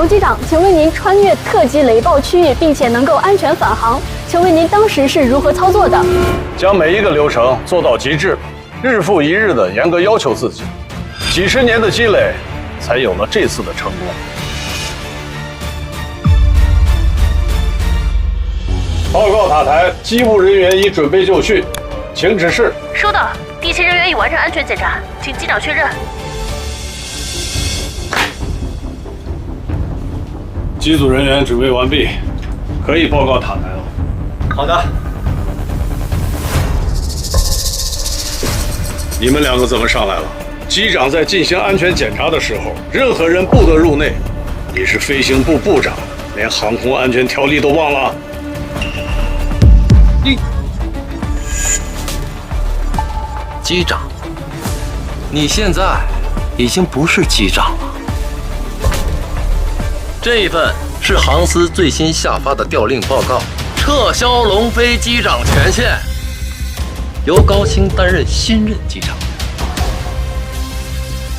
龙机长，请问您穿越特级雷暴区域，并且能够安全返航，请问您当时是如何操作的？将每一个流程做到极致，日复一日的严格要求自己，几十年的积累，才有了这次的成功。报告塔台，机务人员已准备就绪，请指示。收到，地勤人员已完成安全检查，请机长确认。机组人员准备完毕，可以报告塔台了。好的。你们两个怎么上来了？机长在进行安全检查的时候，任何人不得入内。你是飞行部部长，连航空安全条例都忘了？机长，你现在已经不是机长了。这一份是航司最新下发的调令报告，撤销龙飞机长权限，由高清担任新任机长。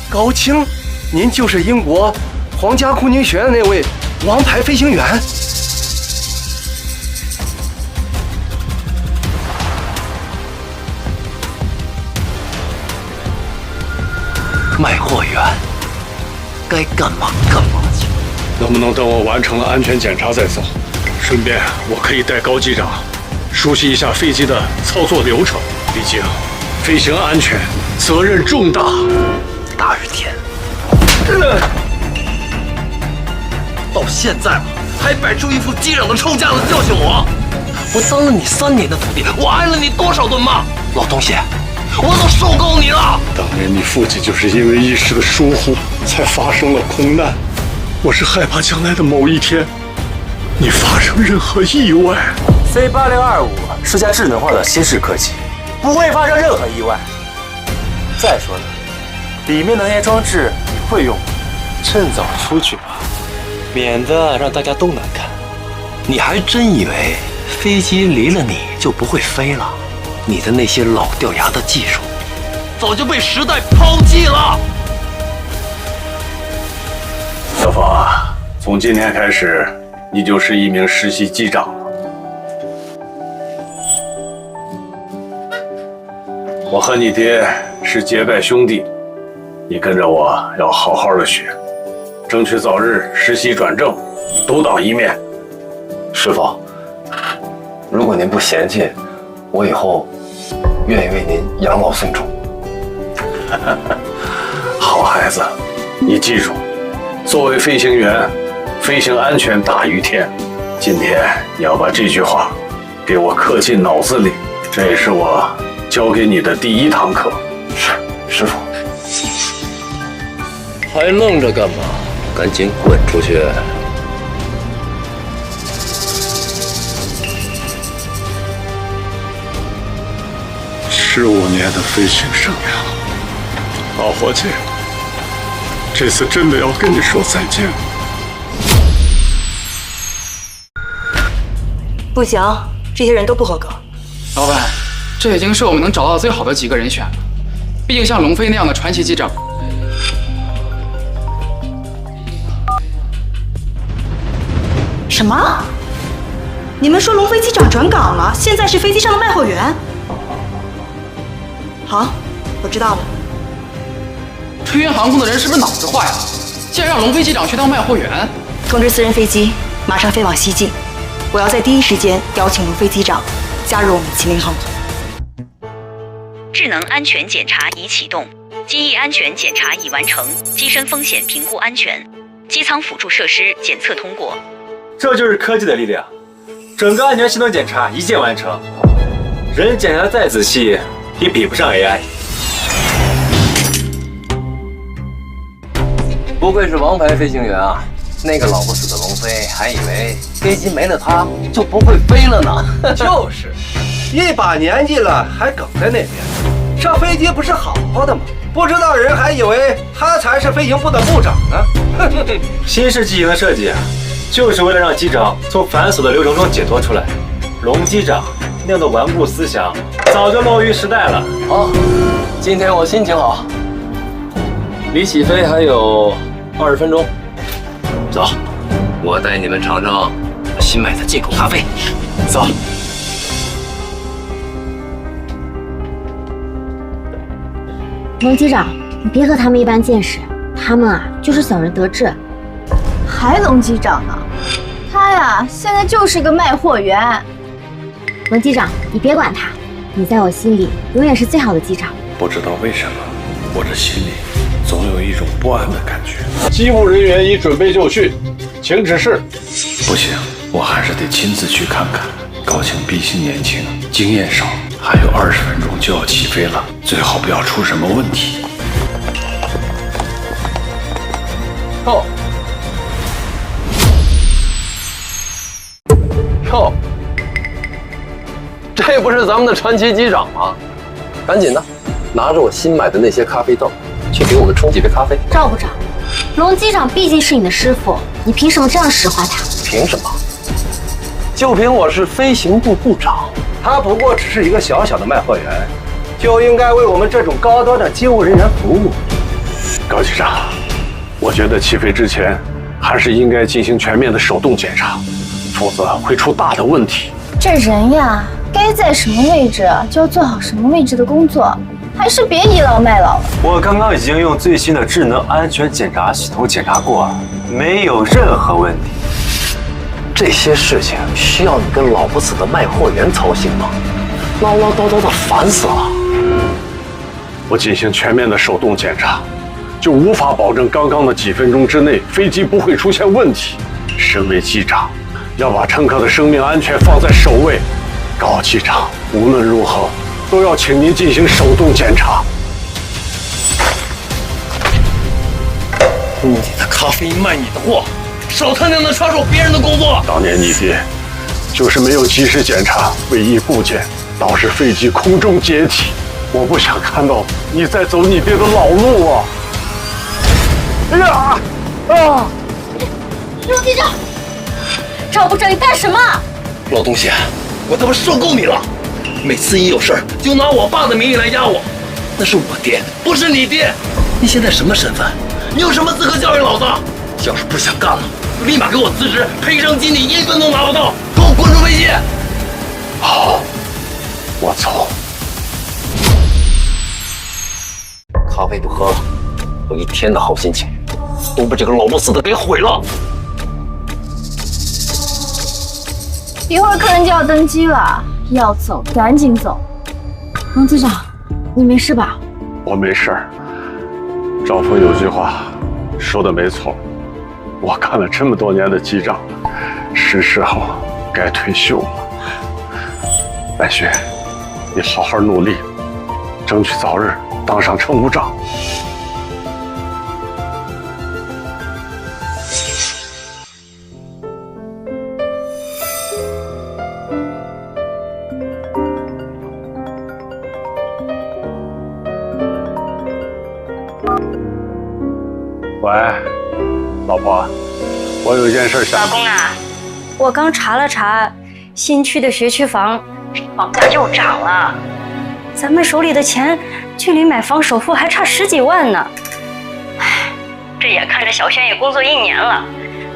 高清，您就是英国皇家空军学院那位王牌飞行员？卖货员，该干嘛干嘛去。能不能等我完成了安全检查再走？顺便我可以带高机长熟悉一下飞机的操作流程。毕竟，飞行安全责任重大。大雨天，到现在了，还摆出一副机长的臭架子教训我。我当了你3年的徒弟，我挨了你多少顿骂，老东西，我都受够你了。当年你父亲就是因为一时的疏忽，才发生了空难。我是害怕将来的某一天，你发生任何意外。C8025是架智能化的新式客机，不会发生任何意外。再说了，里面的那些装置你会用，趁早出去吧，免得让大家都难看。你还真以为飞机离了你就不会飞了？你的那些老掉牙的技术，早就被时代抛弃了。小芳啊，从今天开始，你就是一名实习机长了。我和你爹是结拜兄弟，你跟着我要好好的学，争取早日实习转正，独当一面。师傅，如果您不嫌弃，我以后愿意为您养老送终。好孩子，你记住，作为飞行员，飞行安全大于天。今天你要把这句话给我刻进脑子里，这也是我教给你的第1堂课。是，师傅。还愣着干嘛？赶紧滚出去！15年的飞行生涯，老伙计，这次真的要跟你说再见了。不行，这些人都不合格。老板，这已经是我们能找到最好的几个人选了。毕竟像龙飞那样的传奇机长，什么？你们说龙飞机长转岗了，现在是飞机上的卖货员？好，我知道了。吹云航空的人是不是脑子坏了？竟然让龙飞机长去当卖货员？通知私人飞机马上飞往西进，我要在第一时间邀请龙飞机长加入我们麒麟航空。智能安全检查已启动，机翼安全检查已完成，机身风险评估安全，机舱辅助设施检测通过。这就是科技的力量，整个安全系统检查一键完成，人检查的再仔细也比不上 AI。不愧是王牌飞行员啊！那个老不死的龙飞还以为飞机没了它就不会飞了呢。就是，一把年纪了还梗在那边，上飞机不是好好的吗？不知道人还以为他才是飞行部的部长呢。新式机型的设计啊，就是为了让机长从繁琐的流程中解脱出来。龙机长那样的顽固思想早就落于时代了。好，今天我心情好，离起飞还有20分钟，走。我带你们尝尝我新买的进口咖啡。走。龙机长，你别和他们一般见识，他们啊就是小人得志。还龙机长呢？他呀，现在就是个卖货员。龙机长，你别管他，你在我心里永远是最好的机长。不知道为什么，我这心里总有一种不安的感觉。机务人员已准备就绪，请指示。不行，我还是得亲自去看看。高庆毕竟年轻，经验少，还有20分钟就要起飞了，最好不要出什么问题。靠！哟，这不是咱们的传奇机长吗？赶紧的，拿着我新买的那些咖啡豆，去给我们冲几杯咖啡。赵部长，龙机长毕竟是你的师傅，你凭什么这样使唤他？凭什么？就凭我是飞行部部长。他不过只是一个小小的卖货员，就应该为我们这种高端的机务人员服务。高机长，我觉得起飞之前还是应该进行全面的手动检查，否则会出大的问题。这人呀，该在什么位置就要做好什么位置的工作，还是别倚老卖老了。我刚刚已经用最新的智能安全检查系统检查过，没有任何问题。这些事情需要你跟老不死的卖货员操心吗？唠唠叨叨的烦死了。我进行全面的手动检查，就无法保证刚刚的几分钟之内飞机不会出现问题。身为机长，要把乘客的生命安全放在首位。高机长，无论如何都要请您进行手动检查。你的咖啡卖你的货，少他娘的插手别人的工作。当年你爹就是没有及时检查尾翼部件，导致飞机空中解体。我不想看到你再走你爹的老路啊！哎呀啊！龙机长，赵部长，你干什么？老东西，我他妈受够你了！每次一有事儿就拿我爸的名义来压我，那是我爹，不是你爹。你现在什么身份？你有什么资格教育老子？要是不想干了，立马给我辞职，赔偿金你1分都拿不到，给我滚出飞机！好，我走。咖啡不喝了，我一天的好心情都被这个老不死的给毁了。一会儿客人就要登机了，要走赶紧走。龙机长，你没事吧？我没事儿。赵峰有句话说的没错，我干了这么多年的机长，是时候该退休了。白雪，你好好努力，争取早日当上乘务长。喂，老婆，我有一件事想。老公啊，我刚查了查，新区的学区房价又涨了，咱们手里的钱距离买房首付还差10几万呢。唉，这眼看着小轩也工作1年了，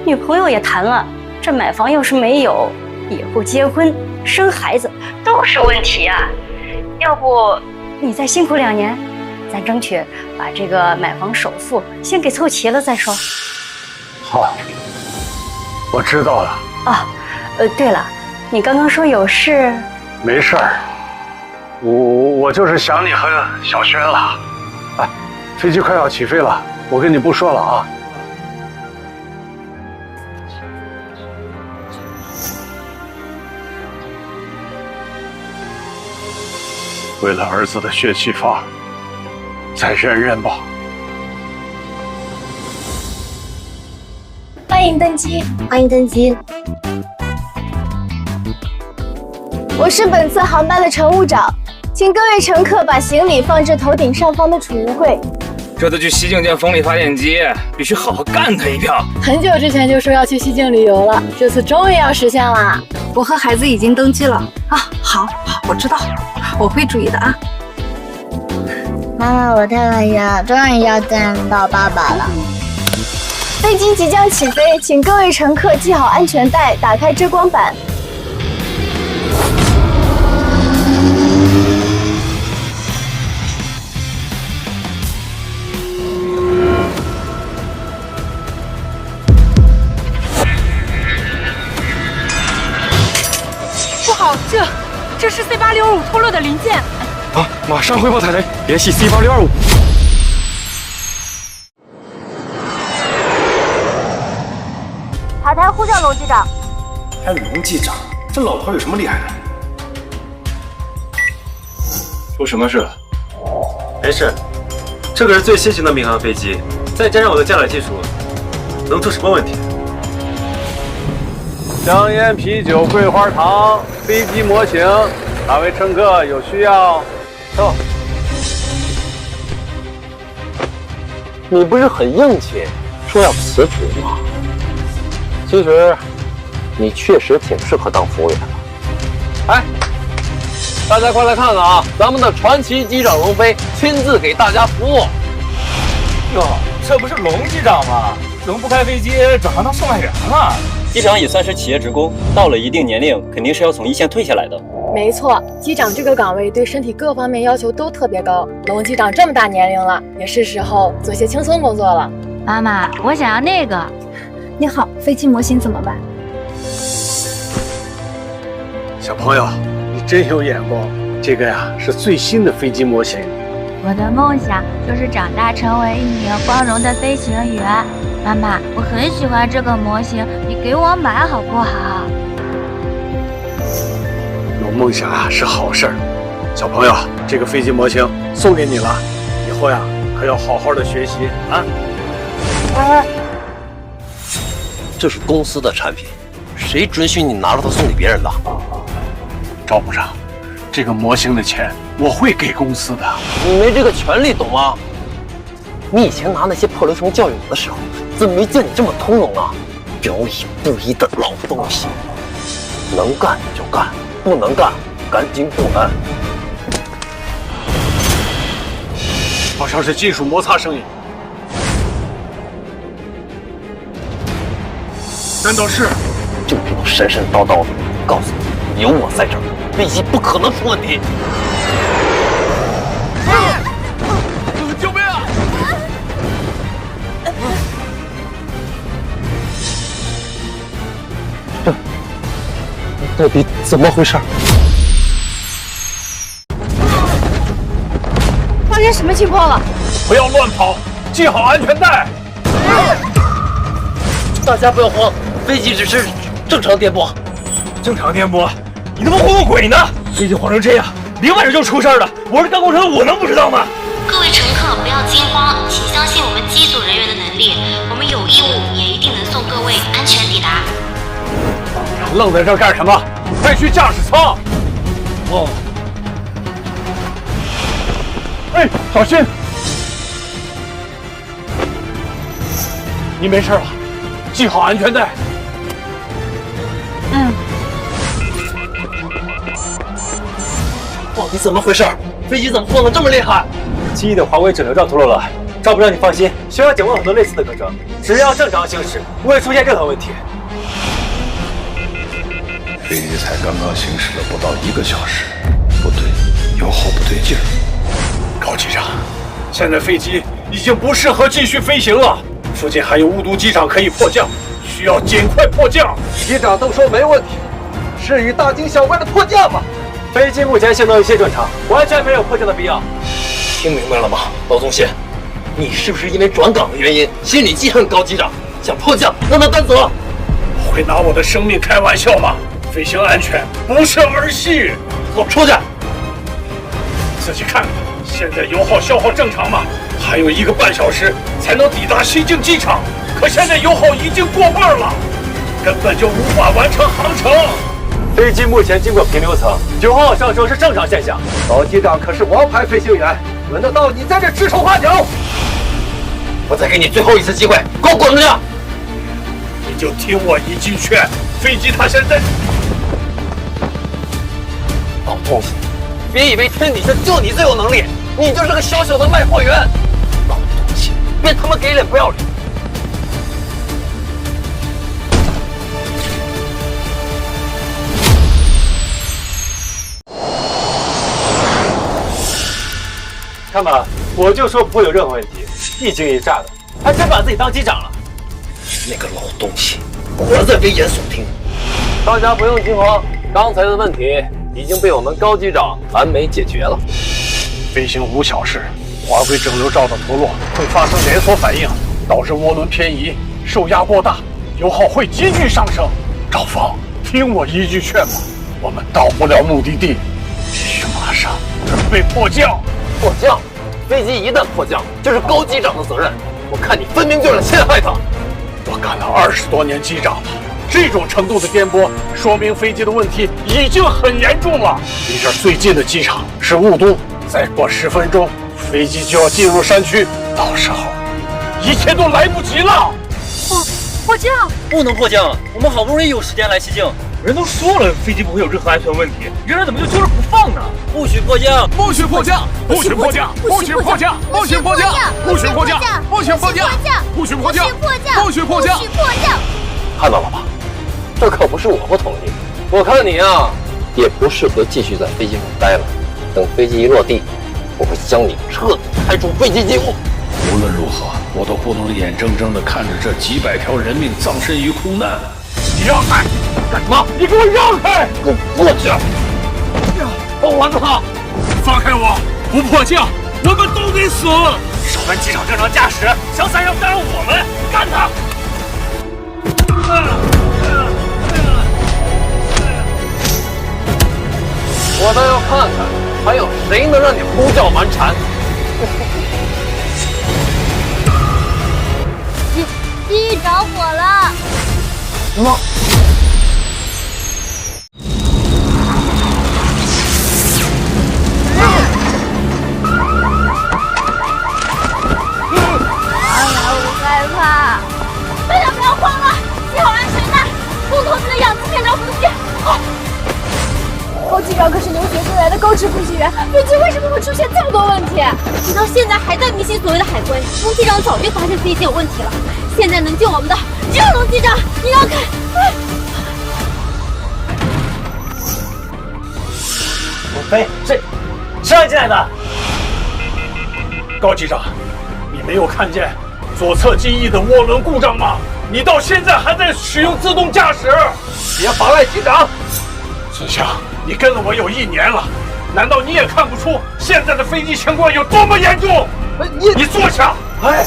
女朋友也谈了，这买房要是没有，以后结婚生孩子都是问题啊。要不你再辛苦2年？咱争取把这个买房首付先给凑齐了再说。好，我知道了。啊，对了，你刚刚说有事？没事儿，我就是想你和小轩了。哎，飞机快要起飞了，我跟你不说了啊。为了儿子的血气法，再忍忍吧。欢迎登机，欢迎登机。我是本次航班的乘务长，请各位乘客把行李放至头顶上方的储物柜。这次去西境建风力发电机，必须好好干他一票。很久之前就说要去西境旅游了，这次终于要实现了。我和孩子已经登机了啊！好，我知道，我会注意的啊。妈妈，我太开心了，终于要见到爸爸了。飞机即将起飞，请各位乘客系好安全带，打开遮光板。不好，这是 C865脱落的零件。啊，马上汇报塔台，联系 C8625。塔台呼叫龙机长。还龙机长，这老头有什么厉害的？出什么事了？没事，这可是最新型的民航飞机，再加上我的驾驶技术，能出什么问题？香烟、啤酒、桂花糖，飞机模型，哪位乘客有需要？走。你不是很硬气，说要辞职吗？其实，你确实挺适合当服务员的。哎，大家快来看看啊，咱们的传奇机长龙飞亲自给大家服务。哟，这不是龙机长吗？怎么不开飞机转行当售卖员了？机长也算是企业职工，到了一定年龄，肯定是要从一线退下来的。没错，机长这个岗位对身体各方面要求都特别高。龙机长这么大年龄了，也是时候做些轻松工作了。妈妈，我想要那个。你好，飞机模型怎么办？小朋友，你真有眼光。这个呀是最新的飞机模型。我的梦想就是长大成为一名光荣的飞行员。妈妈，我很喜欢这个模型，你给我买好不好？有梦想啊是好事儿。小朋友，这个飞机模型送给你了，以后呀可要好好的学习啊。哎，这是公司的产品，谁准许你拿着它送给别人的？赵部长，这个模型的钱我会给公司的。你没这个权利，懂吗？你以前拿那些破流程教育我的时候，怎么没见你这么通融啊？表里不一的老东西，能干就干，不能干赶紧滚！好像是金属摩擦声音。难道是？就这么神神叨叨的，告诉你，有我在这儿，飞机不可能出问题。救命啊！到底怎么回事？发生什么情况了？不要乱跑，系好安全带。大家不要慌，飞机只是正常颠簸。正常颠簸？你他妈混个鬼呢！飞机晃成这样，明晚上就出事了。我是干工程的，我能不知道吗？各位乘客不要惊慌，请相信我们机组人员的能力，我们有义务也一定能送各位安全抵达。愣在这儿干什么？快去驾驶舱！哦。哎，小心！你没事吧？系好安全带。到底怎么回事？飞机怎么晃得这么厉害？机翼的滑轨整流罩脱落了。赵部长，你放心，悬崖井有很多类似的课程，只要正常行驶，不会出现任何问题。飞机才刚刚行驶了不到1个小时，不对，油耗不对劲儿。高机长，现在飞机已经不适合继续飞行了，附近还有雾都机场可以迫降，需要尽快迫降。机长都说没问题，至于大惊小怪的迫降吗？飞机目前性能一切正常，完全没有迫降的必要。听明白了吗，老宗宪？你是不是因为转岗的原因，心里记恨高机长，想迫降让他担责？会拿我的生命开玩笑吗？飞行安全不是儿戏。给我出去！仔细看看，现在油耗消耗正常吗？还有1个半小时才能抵达西京机场，可现在油耗已经过半了，根本就无法完成航程。飞机目前经过平流层，油耗上升是正常现象。高机长可是王牌飞行员，轮得到你在这指手画脚？我再给你最后一次机会，给我滚出去！你就听我一句劝，飞机它现在……老东西，别以为天底下就你最有能力，你就是个小小的卖货员。老东西，别他妈给脸不要脸！看吧，我就说不会有任何问题，一惊一乍的，还真把自己当机长了。那个老东西，果然在危言耸听。大家不用惊慌，刚才的问题已经被我们高机长完美解决了。飞行5小时，滑轨整流罩的脱落会发生连锁反应，导致涡轮偏移，受压过大，油耗会急剧上升。赵峰，听我一句劝吧，我们到不了目的地，必须马上准备迫降。迫降？飞机一旦迫降，就是高机长的责任。我看你分明就是陷害他。我干了20多年机长了，这种程度的颠簸，说明飞机的问题已经很严重了。离这儿最近的机场是雾都，再过10分钟，飞机就要进入山区，到时候一切都来不及了。迫降不能迫降，我们好不容易有时间来西境。人都说了，飞机不会有任何安全问题，人家怎么就揪着不放呢？不许迫降！不许迫降！不许迫降！不许迫降！不许迫降！不许迫降！不许迫降！不许迫降！不许迫降！看到了吧？这可不是我不同意，我看你啊，也不适合继续在飞机上待了。等飞机一落地，我会将你彻底开除飞机机务。无论如何，我都不能眼睁睁地看着这几百条人命葬身于空难。你让开！干什么？你给我让开！给我过去！我还他！放开我！不迫降，我们都得死！少干机场正常驾驶，想散要干扰我们，干他！我倒要看看，还有谁能让你呼叫蛮缠？机着火了！什么？我害怕！大家不要慌了，系好安全带，共同的氧气片找补剂。高机长可是留学归来的高职飞行员，飞机为什么会出现这么多问题？你到现在还在迷信所谓的海龟，龙机长早就发现飞机有问题了。现在能救我们的只有龙机长，你让开！龙飞，谁让你进来的？高机长，你没有看见左侧机翼的涡轮故障吗？你到现在还在使用自动驾驶，别妨碍机长！孙强，你跟了我有1年了，难道你也看不出现在的飞机情况有多么严重？你坐下！哎，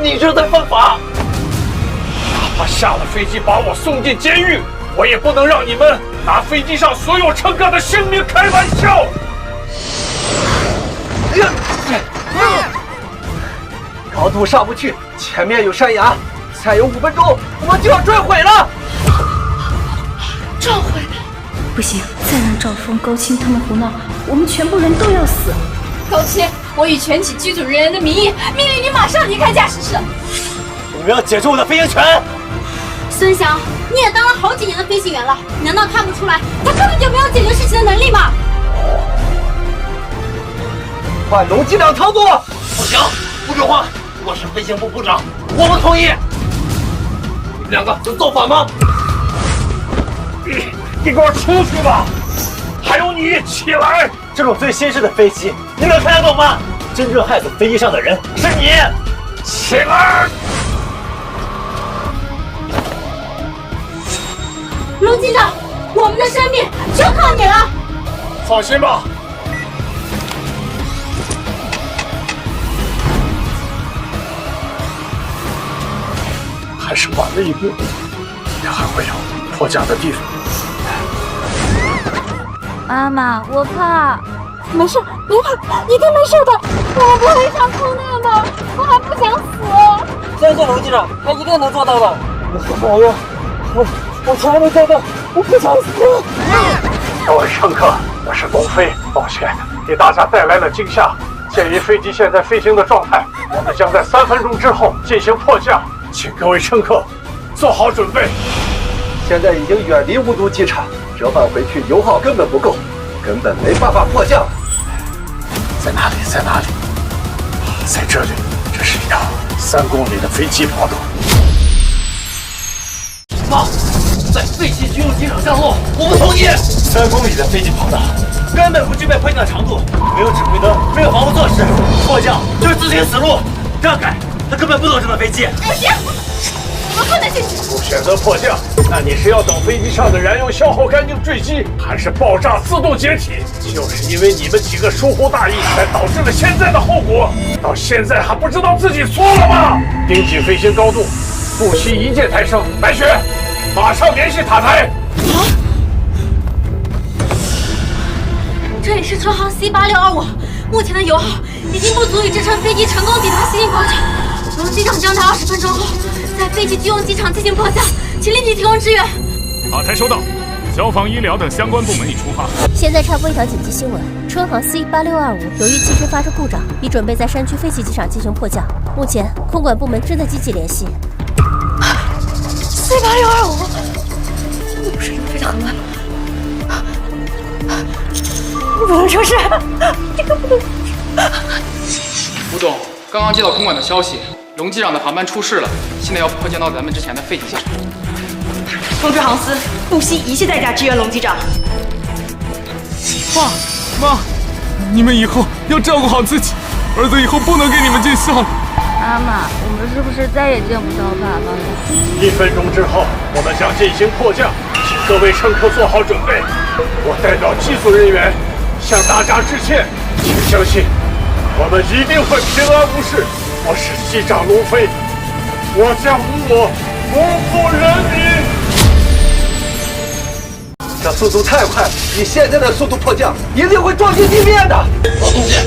你这是在犯法！哪怕下了飞机把我送进监狱，我也不能让你们拿飞机上所有乘客的性命开玩笑！高度上不去，前面有山崖，再有5分钟，我们就要坠毁了。召回？不行，再让赵峰、高青他们胡闹，我们全部人都要死。高青，我以全体机组人员的名义，命令你马上离开驾驶室。我们要解除我的飞行权。孙翔，你也当了好几年的飞行员了，难道看不出来他根本就没有解决事情的能力吗？换龙机长操作。不行，不准换！我是飞行部部长，我不同意。你们2个能造反吗？你给我出去吧！还有你，起来！这种最新式的飞机，你能看得懂吗？真正害死飞机上的人是你！起来！龙机长，我们的生命就靠你了。放心吧。还是晚了一步，也还会有迫降的地方。妈妈，我怕。没事，别怕，一定没事的。我们不会上空难的，我还不想死。相信龙机长，他一定能做到的。老爷，我从来没做到，我不想死。各位乘客，我是龙飞，抱歉给大家带来了惊吓。鉴于飞机现在飞行的状态，我们将在3分钟之后进行迫降，请各位乘客做好准备。现在已经远离雾都机场，折返回去油耗根本不够，根本没办法迫降。在哪里？在哪里？在这里，这是一条3公里的飞机跑道。妈，在废弃军用机场降落，我不同意。3公里的飞机跑道，根本不具备迫降的长度，没有指挥灯，没有防护措施，迫降就是自寻死路。这样改，他根本不懂这种飞机。不行，我们不能进去。不选择迫降，那你是要等飞机上的燃油消耗干净坠机，还是爆炸自动解体？就是因为你们几个疏忽大意，才导致了现在的后果。到现在还不知道自己错了吗？盯紧飞行高度，不惜一键抬升。白雪，马上联系塔台。这里是车航 C8625，目前的油耗已经不足以支撑飞机成功抵达西进广场。龙机长将在20分钟后在飞机军用机场进行迫降，请立即提供支援。塔台收到，消防、医疗等相关部门已出发。现在插播一条紧急新闻：春航 C8625由于机身发生故障，已准备在山区废弃机场进行迫降。目前空管部门正在积极联系。C8625，不是飞得很慢吗？不能出事，这个不能出事。吴总，刚刚接到空管的消息，龙机长的航班出事了，现在要迫降到咱们之前的废弃机场。通知航司，不惜一切代价支援龙机长。爸妈，你们以后要照顾好自己，儿子以后不能给你们尽孝了。妈妈，我们是不是再也见不到爸爸了1分钟之后，我们将进行迫降，请各位乘客做好准备。我代表机组人员向大家致歉，请相信，我们一定会平安无事。我是机长龙飞，我将我不负人民。这速度太快了，以现在的速度迫降，一定会撞击地面的。老东西，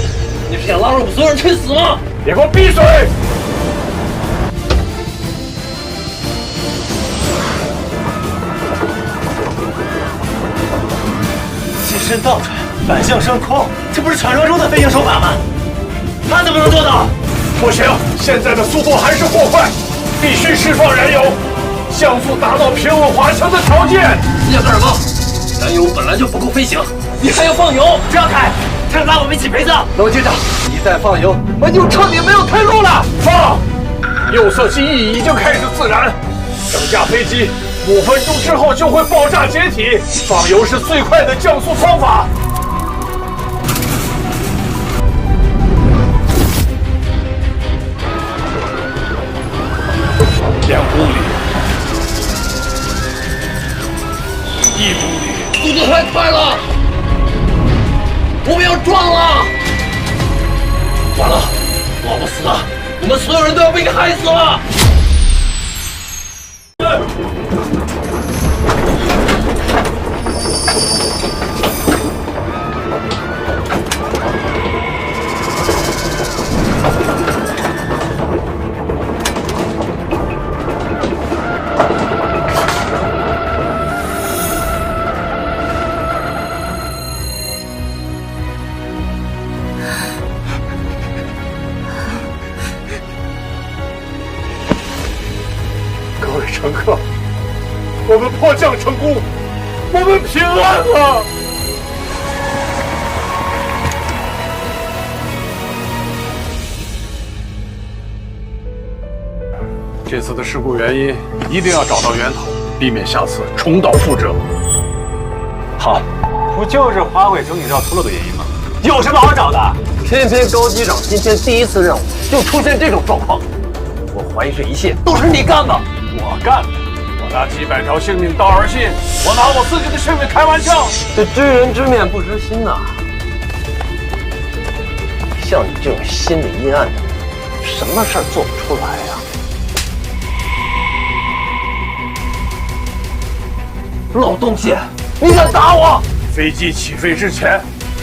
你是想拉着我们所有人去死吗？你给我闭嘴！机身倒转，反向升空，这不是传说中的飞行手法吗？他怎么能做到？不行，现在的速度还是过快，必须释放燃油，降速达到平稳滑行的条件。你想干什么？燃油本来就不够飞行，你还要放油？这样开，他拉我们一起陪葬。龙机长，一旦放油，我们就彻底没有退路了。放！右侧机翼已经开始自燃，整架飞机5分钟之后就会爆炸解体。放油是最快的降速方法。2公里，1公里。速度太快了，我们要撞了！完了，老不死的，我们所有人都要被你害死了！各位乘客，我们迫降成功，我们平安了。这次的事故原因一定要找到源头，避免下次重蹈覆辙。好，不就是滑轨整体罩脱落的原因吗？有什么好找的？偏偏高机长今天第一次任务就出现这种状况，我怀疑这一切都是你干的。我干的？我拿几百条性命当儿戏？我拿我自己的性命开玩笑？这知人知面不知心呐！像你这种心理阴暗的人，什么事儿做不出来呀？老东西，你敢打我！飞机起飞之前，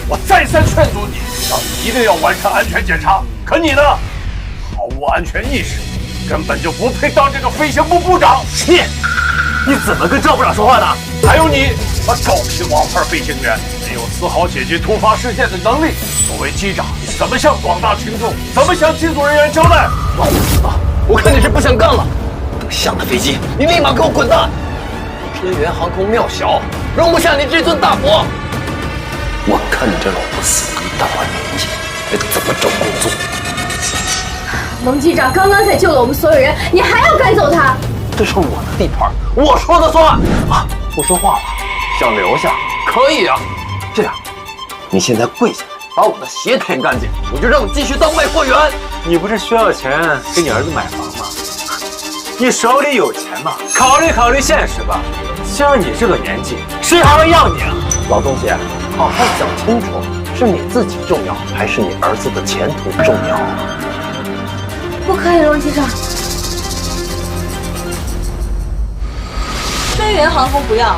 我再三劝阻你，让你一定要完成安全检查。可你呢，毫无安全意识，根本就不配当这个飞行部部长。你怎么跟赵部长说话的？还有你，招聘王牌飞行员，没有丝毫解决突发事件的能力。作为机长，你怎么向广大群众，怎么向机组人员交代？老子吧，我看你是不想干了。等下了飞机，你立马给我滚蛋！支援航空渺小，容不下你这尊大佛。我看你这老不死一大把年纪，还怎么找工作？龙机长刚刚才救了我们所有人，你还要赶走他？这是我的地盘，我说了算啊！不说话了，想留下可以啊。这样，你现在跪下来，把我的鞋舔干净，我就让你继续当卖货员。你不是需要钱给你儿子买房吗？你手里有钱吗？考虑考虑现实吧。像你这个年纪，谁还会要你啊？老东西，好好想清楚，是你自己重要，还是你儿子的前途重要？不可以，龙机长。春源航空不要，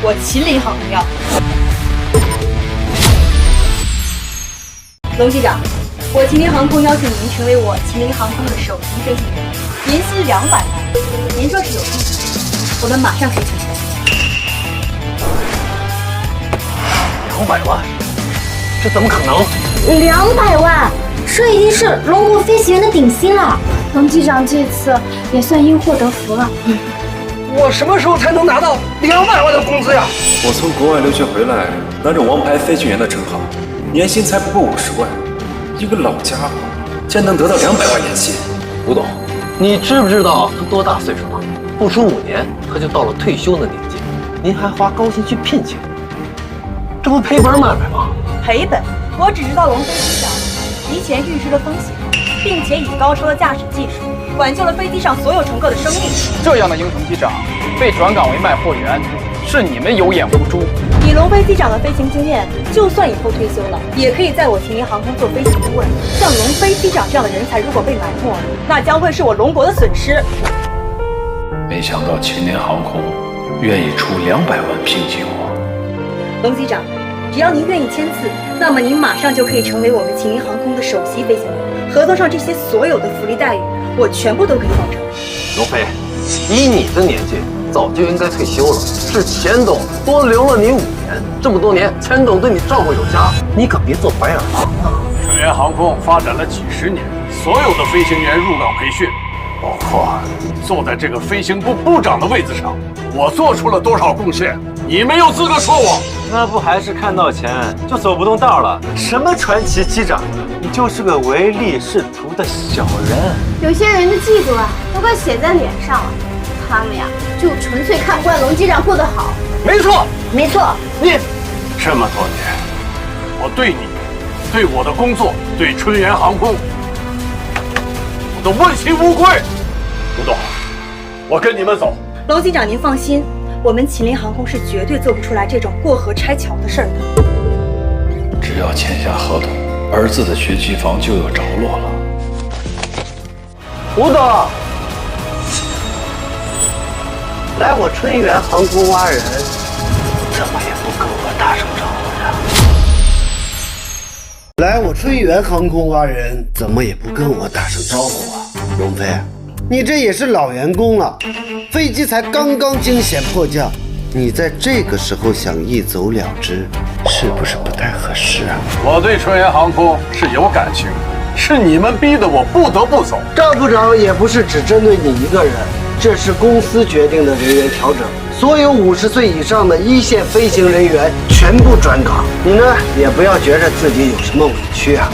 我秦林航空要。龙机长，我秦林航空邀请您成为我秦林航空的首席飞行员，年薪200万。您若是有意，我们马上可以签签。200万？这怎么可能？200万，这已经是龙国飞行员的顶薪了。龙机长这次也算因祸得福了。我什么时候才能拿到200万的工资呀？我从国外留学回来，拿着王牌飞行员的称号，年薪才不过50万。一个老家伙，竟然能得到200万年薪。吴董，你知不知道他多大岁数了？不出5年，他就到了退休的年纪，您还花高薪去聘请，这不赔本买卖吗？赔本？我只知道龙飞机长提前预知了风险，并且以高超的驾驶技术挽救了飞机上所有乘客的生命。这样的英雄机长被转岗为卖货员，是你们有眼无珠。以龙飞机长的飞行经验，就算以后退休了，也可以在我秦林航空做飞行顾问。像龙飞机长这样的人才，如果被埋没，那将会是我龙国的损失。没想到秦林航空愿意出200万聘请我。龙机长，只要您愿意签字，那么您马上就可以成为我们秦林航空的首席飞行员。合同上这些所有的福利待遇，我全部都可以保证。龙飞，以你的年纪，早就应该退休了。是钱董多留了你5年，这么多年，钱董对你照顾有加，你可别做白眼狼啊！春源航空发展了几10年，所有的飞行员入岗培训，包括坐在这个飞行部部长的位子上，我做出了多少贡献，你没有资格说我。那不还是看到钱就走不动道了？什么传奇机长，你就是个唯利是图的小人。有些人的嫉妒啊，都快写在脸上了。他们呀，就纯粹看不惯龙机长过得好。没错，没错。你这么多年，我对你、对我的工作、对春源航空，我都问心无愧。吴董，我跟你们走。龙机长，您放心，我们秦林航空是绝对做不出来这种过河拆桥的事儿的。只要签下合同，儿子的学区房就有着落了。吴董，来我春源航空挖人，怎么也不跟我打声招呼呀？来我春源航空挖人，怎么也不跟我打声招呼啊？龙飞，你这也是老员工了，飞机才刚刚惊险迫降，你在这个时候想一走了之，是不是不太合适啊？我对春源航空是有感情的，是你们逼得我不得不走。赵部长也不是只针对你一个人，这是公司决定的人员调整，所有50岁以上的一线飞行人员全部转岗。你呢，也不要觉着自己有什么委屈啊。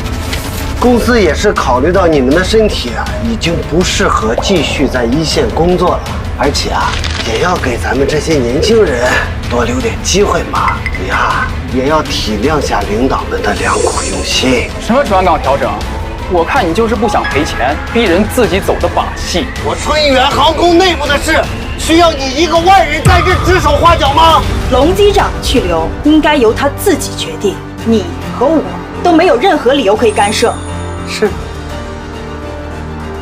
公司也是考虑到你们的身体啊，已经不适合继续在一线工作了，而且啊，也要给咱们这些年轻人多留点机会嘛。你啊，也要体谅下领导们的良苦用心。什么转岗调整？我看你就是不想赔钱，逼人自己走的把戏。我春源航空内部的事，需要你一个外人在这指手画脚吗？龙机长去留应该由他自己决定，你和我都没有任何理由可以干涉。是，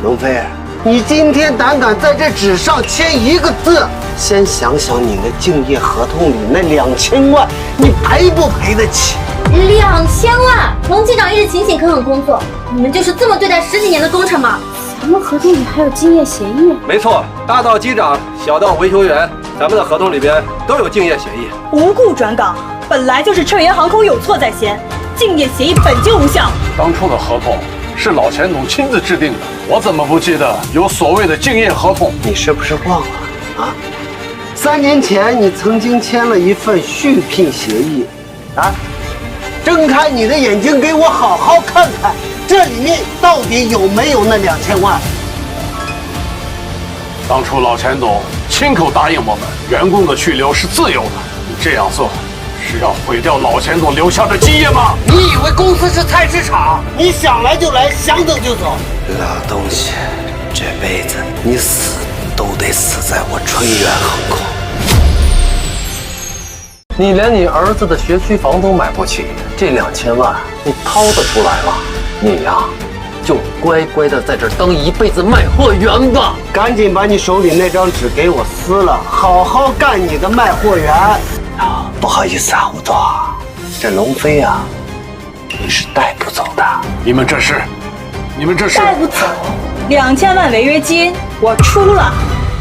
龙飞，你今天胆敢在这纸上签一个字，先想想你的竞业合同里那2000万，你赔不赔得起？2000万！龙机长一直勤勤恳恳工作，你们就是这么对待10几年的工程吗？咱们合同里还有竞业协议。没错，大到机长，小到维修员，咱们的合同里边都有竞业协议。无故转岗，本来就是春源航空有错在先，竞业协议本就无效。当初的合同是老钱总亲自制定的，我怎么不记得有所谓的竞业合同？你是不是忘了啊？3年前你曾经签了一份续聘协议，啊？睁开你的眼睛，给我好好看看，这里面到底有没有那2000万？当初老钱总亲口答应我们，员工的去留是自由的，你这样做是要毁掉老钱总留下的基业吗？你以为公司是菜市场？你想来就来，想走就走。老东西，这辈子你死都得死在我春源航空。你连你儿子的学区房都买不起，这2000万你掏得出来吗？你呀，就乖乖的在这儿当一辈子卖货员吧！赶紧把你手里那张纸给我撕了，好好干你的卖货员。不好意思啊，吴总，这龙飞啊，你是带不走的。你们这是带不走，2000万违约金我出了。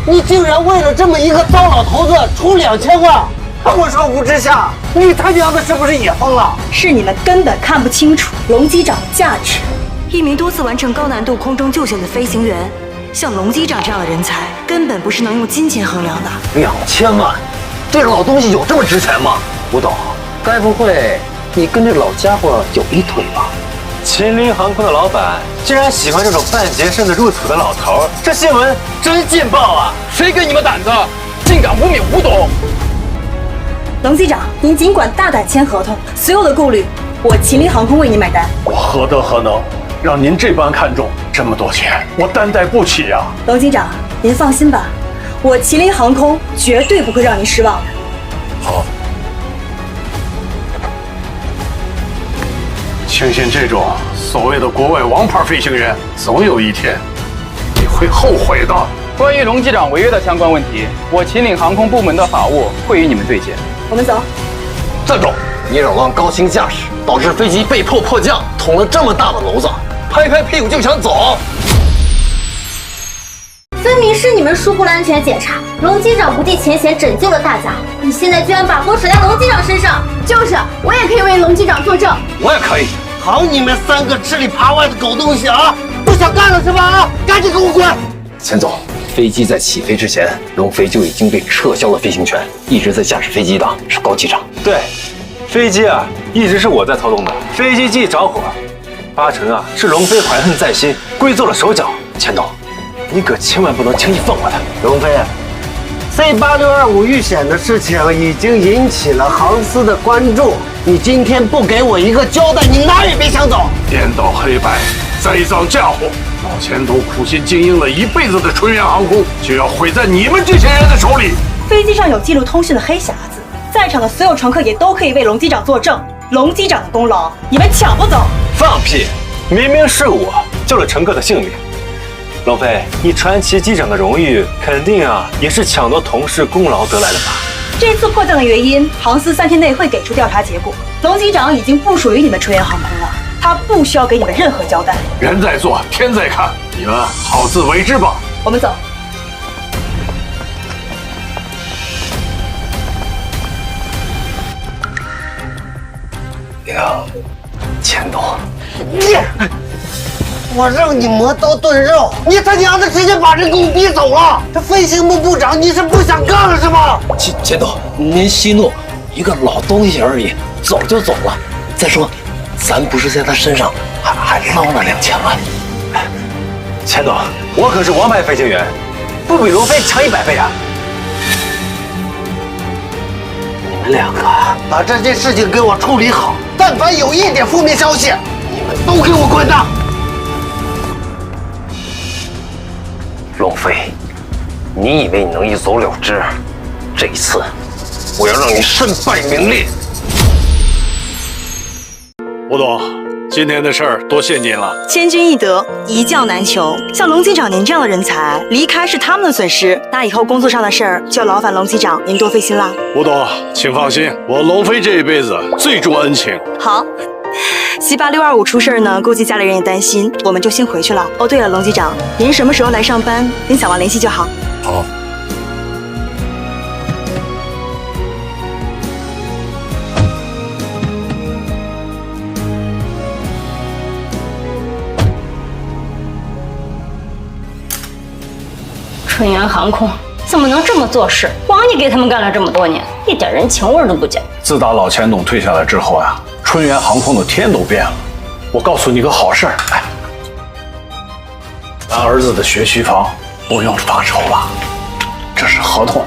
你竟然为了这么一个糟老头子出2000万！我说吴之夏，你他娘的是不是也疯了？是你们根本看不清楚龙机长的价值。一名多次完成高难度空中救险的飞行员，像龙机长这样的人才，根本不是能用金钱衡量的。2000万，这老东西有这么值钱吗？吴董，该不会你跟这老家伙有一腿吧？秦林航空的老板竟然喜欢这种半洁身的入土的老头，这新闻真劲爆啊！谁给你们胆子，竟敢污蔑吴董？龙机长，您尽管大胆签合同，所有的顾虑我秦林航空为您买单。我何德何能，让您这般看重？这么多钱，我担待不起呀！龙机长，您放心吧，我秦林航空绝对不会让您失望的。好，庆幸这种所谓的国外王牌飞行员，总有一天你会后悔的。关于龙机长违约的相关问题，我秦岭航空部门的法务会与你们对接。我们走。站住！你扰乱高兴驾驶，导致飞机被迫迫降，捅了这么大的娄子，拍拍屁股就想走。分明是你们疏忽了安全检查，龙机长不计前嫌拯救了大家，你现在居然把锅甩在龙机长身上。就是，我也可以为龙机长作证。我也可以。好，你们3个吃里扒外的狗东西啊！不想干了是吧？啊，赶紧给我滚！钱总，飞机在起飞之前，龙飞就已经被撤销了飞行权，一直在驾驶飞机的是高机长。对，飞机啊一直是我在操纵的，飞机既着火，8成啊是龙飞怀恨在心，故意做了手脚。钱总，你可千万不能轻易放过他。龙飞，C8625遇险的事情已经引起了航司的关注，你今天不给我一个交代，你哪儿也别想走。颠倒黑白，栽赃嫁祸，老钱总苦心经营了一辈子的春源航空，就要毁在你们这些人的手里。飞机上有记录通讯的黑匣子，在场的所有乘客也都可以为龙机长作证，龙机长的功劳你们抢不走。放屁！明明是我救了乘客的性命。龙飞，你传奇机长的荣誉肯定啊也是抢夺同事功劳得来的吧？这次迫降的原因，航司3天内会给出调查结果。龙机长已经不属于你们春源航空了，他不需要给你们任何交代。人在做，天在看，你们好自为之吧。我们走。钱总，我让你磨刀炖肉，你他娘的直接把人给我逼走了！这飞行部部长，你是不想干了是吗？钱总，您息怒，一个老东西而已，走就走了。再说，咱不是在他身上还捞了2000万。钱总，我可是王牌飞行员，不比龙飞强100倍啊！你们2个把这件事情给我处理好，但凡有一点负面消息，你们都给我滚蛋！龙飞，你以为你能一走了之？这一次，我要让你身败名裂！吴总，今天的事儿多谢您了。千军易得，一将难求。像龙机长您这样的人才，离开是他们的损失，那以后工作上的事儿就要劳烦龙机长您多费心啦。吴董，请放心，我龙飞这一辈子最重恩情。好。C8625出事呢，估计家里人也担心，我们就先回去了。哦，对了，龙机长，您什么时候来上班，跟小王联系就好。好。春源航空怎么能这么做事？王爷给他们干了这么多年，一点人情味都不讲。自打老钱董退下来之后啊，春源航空的天都变了。我告诉你个好事儿，来，咱儿子的学区房不用发愁了，这是合同。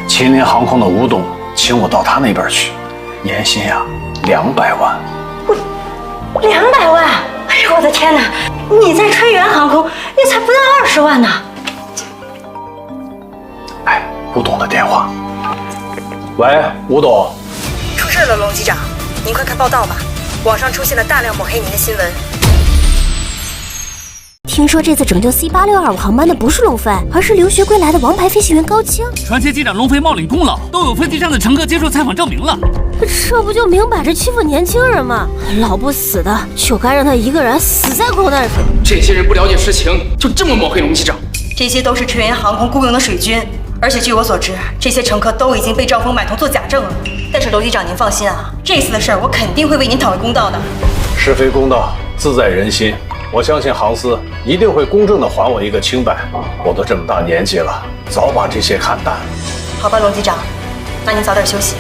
秦林航空的吴董请我到他那边去，年薪呀200万。200万！哎呦我的天哪！你在春源航空，你才不到20万呢。哎，吴董的电话。喂，吴董。出事了，龙机长，您快看报道吧，网上出现了大量抹黑您的新闻。听说这次拯救 C8625航班的不是龙飞，而是留学归来的王牌飞行员高清。传奇机长龙飞冒领功劳，都有飞机上的乘客接受采访证明了。这不就明摆着欺负年轻人吗？老不死的，就该让他一个人死在空难上。这些人不了解实情，就这么抹黑龙机长。这些都是春源航空雇佣的水军，而且据我所知，这些乘客都已经被赵峰买通做假证了。但是楼机长您放心啊，这次的事儿我肯定会为您讨回公道的。是非公道自在人心，我相信航司一定会公正地还我一个清白。我都这么大年纪了，早把这些看淡。好吧，龙机长，那您早点休息。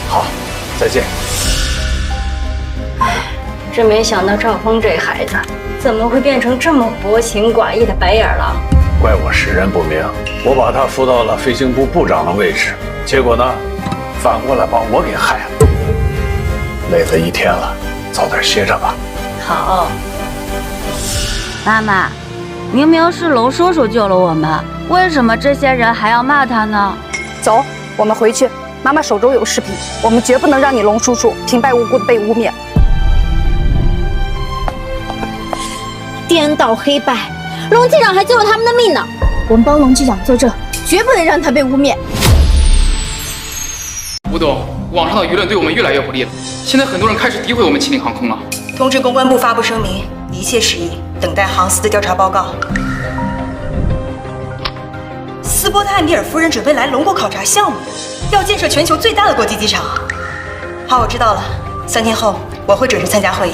好，再见。唉，真没想到赵峰这孩子怎么会变成这么薄情寡义的白眼狼？怪我识人不明，我把他扶到了飞行部部长的位置，结果呢，反过来把我给害了。累了一天了，早点歇着吧。好。妈妈，明明是龙叔叔救了我们，为什么这些人还要骂他呢？走，我们回去。妈妈手中有视频，我们绝不能让你龙叔叔平白无故的被污蔑。颠倒黑白，龙机长还救了他们的命呢。我们帮龙机长作证，绝不能让他被污蔑。吴董，网上的舆论对我们越来越不利了，现在很多人开始诋毁我们麒麟航空了。通知公关部发布声明，一切事宜等待航司的调查报告。斯波特艾米尔夫人准备来龙国考察项目，要建设全球最大的国际机场。好，我知道了。3天后我会准时参加会议。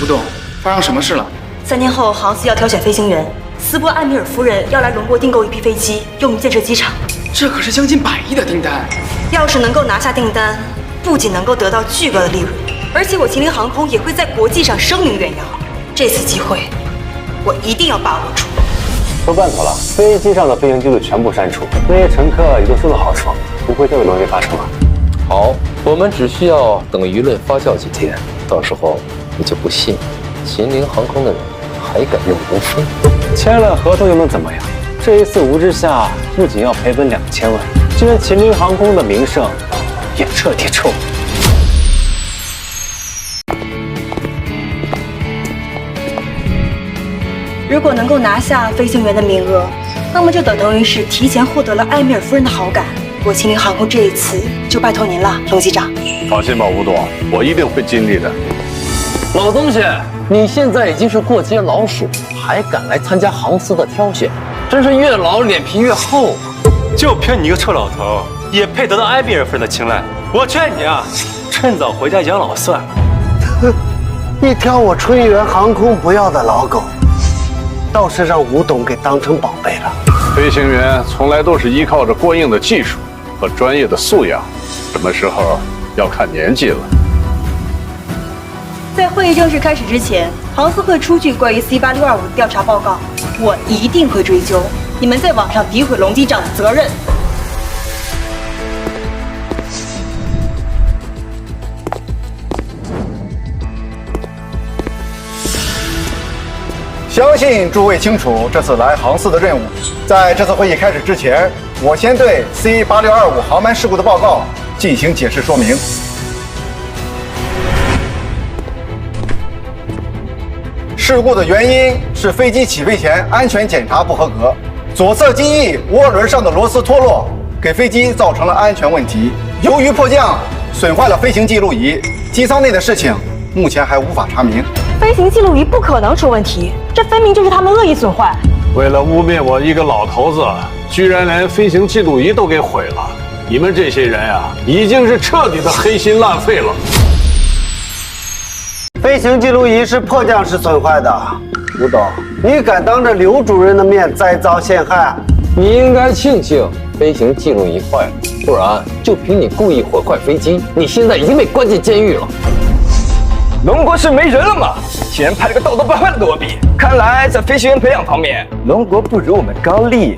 吴董，发生什么事了？3天后航司要挑选飞行员，斯波艾米尔夫人要来龙国订购一批飞机，用于建设机场。这可是将近100亿的订单。要是能够拿下订单，不仅能够得到巨额的利润，而且我麒麟航空也会在国际上声名远扬。这次机会，我一定要把握住。都办妥了，飞机上的飞行记录全部删除，那些乘客也都收到好处，不会再有东西发生了。好，我们只需要等舆论发酵几天，到时候你就不信麒麟航空的人还敢用龙飞。签了合同又能怎么样？这一次无之下不仅要赔本2000万，就连麒麟航空的名声也彻底臭了。如果能够拿下飞行员的名额，那么就等于是提前获得了艾米尔夫人的好感。我麒麟航空这一次就拜托您了，龙机长。放心吧，吴董，我一定会尽力的。老东西，你现在已经是过街老鼠，还敢来参加航司的挑选，真是越老脸皮越厚啊！就凭你一个臭老头，也配得到艾米尔夫人的青睐？我劝你啊，趁早回家养老算了。哼，一条我春源航空不要的老狗，倒是让吴董给当成宝贝了。飞行员从来都是依靠着过硬的技术和专业的素养，什么时候要看年纪了。在会议正式开始之前，航司会出具关于 C8625的调查报告，我一定会追究你们在网上诋毁龙机长的责任。相信诸位清楚这次来航司的任务。在这次会议开始之前，我先对 C8625航班事故的报告进行解释说明。事故的原因是飞机起飞前安全检查不合格，左侧机翼涡轮上的螺丝脱落，给飞机造成了安全问题。由于迫降，损坏了飞行记录仪，机舱内的事情目前还无法查明。飞行记录仪不可能出问题，这分明就是他们恶意损坏。为了污蔑我一个老头子，居然连飞行记录仪都给毁了！你们这些人啊，已经是彻底的黑心烂肺了。飞行记录仪是迫降时损坏的，吴董，你敢当着刘主任的面栽赃陷害？你应该庆幸飞行记录仪坏了，不然就凭你故意毁坏飞机，你现在已经被关进监狱了。龙国是没人了吗？竟然派了个道德败坏的给我比，看来在飞行员培养方面，龙国不如我们高丽。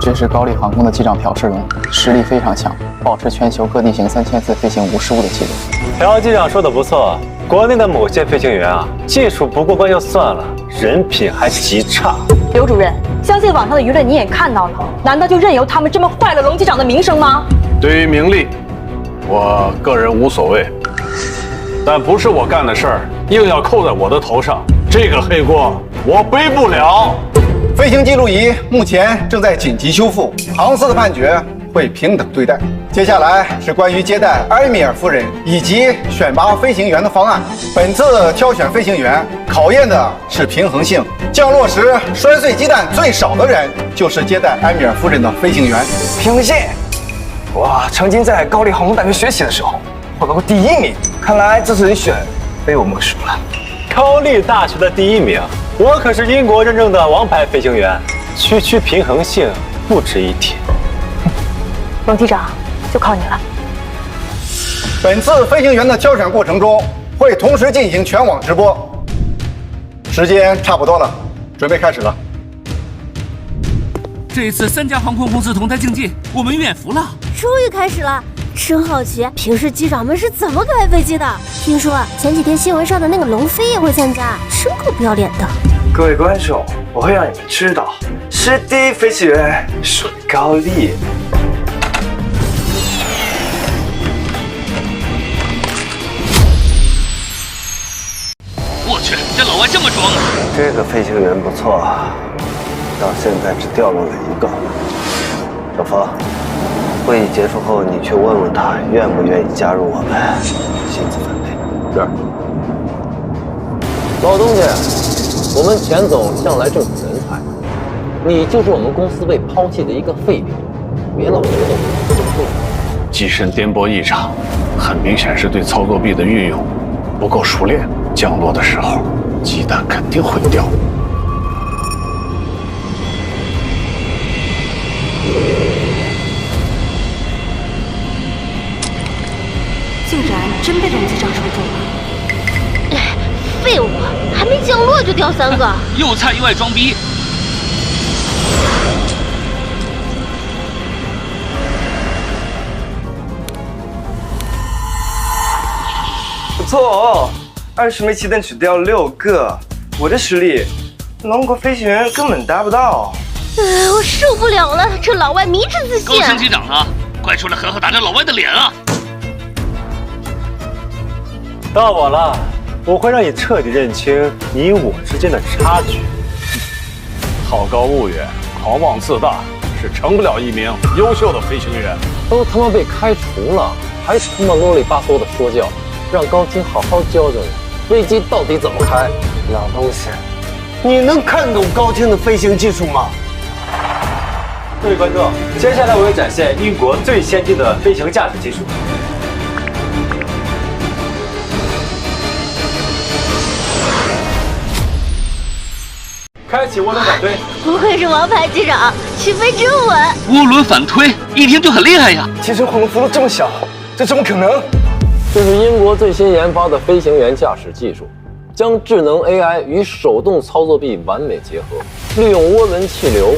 这是高丽航空的机长朴世龙，实力非常强，保持全球各地形3000次飞行无失误的记录。朴机长说的不错，国内的某些飞行员啊，技术不过关就算了，人品还极差。刘主任，相信网上的舆论你也看到了，难道就任由他们这么坏了龙机长的名声吗？对于名利，我个人无所谓，但不是我干的事儿，硬要扣在我的头上，这个黑锅我背不了。飞行记录仪目前正在紧急修复，航司的判决会平等对待。接下来是关于接待埃米尔夫人以及选拔飞行员的方案。本次挑选飞行员考验的是平衡性，降落时摔碎鸡蛋最少的人就是接待埃米尔夫人的飞行员。平衡性，我曾经在高丽航空大学学习的时候获得过第1名，看来这次人选被我蒙熟了。高丽大学的第1名，我可是英国认证的王牌飞行员，区平衡性不值一提。龙机长，就靠你了。本次飞行员的挑选过程中会同时进行全网直播，时间差不多了，准备开始了。这一次3家航空公司同台竞技，我们远服了。终于开始了，真好奇，平时机长们是怎么开飞机的？听说前几天新闻上的那个龙飞也会参加，真够不要脸的。各位观众，我会让你们知道，是第一飞行员属于高丽。我去，这老外这么装啊！这个飞行员不错，到现在只掉落了1个。小佛，会议结束后，你去问问他愿不愿意加入我们，薪资分配。是。老东家，我们钱总向来重视人才，你就是我们公司被抛弃的一个废品，别老觉得我们不对。机身颠簸异常，很明显是对操作臂的运用不够熟练，降落的时候鸡蛋肯定会掉。竟然真被龙机长说中了。废物，还没降落就掉3个，又菜又爱装逼。不错哦，20枚气弹只掉6个，我的实力，龙国飞行员根本达不到。我受不了了，这老外迷之自信。高升机长呢？快出来狠狠打这老外的脸啊！到我了，我会让你彻底认清你我之间的差距。好高骛远，狂妄自大，是成不了一名优秀的飞行员。都他妈被开除了，还他妈啰里吧嗦的说教，让高青好好教教你，飞机到底怎么开。老东西，你能看懂高清的飞行技术吗？各位观众，接下来我会展现英国最先进的飞行驾驶技术。开启涡轮反推，不愧是王牌机长，起飞真稳。涡轮反推，一听就很厉害呀！其实滑轮幅度这么小，这怎么可能？这是英国最新研发的飞行员驾驶技术，将智能 AI 与手动操作臂完美结合，利用涡轮气流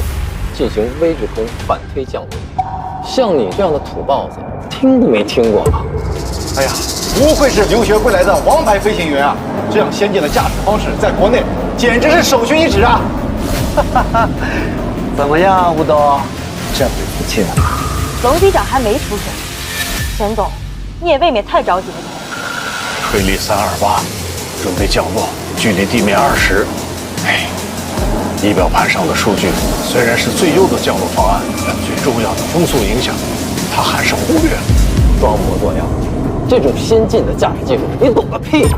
进行微制空反推降落。像你这样的土包子，听都没听过吧？哎呀，不愧是留学归来的王牌飞行员啊！这样先进的驾驶方式，在国内简直是首屈一指啊！怎么样，吴董，这回服气了吧？龙机长还没出手，钱总，你也未免太着急了。推力328，准备降落，距离地面20。哎，仪表盘上的数据虽然是最优的降落方案，但最重要的风速影响，它还是忽略了。装模作样，这种先进的驾驶技术，你懂个屁呀！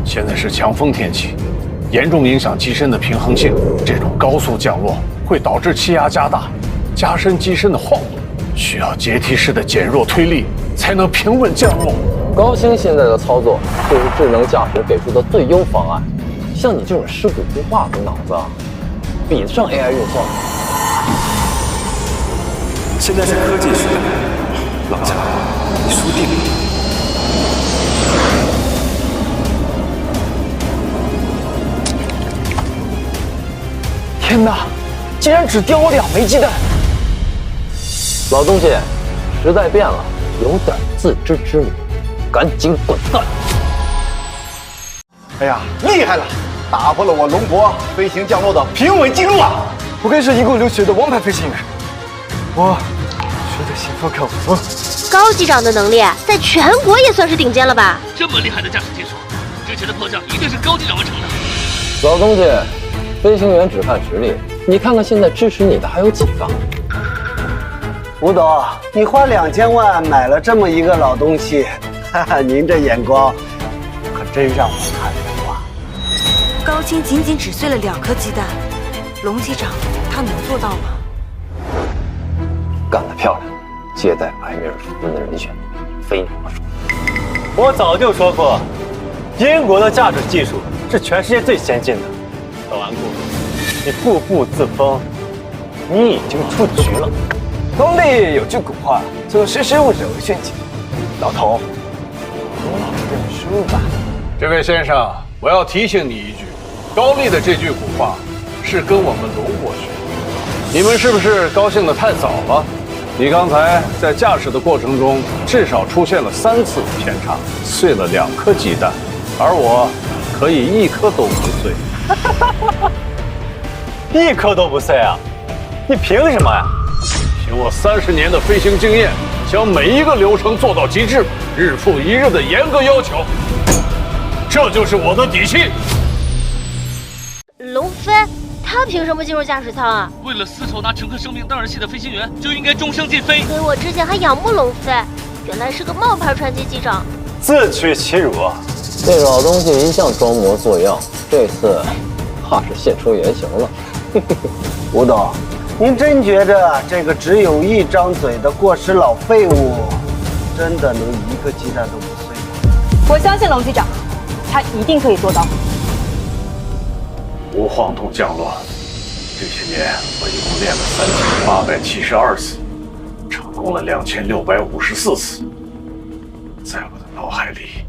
现在是强风天气，严重影响机身的平衡性。这种高速降落会导致气压加大，加深机身的晃动，需要阶梯式的减弱推力才能平稳降落。高清现在的操作就是智能驾驶给出的最优方案。像你这种尸骨不化的脑子，比得上 AI 运算吗？现在是科技时代，老家，你输定了。天哪，竟然只掉我2枚鸡蛋！老东西，时代变了，有点自知之明，赶紧滚蛋！哎呀，厉害了，打破了我龙国飞行降落的平稳记录啊！不愧是一共留学的王牌飞行员，我学的心服口服。高机长的能力在全国也算是顶尖了吧？这么厉害的驾驶技术，之前的迫降一定是高机长完成的。老东西，飞行员只看实力，你看看现在支持你的还有几个？吴董，你花2000万买了这么一个老东西，哈哈，您这眼光可真让我看服啊！高清仅仅只碎了2颗鸡蛋，龙机长他能做到吗？干得漂亮！接待埃米尔夫人的人选，非你莫属。我早就说过，英国的驾驶技术是全世界最先进的。老顽固，你固步自封，你已经出局了。东丽有句古话，叫做识时务者为俊杰。老头，你认输吧。这位先生，我要提醒你一句，高丽的这句古话是跟我们龙国学的。你们是不是高兴得太早了？你刚才在驾驶的过程中，至少出现了3次偏差，碎了2颗鸡蛋，而我可以1颗都不碎。1颗都不碎啊？你凭什么呀？凭我30年的飞行经验，将每一个流程做到极致，日复一日的严格要求，这就是我的底气。龙飞，他凭什么进入驾驶舱啊？为了丝绸拿乘客生命当儿戏的飞行员，就应该终生禁飞。所以我之前还仰慕龙飞，原来是个冒牌传奇机长，自取其辱。这老东西一向装模作样，这次怕是现出原形了。吴董，您真觉着这个只有1张嘴的过时老废物，真的能1个鸡蛋都不碎吗？我相信龙机长，他一定可以做到。无晃动降落，这些年我一共练了3872次，成功了2654次，在我的脑海里，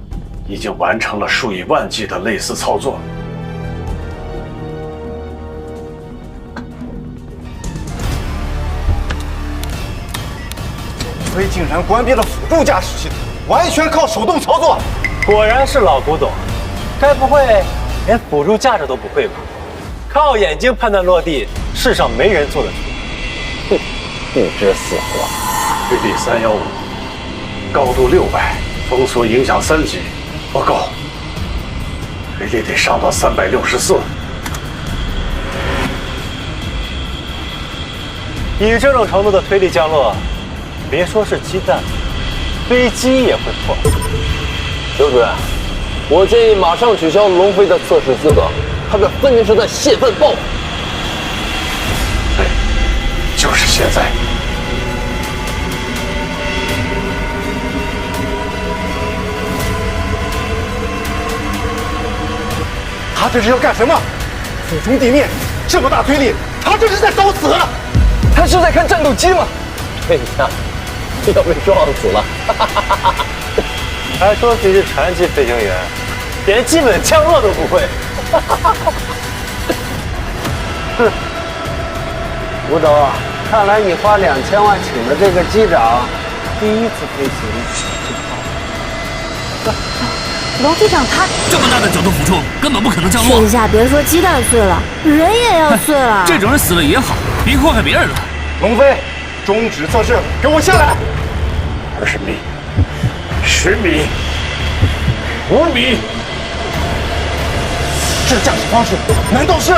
已经完成了数以万计的类似操作。飞竟然关闭了辅助驾驶系统，完全靠手动操作。果然是老古董，该不会连辅助驾驶都不会吧？靠眼睛判断落地，世上没人做得出。哼，不知死活。飞力315，高度600，风速影响3级，不够，飞力得上到364。以这种程度的推力降落，别说是鸡蛋，飞机也会破。刘主任，我建议马上取消龙飞的测试资格，他这分明是在泄愤报复。对，就是现在。他这是要干什么？俯冲地面，这么大推力，他这是在找死！他是在看战斗机吗？对呀，要被撞死了。还说自己是传奇飞行员，连基本降落都不会。哼，吴董，看来你花2000万请的这个机长，第1次飞行就泡了。龙机长他这么大的角度俯冲，根本不可能降落。这下别说鸡蛋碎了，人也要碎了。这种人死了也好，别祸害别人了。龙飞，终止测试，给我下来！20米，10米，5米，这驾驶方式难道是？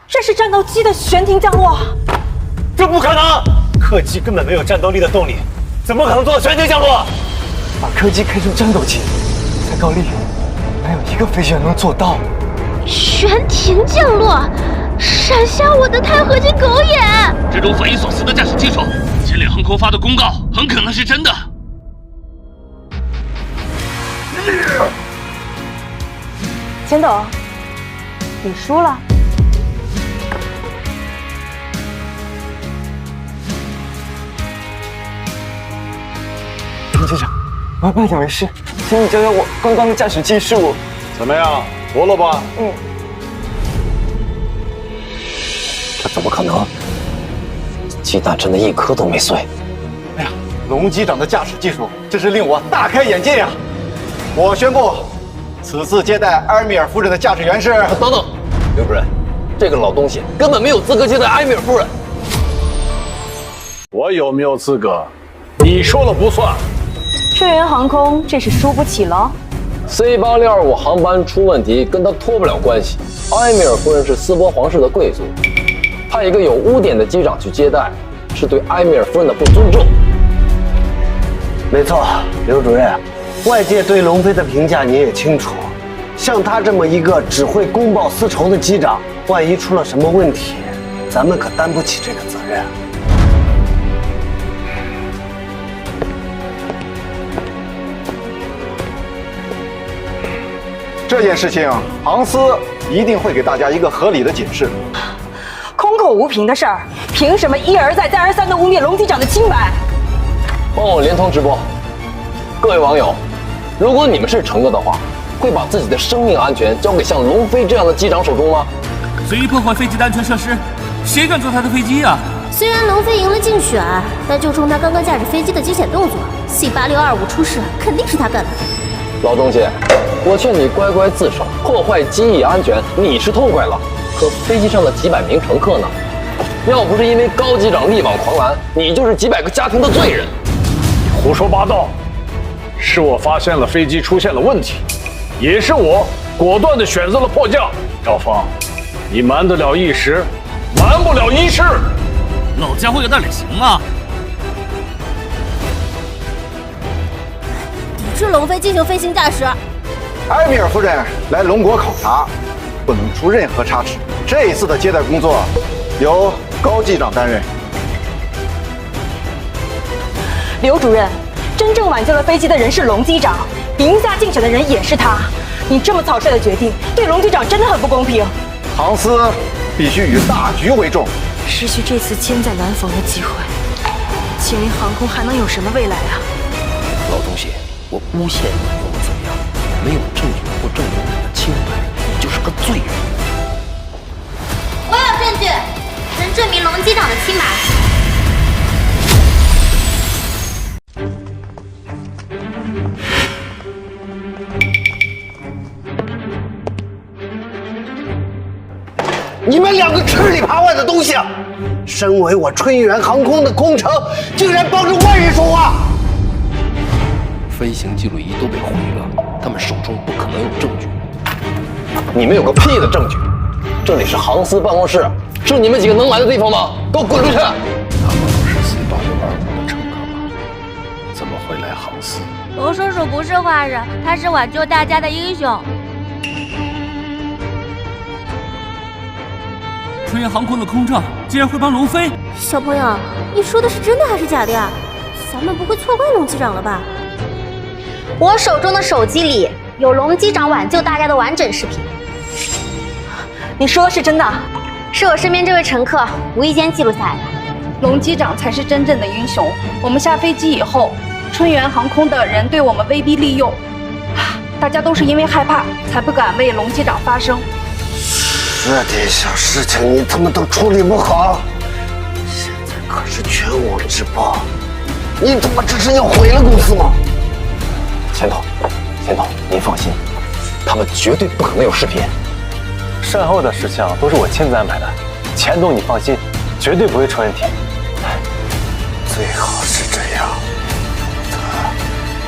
这是战斗机的悬停降落。这不可能！客机根本没有战斗力的动力，怎么可能做到悬停降落？把客机开成战斗机，在高丽，哪有1个飞行员能做到？悬停降落，闪瞎我的钛合金狗眼！这种匪夷所思的驾驶技术，千里航空发的公告很可能是真的。钱董，你输了。林机长，我怕你没事，请你教教我刚刚的驾驶技术。怎么样？服了吧？这怎么可能？鸡蛋真的一颗都没碎。哎呀，龙机长的驾驶技术真是令我大开眼界呀！我宣布，此次接待埃米尔夫人的驾驶员是……等等，刘主任，这个老东西根本没有资格接待埃米尔夫人。我有没有资格，你说了不算。春源航空这是输不起了。C8625航班出问题跟他脱不了关系。埃米尔夫人是斯波皇室的贵族，派一个有污点的机长去接待，是对埃米尔夫人的不尊重。没错，刘主任，外界对龙飞的评价你也清楚，像他这么一个只会公报私仇的机长，万一出了什么问题，咱们可担不起这个责任。这件事情，航司一定会给大家一个合理的解释。空口无凭的事儿，凭什么一而再再而三的污蔑龙机长的清白？帮我连通直播，各位网友，如果你们是乘客的话，会把自己的生命安全交给像龙飞这样的机长手中吗？随意破坏飞机的安全设施，谁敢坐他的飞机啊？虽然龙飞赢了竞选，但就冲他刚刚驾驶飞机的惊险动作，C8625出事肯定是他干的。老东西，我劝你乖乖自首，破坏机翼安全，你是痛快了，可飞机上的几百名乘客呢？要不是因为高机长力挽狂澜，你就是几百个家庭的罪人。你胡说八道！是我发现了飞机出现了问题，也是我果断地选择了迫降。赵峰，你瞒得了一时，瞒不了一世。老家伙有点脸行啊！抵制龙飞进行飞行驾驶。埃米尔夫人来龙国考察，不能出任何差池。这一次的接待工作由高机长担任。刘主任，真正挽救了飞机的人是龙机长，赢下竞选的人也是他。你这么草率的决定，对龙机长真的很不公平。航司必须以大局为重。失去这次千载难逢的机会，秦林航空还能有什么未来啊？老东西，我诬陷你又能怎么样？没有证据能够证明你的清白，你就是个罪人。我有证据，能证明龙机长的清白。你们两个吃里扒外的东西，身为我春源航空的空乘，竟然帮着外人说话！飞行记录仪都被毁了，他们手中不可能有证据。你们有个屁的证据！这里是航司办公室，是你们几个能来的地方吗？给我滚出去！他们不是C8625的乘客吗？怎么会来航司？龙叔叔不是坏人，他是挽救大家的英雄。春源航空的空乘竟然会帮龙飞！小朋友，你说的是真的还是假的呀？咱们不会错怪龙机长了吧？我手中的手机里有龙机长挽救大家的完整视频。你说的是真的？是我身边这位乘客无意间记录下来的。龙机长才是真正的英雄。我们下飞机以后，春源航空的人对我们威逼利诱，大家都是因为害怕才不敢为龙机长发声。这点小事情你他妈都处理不好，现在可是全网直播，你他妈这是要毁了公司吗？钱头，您放心，他们绝对不可能有视频。善后的事情都是我亲自安排的，钱总你放心，绝对不会出问题。最好是这样，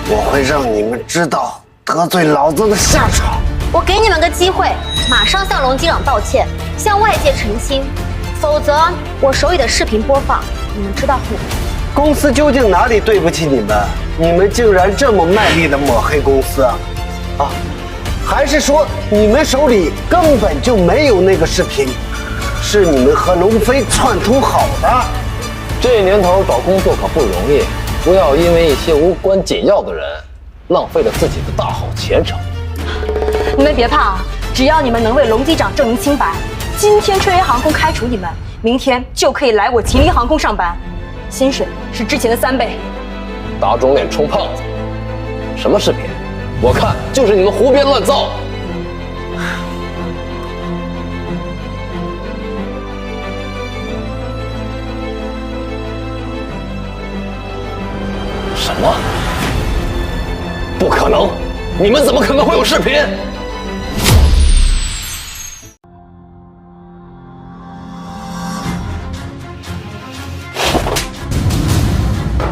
我会让你们知道得罪老子的下场。我给你们个机会，马上向龙机长道歉，向外界澄清，否则我手里的视频播放，你们知道后果。公司究竟哪里对不起你们？你们竟然这么卖力的抹黑公司啊！还是说你们手里根本就没有那个视频，是你们和龙飞串通好的？这年头找工作可不容易，不要因为一些无关紧要的人，浪费了自己的大好前程。你们别怕啊，只要你们能为龙机长证明清白，今天春源航空开除你们，明天就可以来我秦林航空上班，薪水是之前的3倍。打肿脸充胖子，什么视频？我看就是你们胡编乱造。么？不可能！你们怎么可能会有视频？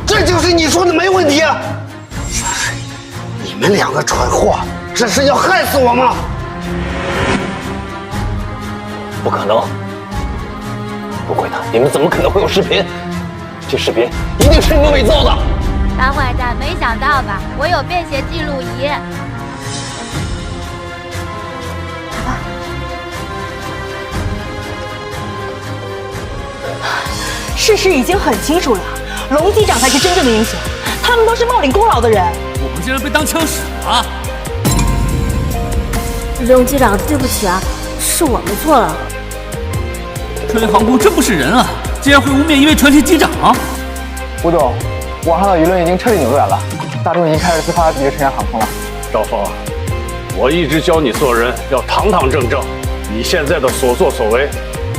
这就是你说的没问题啊！你们两个蠢货，这是要害死我吗？不可能！不会的，你们怎么可能会有视频？这视频一定是你们伪造的！大坏蛋，没想到吧？我有便携记录仪。事实已经很清楚了，龙机长才是真正的英雄，他们都是冒领功劳的人。我们竟然被当枪使了！龙机长，对不起啊，是我们错了。春源航空真不是人啊，竟然会污蔑一位传奇机长！吴总，网上的舆论已经彻底扭转了，大众已经开始自发抵制春源航空了。赵峰，我一直教你做人要堂堂正正，你现在的所作所为，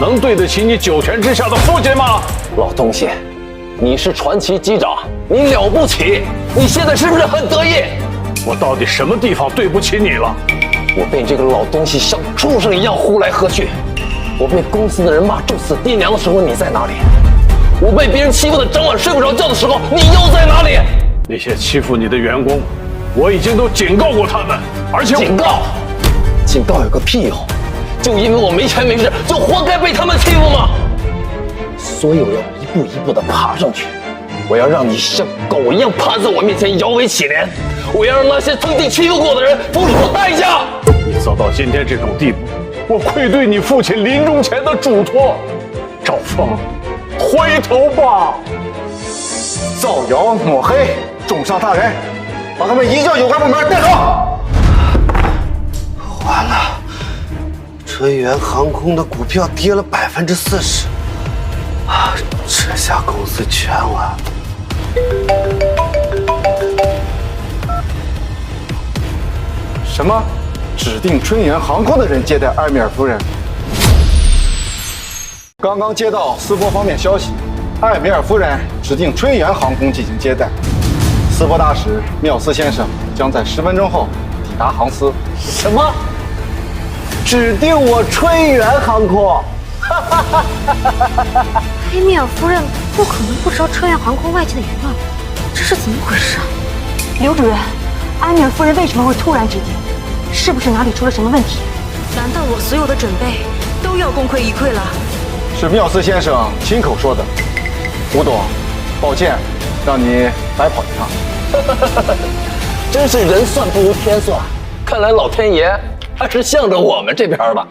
能对得起你九泉之下的父亲吗？老东西，你是传奇机长，你了不起，你现在是不是很得意？我到底什么地方对不起你了？我被这个老东西像畜生一样呼来喝去，我被公司的人骂咒死爹娘的时候你在哪里？我被别人欺负的整晚睡不着觉的时候你又在哪里？那些欺负你的员工，我已经都警告过他们，而且警告有个屁用！就因为我没钱没势，就活该被他们欺负吗？所以我要一步一步地爬上去，我要让你像狗一样趴在我面前摇尾乞怜，我要让那些曾经欺负过的人付出代价。你走到今天这种地步，我愧对你父亲临终前的嘱托。赵峰，回头吧！造谣抹黑，重伤他人，把他们移交有关部门带走。完了，春源航空的股票跌了40%，这下公司全完了。什么？指定春源航空的人接待埃米尔夫人？刚刚接到斯波方面消息，埃米尔夫人指定春源航空进行接待。斯波大使缪斯先生将在10分钟后抵达航司。什么？指定我春源航空？埃米尔夫人不可能不知道春源航空外界的舆论，这是怎么回事啊？刘主任，埃米尔夫人为什么会突然指定？是不是哪里出了什么问题？难道我所有的准备都要功亏一篑了？是缪斯先生亲口说的。吴董，抱歉，让你白跑一趟。真是人算不如天算，看来老天爷还是向着我们这边的。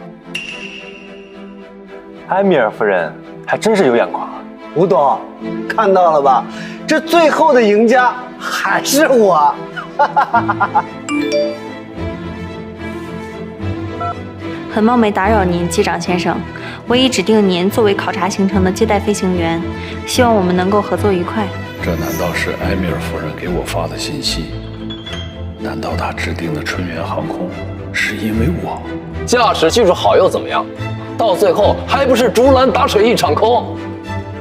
埃米尔夫人还真是有眼光。吴董，看到了吧？这最后的赢家还是我。很冒昧打扰您，机长先生，我已指定您作为考察行程的接待飞行员，希望我们能够合作愉快。这难道是埃米尔夫人给我发的信息？难道她指定的春源航空是因为我？驾驶技术好又怎么样？到最后还不是竹篮打水一场空？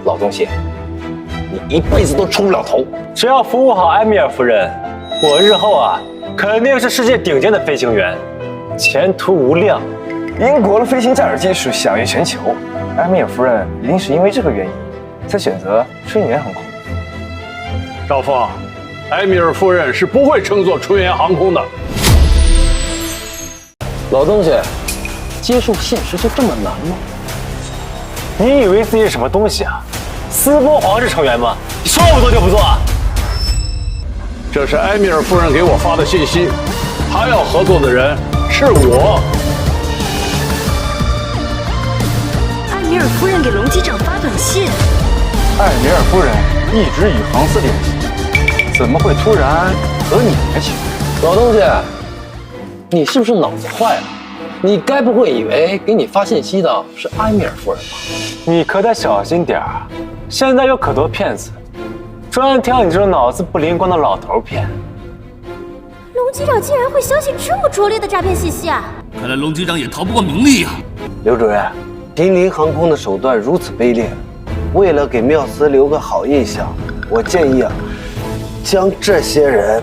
老东西，你一辈子都出不了头。只要服务好埃米尔夫人，我日后肯定是世界顶尖的飞行员，前途无量。英国的飞行驾驶技术享誉全球，埃米尔夫人一定是因为这个原因才选择春源航空。赵峰，埃米尔夫人是不会乘坐春源航空的。老东西，接受现实就这么难吗？你以为自己是什么东西啊？斯波皇室成员吗？你说不做就不做啊？这是埃米尔夫人给我发的信息，她要合作的人是我。埃米尔夫人给龙机长发短信。埃米尔夫人一直与航司联系，怎么会突然和你联系？老东西，你是不是脑子坏了？你该不会以为给你发信息的是埃米尔夫人吧？你可得小心点儿，现在有可多骗子，专挑你这种脑子不灵光的老头骗。龙机长竟然会相信这么拙劣的诈骗信息啊！看来龙机长也逃不过名利呀。刘主任，平林航空的手段如此卑劣，为了给缪斯留个好印象，我建议将这些人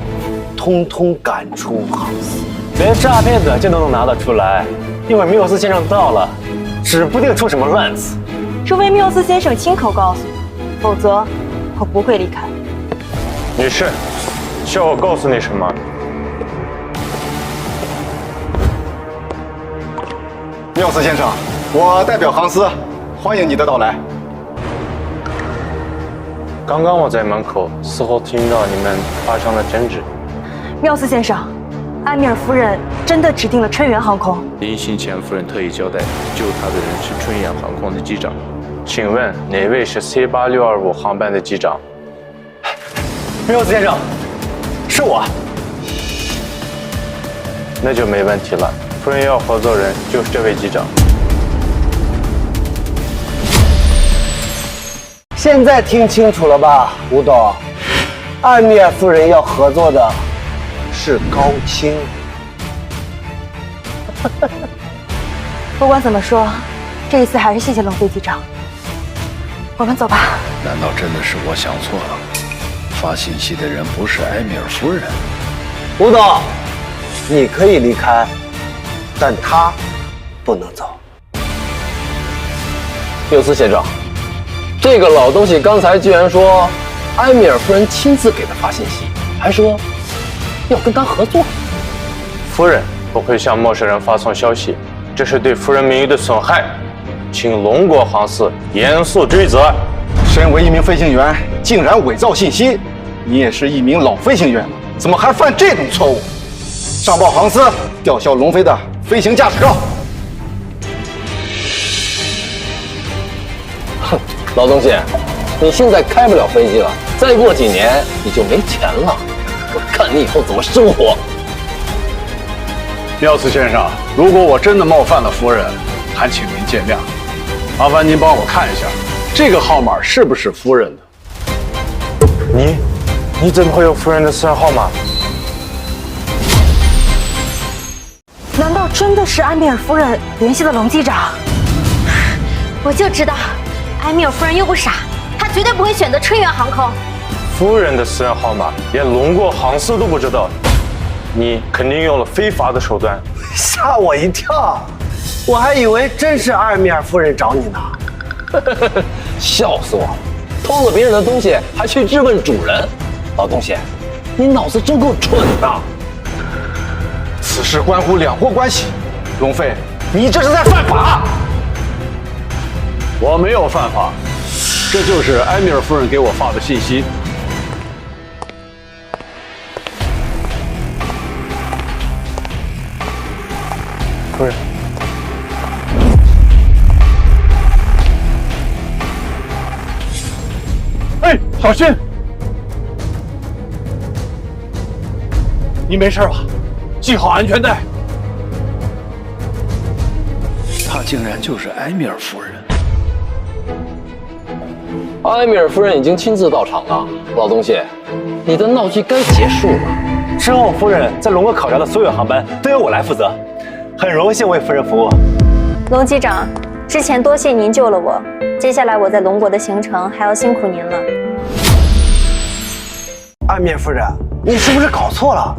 通通赶出航司。连诈骗短信都能拿得出来，一会儿缪斯先生到了，指不定出什么乱子。除非缪斯先生亲口告诉我，否则我不会离开。女士，需要我告诉你什么？缪斯先生，我代表航司，欢迎你的到来。刚刚我在门口似乎听到你们发生了争执。缪斯先生，埃米尔夫人真的指定了春源航空。临行前，夫人特意交代，救她的人是春源航空的机长。请问哪位是 C8625 航班的机长？缪斯先生，是我。那就没问题了。夫人要合作人就是这位机长。现在听清楚了吧，吴董？埃米尔夫人要合作的是高清。不管怎么说，这一次还是谢谢龙飞机长。我们走吧。难道真的是我想错了？发信息的人不是埃米尔夫人？吴董，你可以离开，但他不能走。缪斯先生，这个老东西刚才居然说埃米尔夫人亲自给他发信息，还说要跟他合作。夫人不会向陌生人发送消息，这是对夫人名誉的损害，请龙国航司严肃追责。身为一名飞行员，竟然伪造信息，你也是一名老飞行员了，怎么还犯这种错误？上报航司，吊销龙飞的飞行驾驶照。哼，老东西，你现在开不了飞机了，再过几年你就没钱了，我看你以后怎么生活。缪斯先生，如果我真的冒犯了夫人，还请您见谅。麻烦您帮我看一下，这个号码是不是夫人的？你怎么会有夫人的私人号码？难道真的是埃米尔夫人联系的龙机长？我就知道，埃米尔夫人又不傻，她绝对不会选择春源航空。夫人的私人号码连龙国航司都不知道，你肯定用了非法的手段。吓我一跳，我还以为真是埃米尔夫人找你呢。笑死我了！偷了别人的东西还去质问主人，老东西，你脑子真够蠢的。此事关乎两国关系，龙飞，你这是在犯法。我没有犯法，这就是埃米尔夫人给我发的信息。夫人，哎，小心！你没事吧？系好安全带。她竟然就是埃米尔夫人。埃米尔夫人已经亲自到场了，老东西，你的闹剧该结束了。之后夫人在龙国考察的所有航班都由我来负责，很荣幸为夫人服务。龙机长，之前多谢您救了我，接下来我在龙国的行程还要辛苦您了。埃米尔夫人，你是不是搞错了？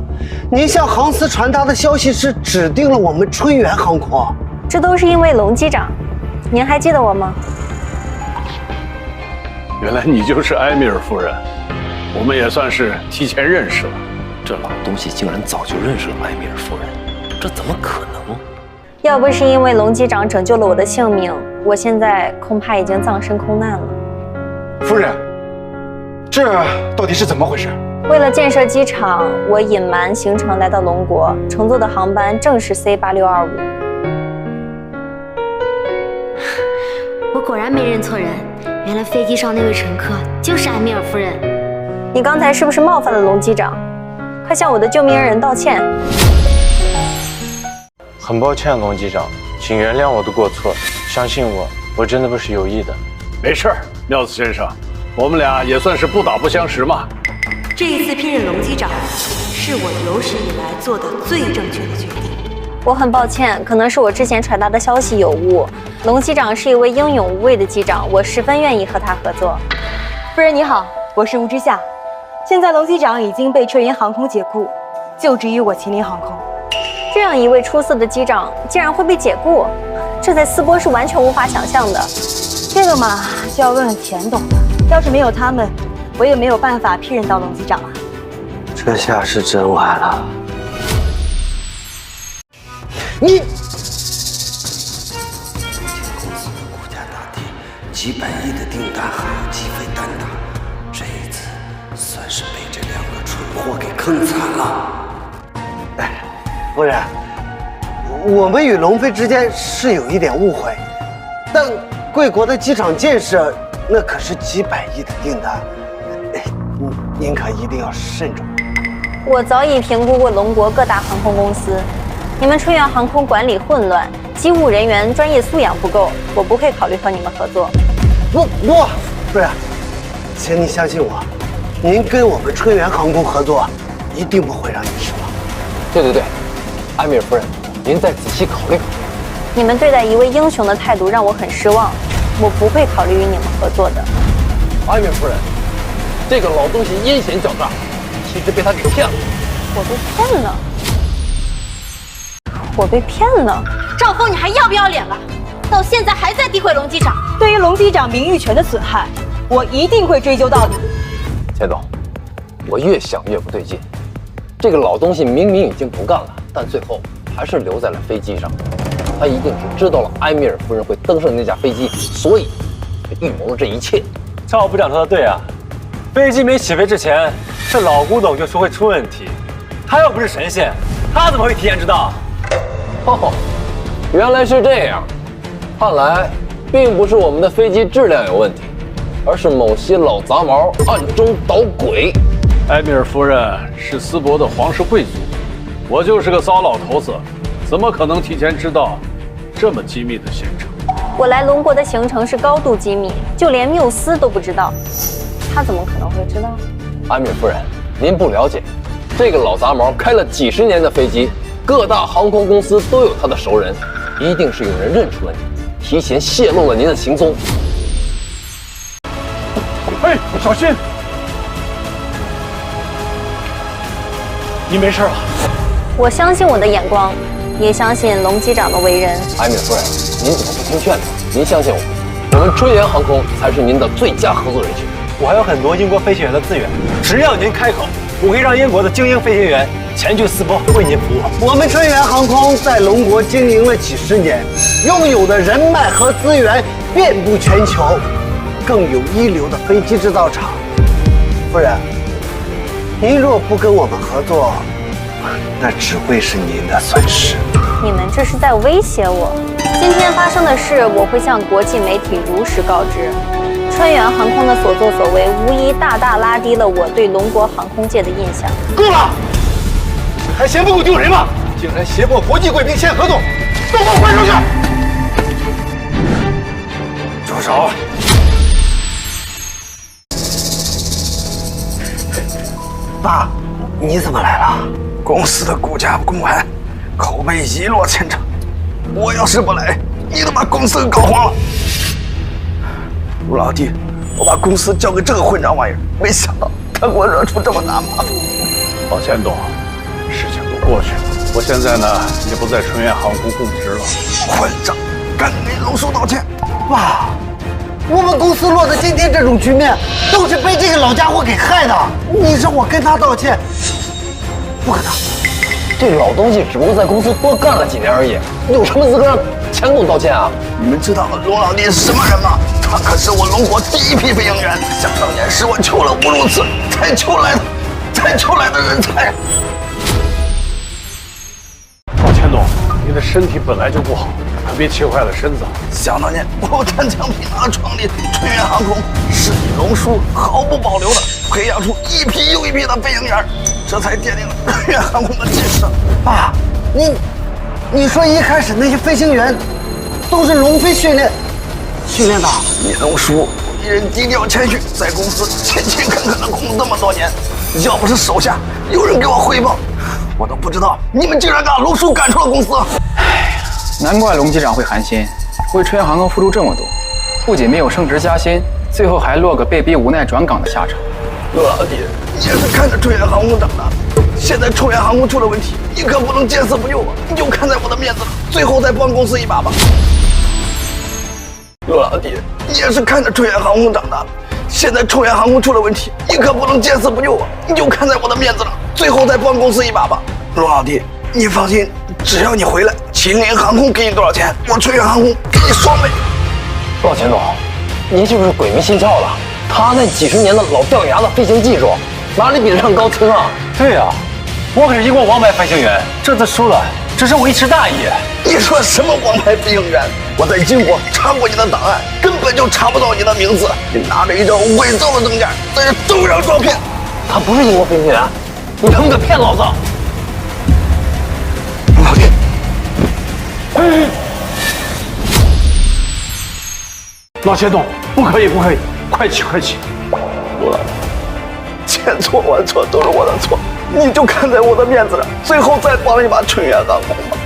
您向航司传达的消息是指定了我们春源航空，这都是因为龙机长，您还记得我吗？原来你就是埃米尔夫人，我们也算是提前认识了。这老东西竟然早就认识了埃米尔夫人，这怎么可能？要不是因为龙机长拯救了我的性命，我现在恐怕已经葬身空难了。夫人，这到底是怎么回事？为了建设机场，我隐瞒行程来到龙国，乘坐的航班正是 C8625。我果然没认错人，原来飞机上那位乘客就是埃米尔夫人。你刚才是不是冒犯了龙机长？快向我的救命恩人道歉！很抱歉，龙机长，请原谅我的过错，相信我，我真的不是有意的。没事儿，缪斯先生，我们俩也算是不打不相识嘛。这一次聘任龙机长，是我有史以来做的最正确的决定。我很抱歉，可能是我之前传达的消息有误。龙机长是一位英勇无畏的机长，我十分愿意和他合作。夫人你好，我是吴之夏。现在龙机长已经被春源航空解雇，就职于我麒麟航空。这样一位出色的机长竟然会被解雇，这在斯波是完全无法想象的。这个嘛，就要问问钱董了。要是没有他们，我也没有办法聘任到龙机长啊。这下是真完了。你股价大跌，几百亿的订单还要鸡飞蛋打，这一次算是被这两个蠢货给坑惨了。夫人，我们与龙飞之间是有一点误会，但贵国的机场建设那可是几百亿的订单，您可一定要慎重。我早已评估过龙国各大航空公司，你们春源航空管理混乱，机务人员专业素养不够，我不会考虑和你们合作。夫人，请你相信我，您跟我们春源航空合作，一定不会让你失望。对，埃米尔夫人，您再仔细考虑考虑。你们对待一位英雄的态度让我很失望，我不会考虑与你们合作的。埃米尔夫人，这个老东西阴险狡诈，其实被他给骗了。我被骗了。赵峰，你还要不要脸了？到现在还在诋毁龙机长。对于龙机长名誉权的损害，我一定会追究到底。钱总，我越想越不对劲。这个老东西明明已经不干了，但最后还是留在了飞机上。他一定是知道了埃米尔夫人会登上那架飞机，所以才预谋了这一切。赵部长说的对啊，飞机没起飞之前，这老古董就说会出问题。他又不是神仙，他怎么会提前知道？哦，原来是这样。看来并不是我们的飞机质量有问题，而是某些老杂毛暗中捣鬼。埃米尔夫人是斯伯的皇室贵族，我就是个糟老头子，怎么可能提前知道这么机密的行程？我来龙国的行程是高度机密，就连缪斯都不知道，他怎么可能会知道？埃米尔夫人，您不了解，这个老杂毛开了几十年的飞机，各大航空公司都有他的熟人，一定是有人认出了你，提前泄露了您的行踪。嘿，小心！你没事吧？我相信我的眼光，也相信龙机长的为人。埃米尔夫人，您怎么不听劝呢？您相信我们春源航空才是您的最佳合作人选。我还有很多英国飞行员的资源，只要您开口，我可以让英国的精英飞行员前去斯波为您服务。我们春源航空在龙国经营了几十年，拥有的人脉和资源遍布全球，更有一流的飞机制造厂。夫人，您若不跟我们合作，那只会是您的损失。你们这是在威胁我。今天发生的事，我会向国际媒体如实告知。春源航空的所作所为，无疑大大拉低了我对龙国航空界的印象。够了！还嫌不够丢人吗？竟然胁迫国际贵宾签合同，都给我滚出去！住手！爸，你怎么来了？公司的股价崩盘，口碑一落千丈。我要是不来，你都把公司搞黄了。陆老弟，我把公司交给这个混账玩意儿，没想到他给我惹出这么大麻烦。老钱董，事情都过去了，我现在呢也不在春源航空供职了。混账，赶紧给龙叔道歉！爸，我们公司落得今天这种局面，都是被这个老家伙给害的。你让我跟他道歉，不可能。这老东西只不过在公司多干了几年而已，有什么资格让钱总道歉啊？你们知道龙老弟是什么人吗？他可是我龙国第一批飞行员，想当年是我求了无数次才求来的人才。老钱董，您的身体本来就不好，可别气坏了身子。想当年我单枪匹马创立春源航空，是你龙叔毫不保留的培养出一批又一批的飞行员，这才奠定了春源航空的基石。爸，你说一开始那些飞行员都是龙飞训练的？你龙叔一人低调谦虚，在公司勤勤恳恳的工作这么多年，要不是手下有人给我汇报，我都不知道你们竟然把龙叔赶出了公司。难怪龙机长会寒心，为春源航空付出这么多，不仅没有升职加薪，最后还落个被逼无奈转岗的下场。陆老弟，你也是看着春远航空长大的，现在春远航空出了问题，你可不能见死不救啊！你就看在我的面子上，最后再帮公司一把吧。陆老弟，你也是看着春远航空长大的，现在春远航空出了问题，你可不能见死不救啊！你就看在我的面子上，最后再帮公司一把吧。陆老弟，你放心，只要你回来，秦岭航空给你多少钱，我春远航空给你双倍。老钱总，您是不是鬼迷心窍了？他那几十年的老掉牙的飞行技术，哪里比得上高清啊？对呀，我可是英国王牌飞行员，这次输了只是我一时大意。你说什么王牌飞行员？我在英国查过你的档案，根本就查不到你的名字。你拿着一张伪造的证件，在这东上招骗。他不是英国飞行员，你他妈敢骗老子！老弟，老钱总，不可以，不可以，快起，快起！我千错万错都是我的错，你就看在我的面子上，最后再帮你把春远航空吧。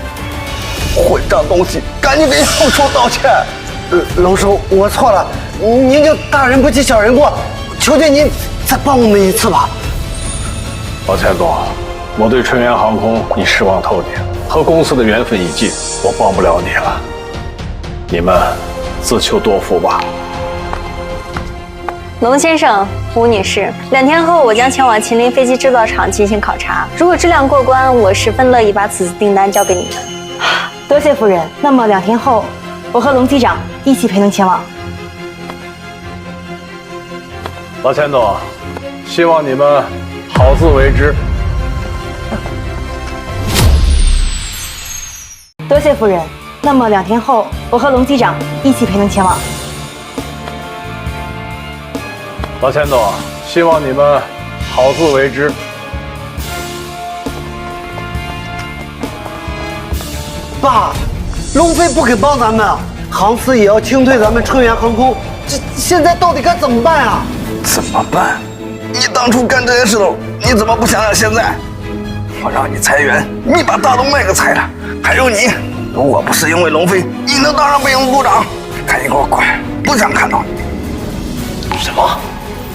混账东西，赶紧给龙叔道歉！龙叔，我错了，您就大人不计小人过，求求您再帮我们一次吧。老钱总，我对春远航空已失望透顶，和公司的缘分已尽，我帮不了你了，你们自求多福吧。龙先生、吴女士，2天后我将前往秦林飞机制造厂进行考察，如果质量过关，我十分乐意把此次订单交给你们。多谢夫人。那么2天后，我和龙机长一起陪同前往。老钱总，希望你们好自为之。多谢夫人。那么2天后，我和龙机长一起陪同前往。老钱总，希望你们好自为之。爸，龙飞不肯帮咱们，航司也要清退咱们春远航空，这现在到底该怎么办啊？怎么办？你当初干这些事头，你怎么不想想现在？我让你裁员，你把大动脉给裁了。还有你，如果不是因为龙飞，你能当上飞行部长？赶紧给我滚！不想看到你。什么？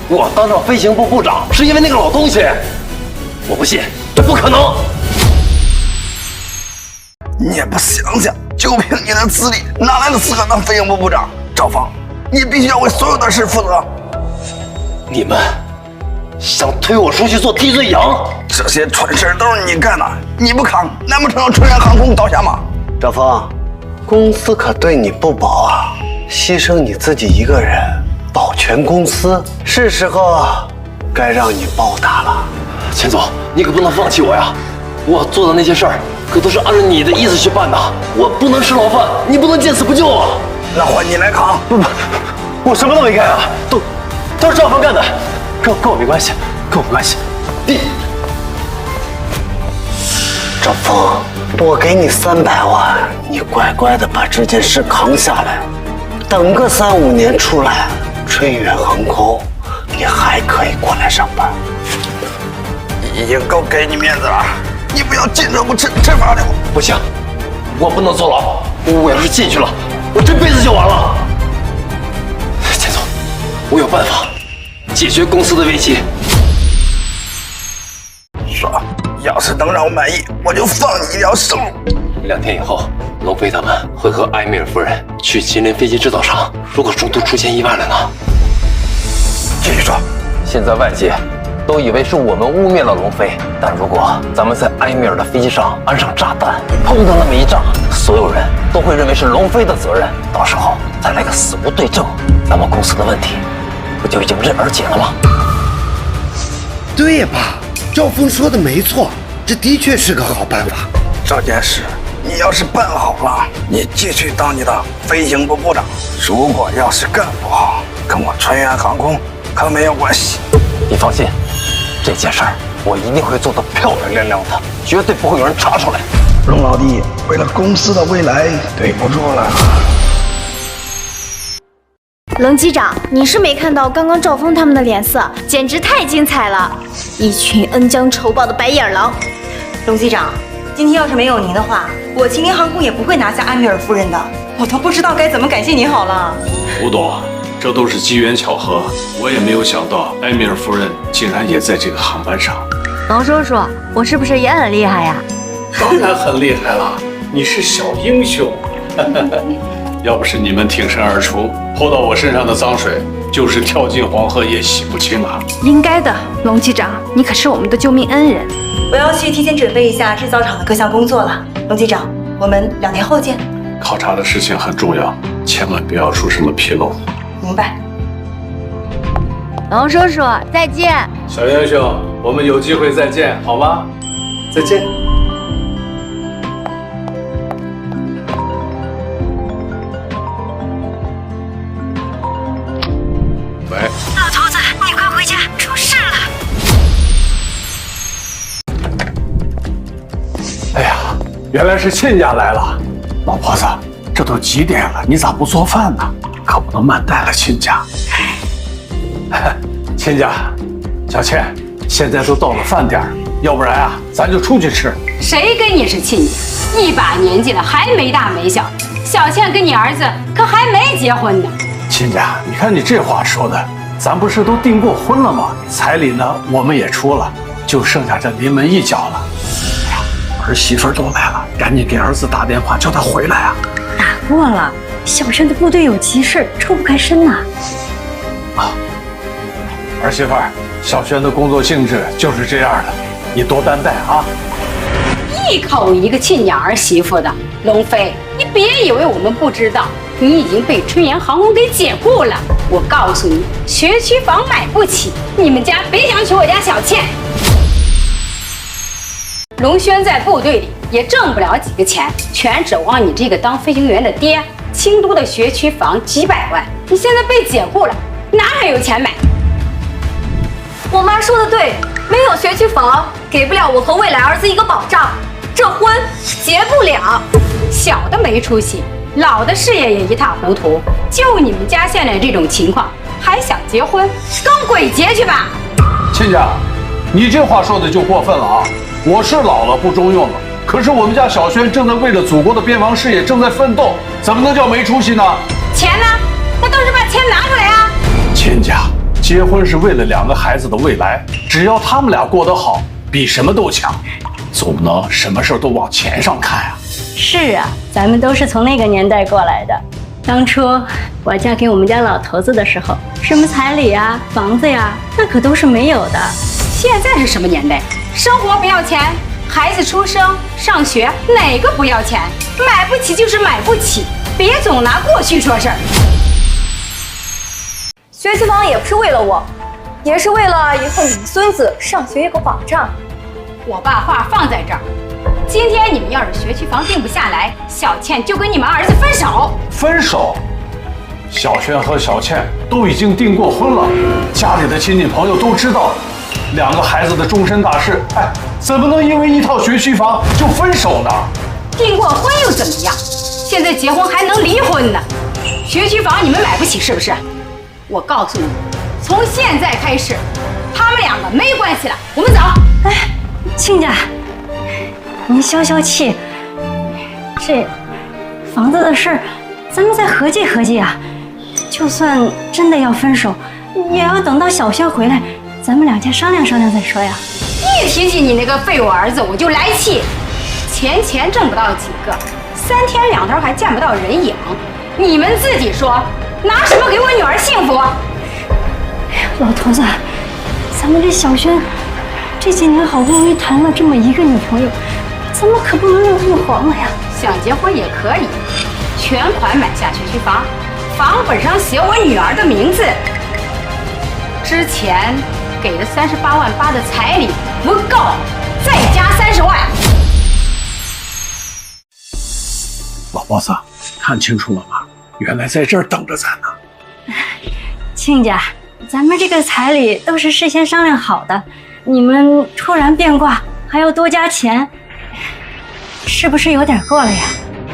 我当上飞行部部长是因为那个老东西？我不信，这不可能！你也不想想，就凭你的资历，哪来的资格当飞行部部长？赵峰，你必须要为所有的事负责。你们想推我出去做替罪羊？这些蠢事都是你干的，你不扛，难不成让春远航空倒下吗？赵峰，公司可对你不薄啊，牺牲你自己一个人，保全公司，是时候该让你报答了。钱总，你可不能放弃我呀！我做的那些事儿可都是按照你的意思去办的，我不能吃牢饭，你不能见死不救啊！那换你来扛。不，我什么都没干啊，都是赵峰干的，跟我没关系，跟我没关系。赵峰，我给你300万，你乖乖的把这件事扛下来，等个3、5年出来，春远航空，你还可以过来上班。已经够给你面子了，你不要进则不吃，吃罚了。不行，我不能坐牢，我要是进去了，我这辈子就完了。钱总，我有办法解决公司的危机。说，要是能让我满意，我就放你一条生路。2天以后，龙飞他们会和埃米尔夫人去秦林飞机制造厂，如果中途出现意外了呢？继续说。现在外界都以为是我们污蔑了龙飞，但如果咱们在埃米尔的飞机上安上炸弹，砰的那么一炸，所有人都会认为是龙飞的责任，到时候再来个死无对证，咱们公司的问题不就已经迎刃而解了吗？对呀，爸，赵峰说的没错，这的确是个好办法。这件事你要是办好了，你继续当你的飞行部部长；如果要是干不好，跟我春远航空可没有关系。你放心，这件事儿我一定会做得漂漂亮亮的，绝对不会有人查出来。龙老弟，为了公司的未来，对不住了。龙机长，你是没看到刚刚赵峰他们的脸色，简直太精彩了，一群恩将仇报的白眼狼。龙机长，今天要是没有您的话，我秦林航空也不会拿下埃米尔夫人的，我都不知道该怎么感谢您好了。吴董，这都是机缘巧合。我也没有想到埃米尔夫人竟然也在这个航班上。龙叔叔，我是不是也很厉害呀？当然很厉害了，你是小英雄。要不是你们挺身而出，泼到我身上的脏水，就是跳进黄河也洗不清啊。应该的，龙机长，你可是我们的救命恩人。我要去提前准备一下制造厂的各项工作了。龙机长，我们2年后见。考察的事情很重要，千万不要出什么纰漏。明白。龙叔叔，再见。小英雄，我们有机会再见，好吗？再见。喂，老头子，你快回家，出事了！哎呀，原来是亲家来了。老婆子，这都几点了，你咋不做饭呢？可不能慢待了亲家。亲家，小倩，现在都到了饭点，要不然啊，咱就出去吃。谁跟你是亲家？一把年纪了还没大没小，小倩跟你儿子可还没结婚呢。亲家，你看你这话说的，咱不是都订过婚了吗？彩礼呢，我们也出了，就剩下这临门一脚了。哎呀，儿媳妇都来了，赶紧给儿子打电话，叫他回来啊！打过了，小轩的部队有急事，抽不开身呐。啊，儿媳妇，小轩的工作性质就是这样的，你多担待啊。一口一个亲家儿媳妇的，龙飞，你别以为我们不知道。你已经被春源航空给解雇了。我告诉你，学区房买不起，你们家别想娶我家小倩。龙轩在部队里也挣不了几个钱，全指望你这个当飞行员的爹。京都的学区房几百万，你现在被解雇了，哪还有钱买？我妈说的对，没有学区房，给不了我和未来儿子一个保障，这婚结不了。小的没出息，老的事业也一塌糊涂，就你们家现在这种情况，还想结婚？跟鬼结去吧！亲家，你这话说的就过分了啊！我是老了不中用了，可是我们家小轩正在为了祖国的边防事业正在奋斗，怎么能叫没出息呢？钱呢？那倒是把钱拿出来啊！亲家，结婚是为了2个孩子的未来，只要他们俩过得好，比什么都强。总不能什么事都往钱上看啊！是啊，咱们都是从那个年代过来的。当初我嫁给我们家老头子的时候，什么彩礼啊、房子呀，那可都是没有的。现在是什么年代？生活不要钱，孩子出生、上学哪个不要钱？买不起就是买不起，别总拿过去说事儿。学区房也不是为了我，也是为了以后你们孙子上学有个保障。我把话放在这儿，今天你们要是学区房定不下来，小倩就跟你们儿子分手。分手？小轩和小倩都已经订过婚了，家里的亲戚朋友都知道，2个孩子的终身大事，哎，怎么能因为一套学区房就分手呢？订过婚又怎么样？现在结婚还能离婚呢。学区房你们买不起是不是？我告诉你，从现在开始，他们2个没关系了，我们走。哎，亲家，您消消气，这房子的事儿，咱们再合计合计啊。就算真的要分手，也要等到小轩回来，咱们2家商量商量再说呀。一提起你那个废物儿子，我就来气。钱挣不到几个，3天2头还见不到人影。你们自己说，拿什么给我女儿幸福？老头子，咱们这小轩这几年好不容易谈了这么一个女朋友，咱们可不能让她黄了呀。想结婚也可以，全款买下学区房，房本上写我女儿的名字。之前给的38.8万的彩礼不够，再加30万。老 boss， 看清楚了吗？原来在这儿等着咱呢。亲家，咱们这个彩礼都是事先商量好的，你们突然变卦还要多加钱，是不是有点过了呀？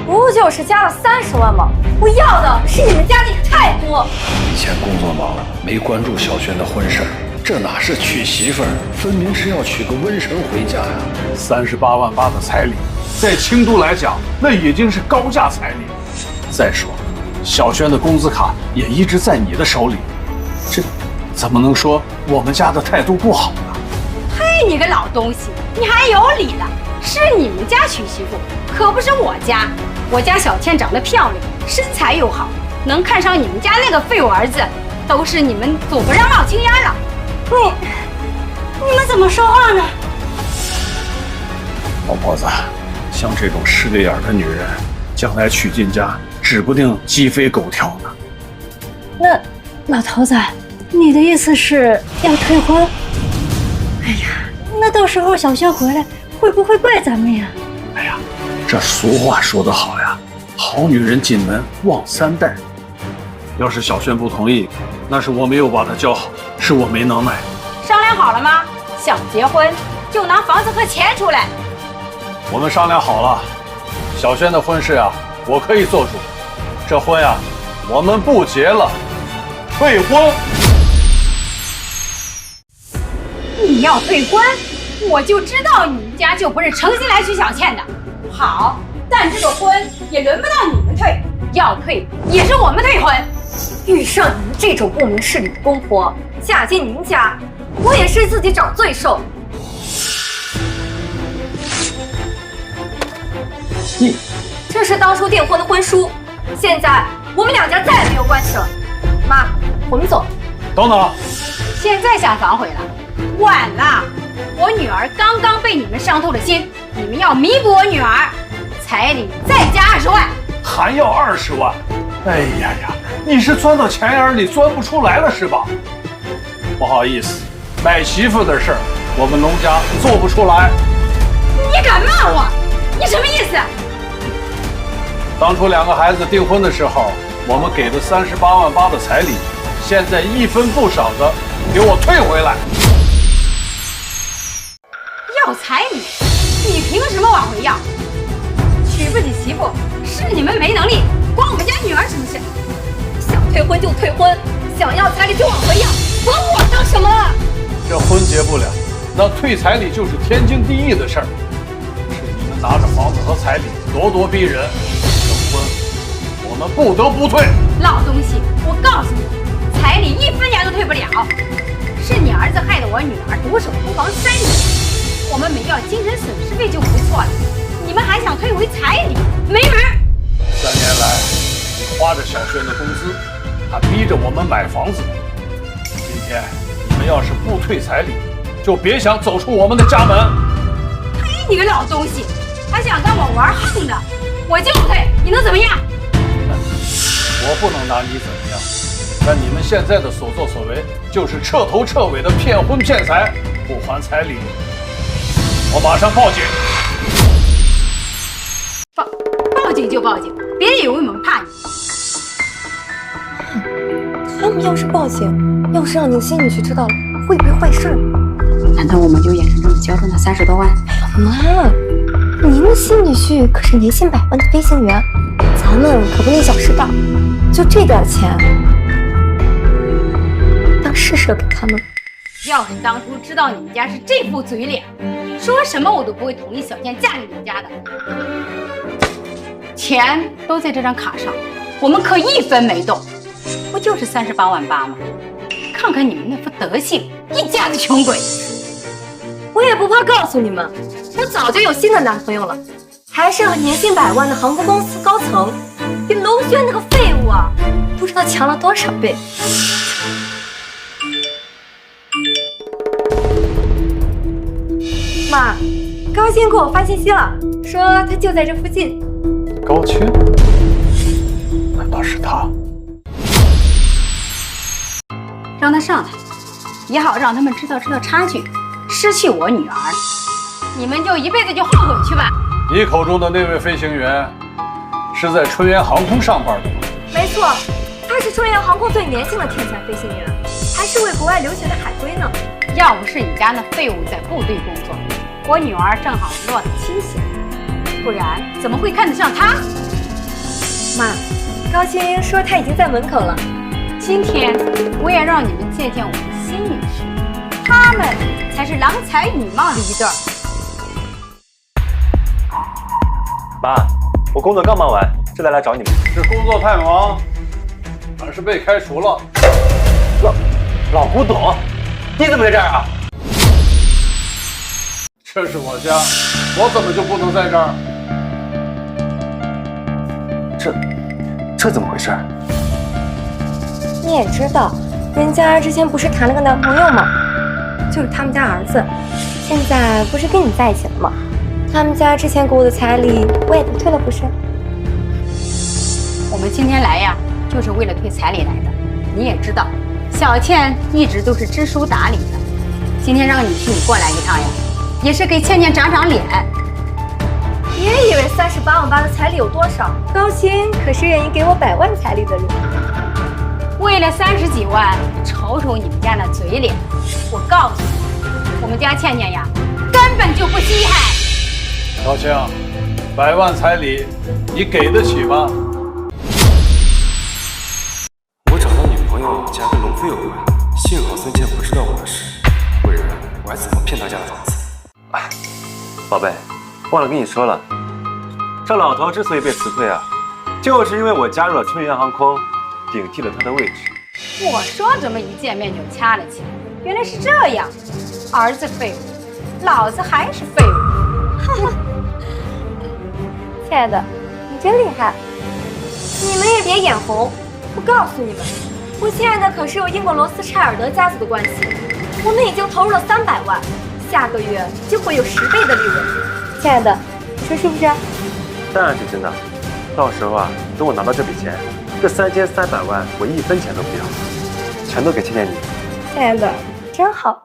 不就是加了30万吗？我要的是你们家那个太多。以前工作忙，没关注小轩的婚事，这哪是娶媳妇儿，分明是要娶个瘟神回家呀！38.8万的彩礼，在京都来讲，那已经是高价彩礼。再说，小轩的工资卡也一直在你的手里，这怎么能说我们家的态度不好呢？嘿，你个老东西，你还有理了？是你们家娶媳妇，可不是我家。我家小倩长得漂亮，身材又好，能看上你们家那个废物儿子，都是你们祖国让冒青烟了。你们怎么说话呢？老婆子，像这种势利眼的女人，将来娶进家，指不定鸡飞狗跳呢。那老头子，你的意思是要退婚？哎呀，那到时候小轩回来会不会怪咱们呀？哎呀，这俗话说得好呀，好女人进门旺3代。要是小轩不同意，那是我没有把她教好，是我没能耐。商量好了吗？想结婚就拿房子和钱出来。我们商量好了，小轩的婚事啊，我可以做主。这婚呀，我们不结了，退婚。你要退婚，我就知道你们家就不是诚心来娶小倩的。好，但这个婚也轮不到你们退，要退也是我们退婚。遇上你们这种不明事理的公婆，嫁进您家，我也是自己找罪受。这是当初订婚的婚书，现在我们两家再也没有关系了。妈，我们走。等等，现在想反悔了，晚了。我女儿刚刚被你们伤透了心，你们要弥补我女儿，彩礼再加20万。还要20万？哎呀呀，你是钻到钱眼里钻不出来了是吧？不好意思，买媳妇的事儿，我们农家做不出来。你敢骂我？你什么意思？当初2个孩子订婚的时候，我们给的38万8的彩礼，现在1分不少的给我退回来。要彩礼，你凭什么往回要？娶不起媳妇是你们没能力，关我们家女儿什么事？想退婚就退婚，想要彩礼就往回要，管我当什么？这婚结不了，那退彩礼就是天经地义的事儿。是你们拿着房子和彩礼咄咄逼人，这婚我们不得不退。老东西，我告诉你，彩礼1分钱都退不了。是你儿子害得我女儿独守空房3年，我们没要精神损失费就不错了，你们还想退回彩礼，没门！3年来，花着小轩的工资，他逼着我们买房子。今天你们要是不退彩礼，就别想走出我们的家门。嘿，你个老东西，还想跟我玩横的，我就不退，你能怎么样？我不能拿你怎么样，但你们现在的所作所为，就是彻头彻尾的骗婚骗财，不还彩礼，我马上报警。报警就报警，别以为我们怕你。他们要是报警，要是让宁新女婿知道了，会不会坏事？难道我们就眼睁睁地交出那30多万？妈，宁新女婿可是年薪100万的飞行员，咱们可不那小事大，就这点钱，当施舍给他们。要是当初知道你们家是这副嘴脸，说什么我都不会同意小倩嫁给你们家的。钱都在这张卡上，我们可1分没动，不就是38万8吗？看看你们那副德行，一家子穷鬼！我也不怕告诉你们，我早就有新的男朋友了，还是个年薪100万的航空公司高层，比娄轩那个废物啊，不知道强了多少倍。妈，高鑫给我发信息了，说他就在这附近。高鑫？难道是他？让他上来，也好让他们知道差距，失去我女儿，你们就一辈子就后悔去吧。你口中的那位飞行员，是在春源航空上班的吗？没错，他是春源航空最年轻的天才飞行员，还是为国外留学的海归呢。要不是你家那废物在部队工作，我女儿正好落得清闲，不然怎么会看得上他？妈，高鑫说他已经在门口了。今天我也让你们见见我的新女婿，他们才是郎才女貌的一对。妈，我工作刚忙完，这才来找你们。是工作太忙，而是被开除了。老古董，你怎么在这儿啊？这是我家，我怎么就不能在这儿？这怎么回事？你也知道，人家之前不是谈了个男朋友吗？就是他们家儿子，现在不是跟你在一起了吗？他们家之前给我的彩礼我也都退了，不是？我们今天来呀，就是为了退彩礼来的。你也知道，小倩一直都是知书达理的。今天让女婿你过来一趟呀，也是给倩倩长长脸。别以为38万8的彩礼有多少，高鑫可是愿意给我100万彩礼的人。为了30几万，瞅瞅你们家那嘴脸，我告诉你，我们家倩倩呀，根本就不稀罕。小青，100万彩礼，你给得起吗？我找到女朋友家跟龙飞有关，幸好孙倩不知道我的事，不然我还怎么骗她家的房子？宝贝，忘了跟你说了，这老头之所以被辞退啊，就是因为我加入了春源航空，顶替了他的位置。我说怎么一见面就掐了起来，原来是这样。儿子废物，老子还是废物。哈哈，亲爱的，你真厉害！你们也别眼红，我告诉你们，我现在可是有英国罗斯柴尔德家族的关系，我们已经投入了300万，下个月就会有10倍的利润。亲爱的，你说是不是？当然是真的。到时候啊，等我拿到这笔钱，这3300万我1分钱都不要，全都给倩倩你。亲爱的，真好。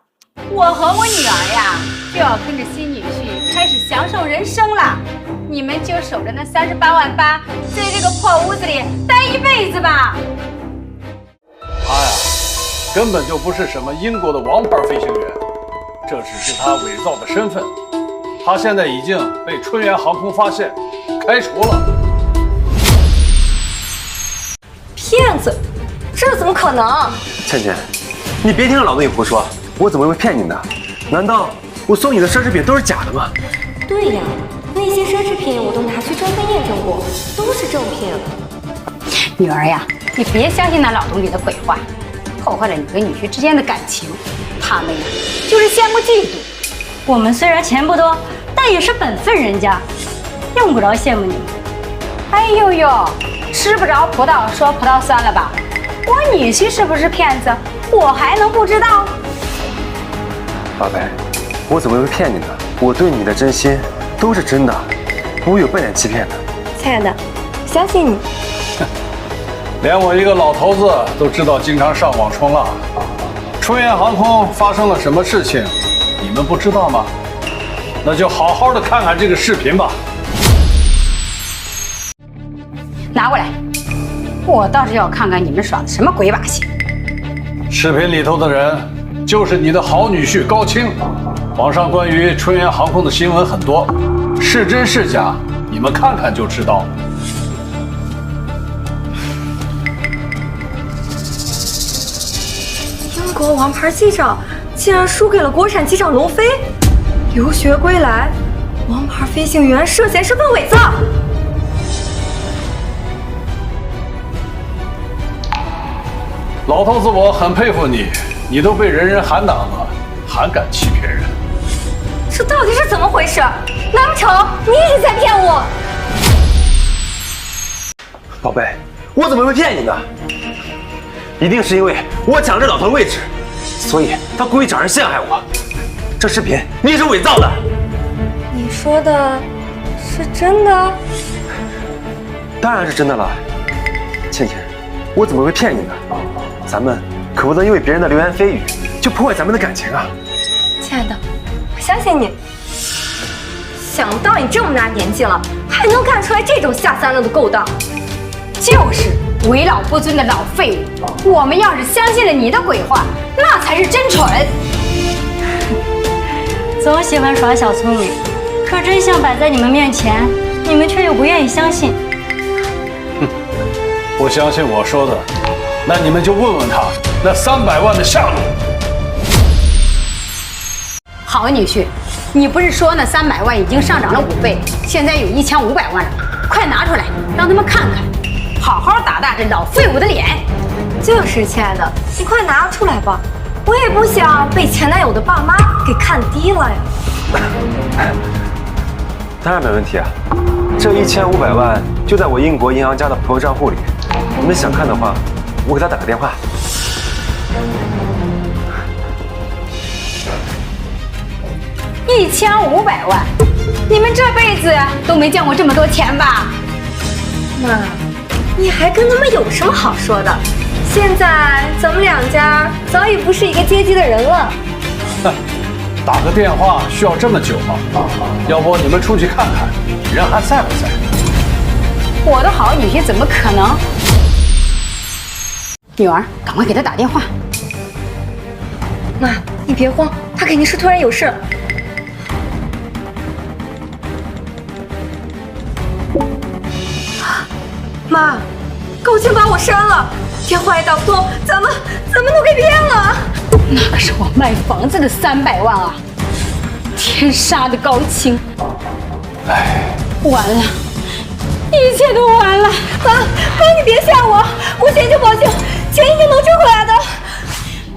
我和我女儿呀，就要跟着新女婿开始享受人生了。你们就守着那38万8，在这个破屋子里待一辈子吧。他呀，根本就不是什么英国的王牌飞行员，这只是他伪造的身份。他现在已经被春源航空发现，开除了。骗子，这怎么可能？倩倩，你别听着老东西胡说，我怎么会骗你呢？难道我送你的奢侈品都是假的吗？对呀，那些奢侈品我都拿去专门验证过，都是正品。女儿呀，你别相信那老东西的鬼话，破坏了你跟女婿之间的感情。他们呀，就是羡慕嫉妒。我们虽然钱不多，但也是本分人家，用不着羡慕你们。哎呦呦，吃不着葡萄说葡萄酸了吧？我女婿是不是骗子，我还能不知道？宝贝，我怎么会骗你呢？我对你的真心都是真的，不会有半点欺骗的。亲爱的，相信你。连我一个老头子都知道经常上网冲浪。春源航空发生了什么事情，你们不知道吗？那就好好的看看这个视频吧。拿过来，我倒是要看看你们耍的什么鬼把戏。视频里头的人就是你的好女婿高清。网上关于春源航空的新闻很多，是真是假，你们看看就知道。英国王牌机长竟然输给了国产机长龙飞，留学归来，王牌飞行员涉嫌身份伪造。老头子，我很佩服你，你都被人人喊打了，还敢欺骗人？这到底是怎么回事？难不成你也在骗我？宝贝，我怎么会骗你呢？一定是因为我抢这老头的位置，所以他故意找人陷害我。这视频你也是伪造的。你说的是真的？当然是真的了。倩倩，我怎么会骗你呢？咱们可不能因为别人的流言蜚语就破坏咱们的感情啊！亲爱的，我相信你。想不到你这么大年纪了，还能干出来这种下三滥的勾当。就是为老不尊的老废物。我们要是相信了你的鬼话，那才是真蠢。总喜欢耍小聪明，可真相摆在你们面前，你们却又不愿意相信。哼，不相信我说的，那你们就问问他那300万的下落。好女婿，你不是说那300万已经上涨了5倍，现在有1500万了，快拿出来，让他们看看，好好打打这老废物的脸。就是亲爱的，你快拿出来吧，我也不想被前男友的爸妈给看低了呀。当然没问题啊，这1500万就在我英国银行家的朋友账户里，你们想看的话，我给他打个电话。1500万，你们这辈子都没见过这么多钱吧？妈，你还跟他们有什么好说的？现在咱们两家早已不是一个阶级的人了。打个电话需要这么久吗？要不你们出去看看，人还在不在？我的好女婿怎么可能？女儿，赶快给他打电话。妈，你别慌，他肯定是突然有事。妈，高青把我删了，电话也打不通，咱们都给骗了。那可是我卖房子的300万啊！天杀的高青！哎，完了，一切都完了！妈，你别吓我，我现在就报警，钱一定能追回来的。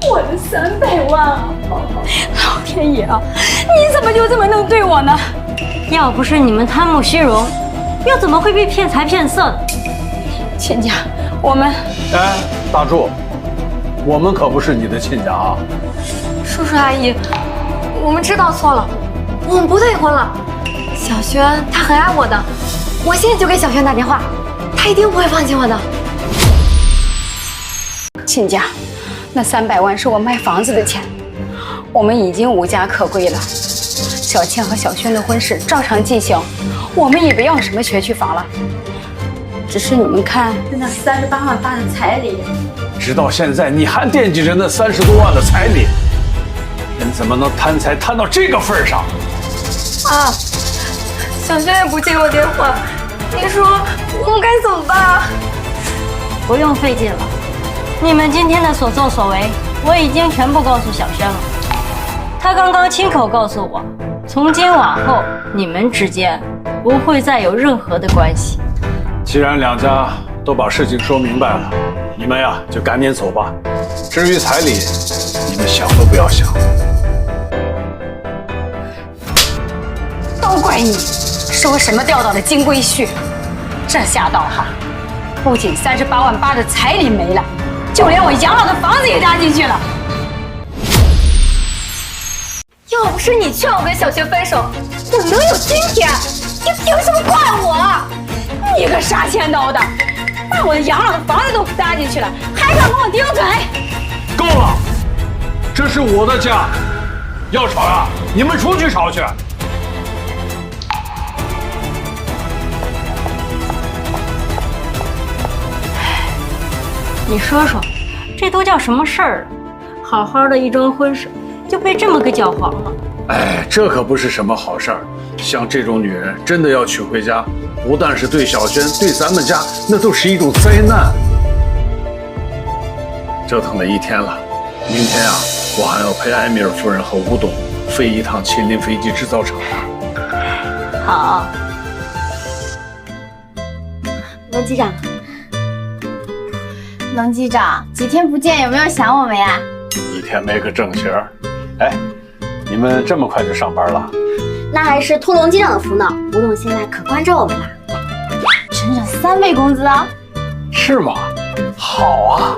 我的300万啊！老天爷啊，你怎么就这么能对我呢？要不是你们贪慕虚荣，又怎么会被骗财骗色的？亲家，我们……哎，大柱，我们可不是你的亲家啊！叔叔阿姨，我们知道错了，我们不退婚了。小轩他很爱我的，我现在就给小轩打电话，他一定不会放弃我的。亲家，那300万是我卖房子的钱，我们已经无家可归了。小倩和小轩的婚事照常进行，我们也不要什么学区房了。只是你们看，那38万8的彩礼，直到现在你还惦记着那30多万的彩礼，人怎么能贪财贪到这个份上？啊，小轩也不接我电话，你说我们该怎么办？不用费劲了，你们今天的所作所为，我已经全部告诉小轩了。他刚刚亲口告诉我，从今往后你们之间不会再有任何的关系。既然两家都把事情说明白了，你们呀就赶紧走吧。至于彩礼，你们想都不要想。都怪你，说什么钓到了金龟婿，这下倒好，不仅38万8的彩礼没了，就连我养老的房子也搭进去了。要不是你劝我跟小轩分手，我能有今天。你凭什么怪我？你个杀千刀的，把我的养老的房子都搭进去了，还敢跟我顶嘴？够了，这是我的家，要吵呀，你们出去吵去。你说说，这都叫什么事儿啊？好好的一桩婚事，就被这么个搅黄了。哎，这可不是什么好事儿。像这种女人，真的要娶回家，不但是对小轩，对咱们家，那都是一种灾难。折腾了一天了，明天啊，我还要陪埃米尔夫人和吴董飞一趟秦林飞机制造厂。好，龙机长，龙机长，几天不见，有没有想我们呀？一天没个正形儿。哎，你们这么快就上班了？那还是托龙机长的福呢。吴董现在可关照我们了，整整3倍工资啊！是吗？好啊！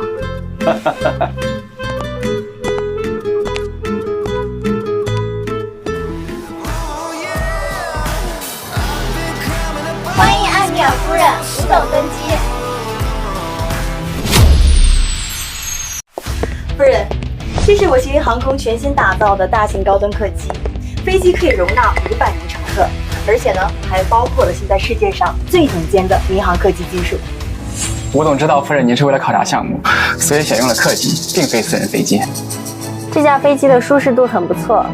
欢迎埃米尔夫人，吴董登机。夫人，这是我吉林航空全新打造的大型高端客机，飞机可以容纳500名乘客，而且呢，还包括了现在世界上最顶尖的民航客机技术。吴董知道夫人您是为了考察项目，所以选用了客机，并非私人飞机。这架飞机的舒适度很不错，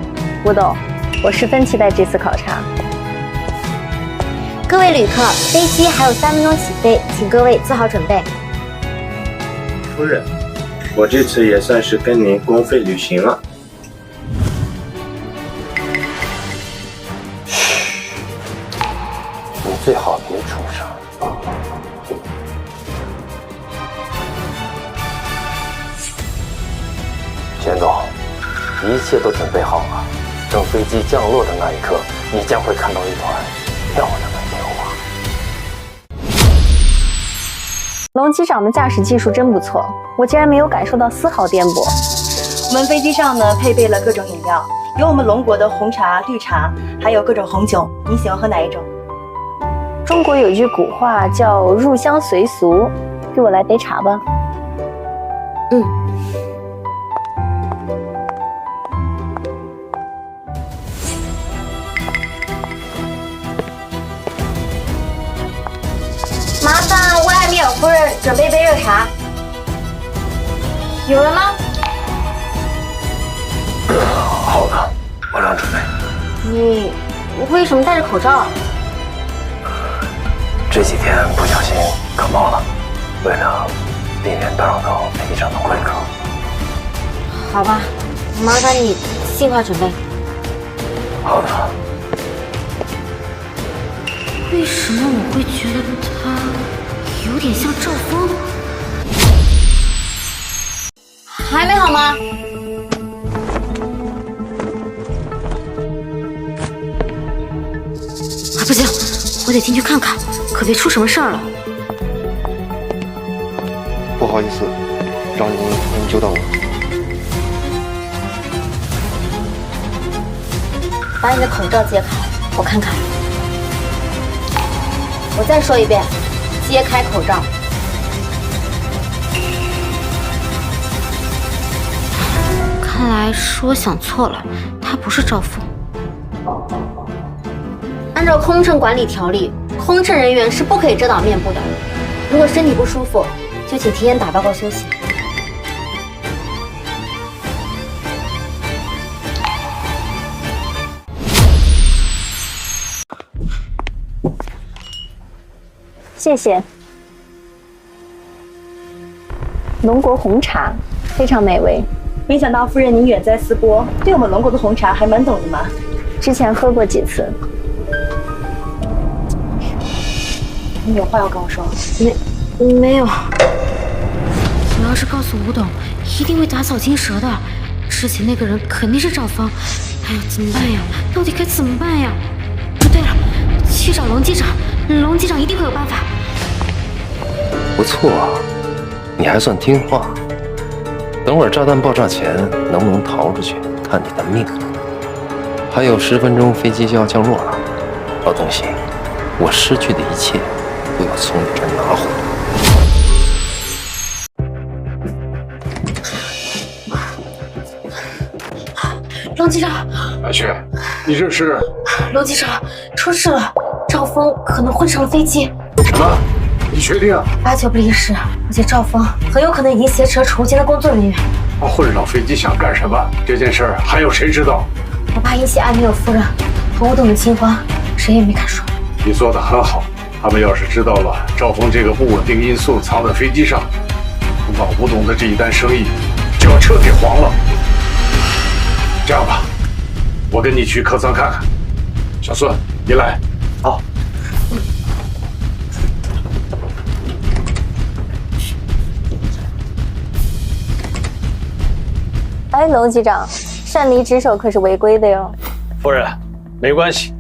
吴董，我十分期待这次考察。各位旅客，飞机还有3分钟起飞，请各位做好准备。夫人，我这次也算是跟您公费旅行了。你最好别出声。玄总，一切都准备好了。等飞机降落的那一刻，你将会看到一团漂亮的烟花。龙机长的驾驶技术真不错，我竟然没有感受到丝毫颠簸。我们飞机上呢配备了各种饮料，有我们龙国的红茶、绿茶，还有各种红酒。你喜欢喝哪一种？中国有句古话叫“入乡随俗”，给我来杯茶吧。麻烦乌艾米尔夫人准备杯热茶。有人吗？好的，马上准备。你为什么戴着口罩？这几天不小心感冒了，为了避免打扰到飞机上的贵客。好吧，麻烦你尽快准备。好的。为什么我会觉得他有点像赵峰？还没好吗？不行，我得进去看看，可别出什么事儿了。不好意思，让您救到我。把你的口罩揭开，我看看。我再说一遍，揭开口罩。看来是我想错了，他不是赵峰。按照空乘管理条例，空乘人员是不可以遮挡面部的。如果身体不舒服，就请提前打报告休息。谢谢。龙国红茶非常美味。没想到夫人您远在斯波，对我们龙国的红茶还蛮懂的嘛。之前喝过几次。你有话要跟我说？没有。我要是告诉吴董，一定会打草惊蛇的。之前那个人肯定是赵峰。哎呀，怎么办呀？到底该怎么办呀？哦，对了，去找龙机长，龙机长一定会有办法。不错啊，你还算听话。等会儿炸弹爆炸前能不能逃出去，看你的命。还有10分钟，飞机就要降落了。老东西，我失去的一切都要从你这儿拿回来。龙机长，阿雪，你这是？龙机长，出事了，赵峰可能混上了飞机。什么？你确定？8九不离10，而且赵峰很有可能已经挟持了储物间的工作人员。他混上飞机想干什么？这件事还有谁知道？我怕引起艾米尔夫人和吴董的惊慌，谁也没敢说。你做得很好，他们要是知道了赵峰这个不稳定因素藏在飞机上，恐怕吴董的这一单生意就要彻底黄了。这样吧，我跟你去客舱看看。小孙，你来。好。哎，龙机长，擅离职守可是违规的哟。夫人，没关系，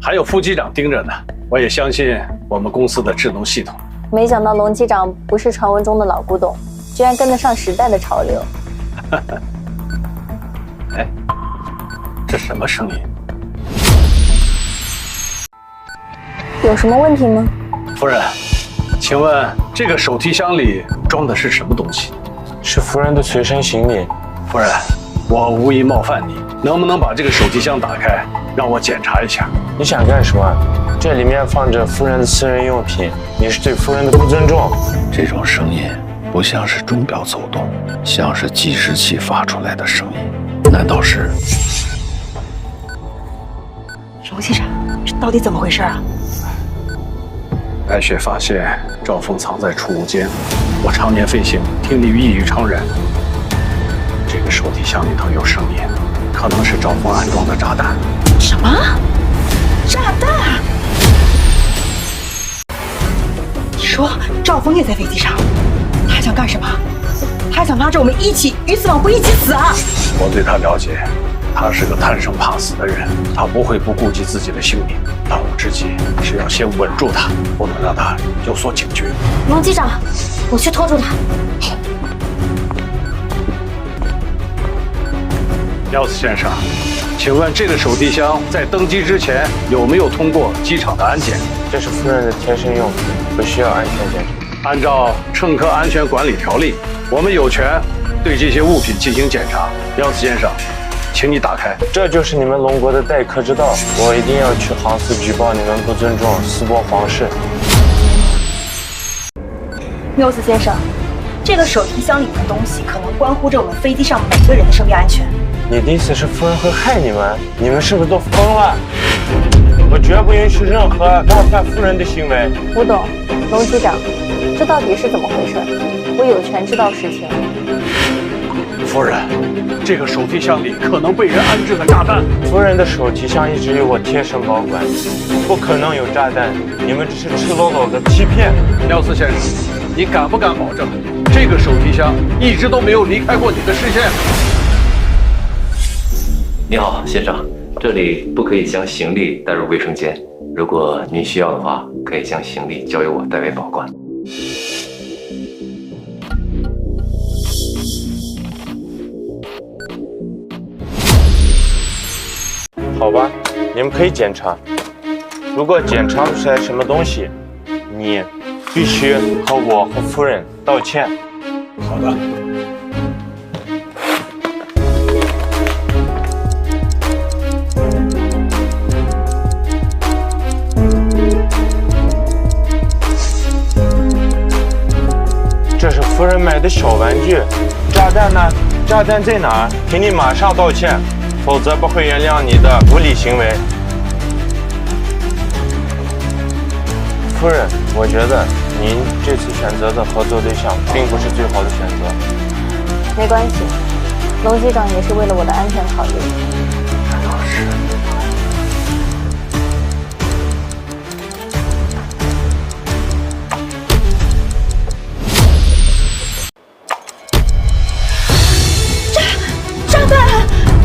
还有副机长盯着呢。我也相信我们公司的智能系统。没想到龙机长不是传闻中的老古董，居然跟得上时代的潮流。哎，这什么声音？有什么问题吗？夫人，请问这个手提箱里装的是什么东西？是夫人的随身行李。夫人，我无意冒犯你，能不能把这个手提箱打开，让我检查一下？你想干什么？这里面放着夫人的私人用品，你是对夫人的不尊重。这种声音不像是钟表走动，像是计时器发出来的声音。难道是？龙机长，这到底怎么回事啊？白雪发现赵峰藏在储物间，我常年飞行，听力异于常人。这个手提箱里头有声音，可能是赵峰安装的炸弹。什么？炸弹？你说赵峰也在飞机上？他想干什么？还想拉着我们一起鱼死网破，一起死啊！我对他了解，他是个贪生怕死的人，他不会不顾及自己的性命。当务之急是要先稳住他，不能让他有所警觉。龙机长，我去拖住他。廖子先生，请问这个手提箱在登机之前有没有通过机场的安检？这是夫人的贴身用品，不需要安全检查。按照乘客安全管理条例，我们有权对这些物品进行检查。廖子先生，请你打开。这就是你们龙国的待客之道，我一定要去航司举报你们不尊重私拨皇室。缪斯先生，这个手提箱里的东西可能关乎着我们飞机上每个人的生命安全。你的意思是夫人会害你们？你们是不是都疯了？我绝不允许任何冒犯夫人的行为。吴董，龙机长，这到底是怎么回事？我有权知道事情。夫人，这个手提箱里可能被人安置了炸弹。夫人的手提箱一直由我贴身保管，不可能有炸弹。你们只是赤裸裸的欺骗。廖斯先生，你敢不敢保证，这个手提箱一直都没有离开过你的视线？你好，先生，这里不可以将行李带入卫生间。如果您需要的话，可以将行李交由我代为保管。好吧，你们可以检查。如果检查不出来什么东西，你必须和我和夫人道歉。好的。这是夫人买的小玩具，炸弹呢？炸弹在哪儿？请你马上道歉，否则不会原谅你的无理行为。夫人，我觉得您这次选择的合作对象并不是最好的选择。没关系，龙机长也是为了我的安全考虑。这倒是。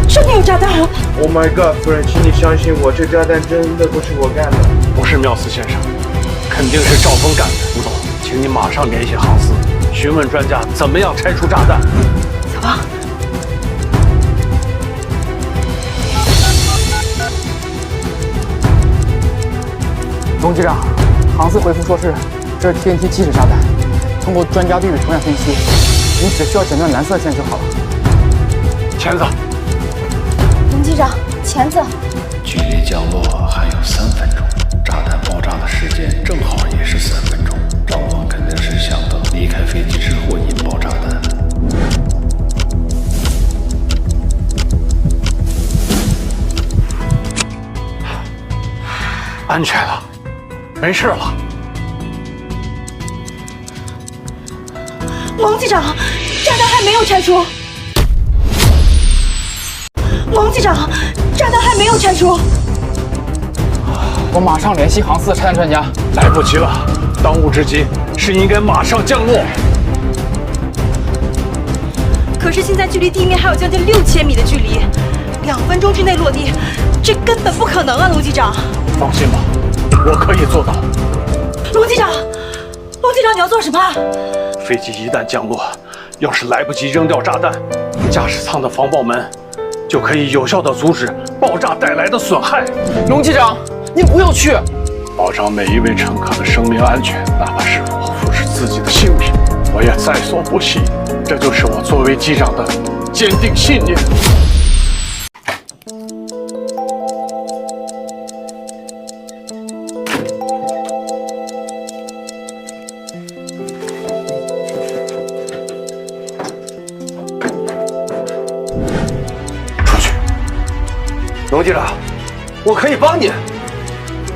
真的有炸弹啊 ！Oh my god， 夫人，请你相信我，这炸弹真的不是我干的。不是缪斯先生，肯定是赵峰干的。吴总，请你马上联系航司，询问专家怎么样拆除炸弹。小王，龙机长，航司回复说是这是 TNT 基质炸弹，通过专家对比成像分析，你只需要剪断蓝色线就好了。钳子。龙机长，钳子。距离降落还有3分钟，炸弹爆炸的时间正好也是3分钟。赵峰肯定是想等离开飞机之后引爆炸弹。安全了，没事了。龙机长，炸弹还没有拆除。龙机长，炸弹还没有拆除。我马上联系航司的拆弹专家。来不及了，当务之急是应该马上降落。可是现在距离地面还有将近6000米的距离，2分钟之内落地，这根本不可能啊！龙机长，放心吧，我可以做到。龙机长，龙机长，你要做什么？飞机一旦降落，要是来不及扔掉炸弹，驾驶舱的防爆门就可以有效地阻止爆炸带来的损害。龙机长，您不要去！保障每一位乘客的生命安全，哪怕是我付出自己的性命，我也在所不惜。这就是我作为机长的坚定信念。龙机长，我可以帮你。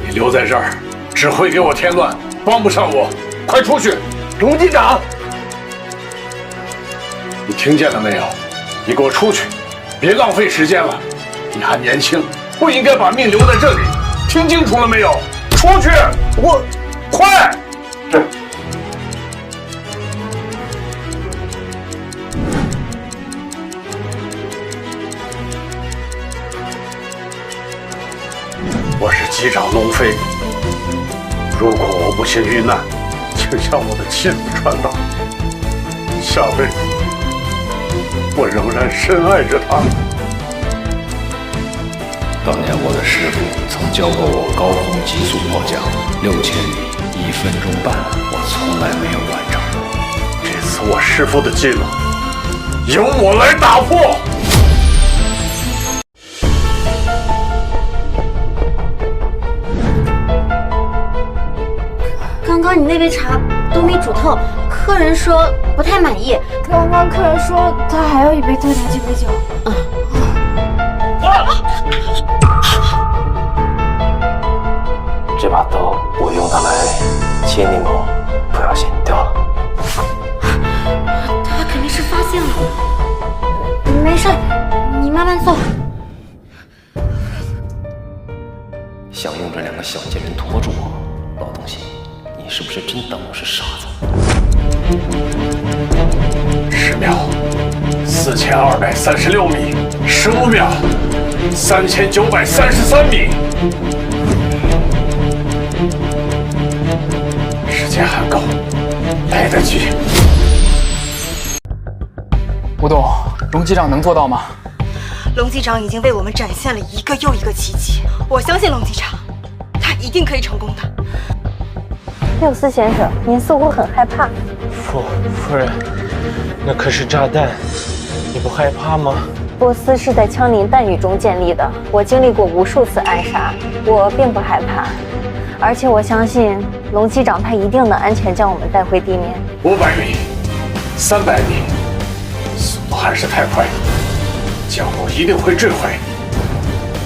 你留在这儿，只会给我添乱，帮不上我。快出去！龙机长，你听见了没有？你给我出去，别浪费时间了。你还年轻，不应该把命留在这里。听清楚了没有？出去！我，快！是。我是机长龙飞。如果我不幸遇难，请向我的妻子传达，下辈子我仍然深爱着她。当年我的师傅曾教过我高空极速迫降6000米1分钟半，我从来没有完成过。这次我师傅的记录由我来打破。刚刚你那杯茶都没煮透，客人说不太满意。刚刚客人说他还要一杯特调鸡尾酒。这把刀我用它来切柠檬，不小心掉了。他肯定是发现了。没事，你慢慢做。想用这2个小贱人拖住我，老东西，你是不是真当我是傻子？10秒，4236米；15秒，3933米。时间还够，来得及。吴董，龙机长能做到吗？龙机长已经为我们展现了一个又一个奇迹，我相信龙机长，他一定可以成功的。缪斯先生，您似乎很害怕。夫人，那可是炸弹，你不害怕吗？波斯是在枪林弹雨中建立的，我经历过无数次暗杀，我并不害怕。而且我相信龙机长他一定能安全将我们带回地面。500米，300米，速度还是太快了，降落一定会坠毁。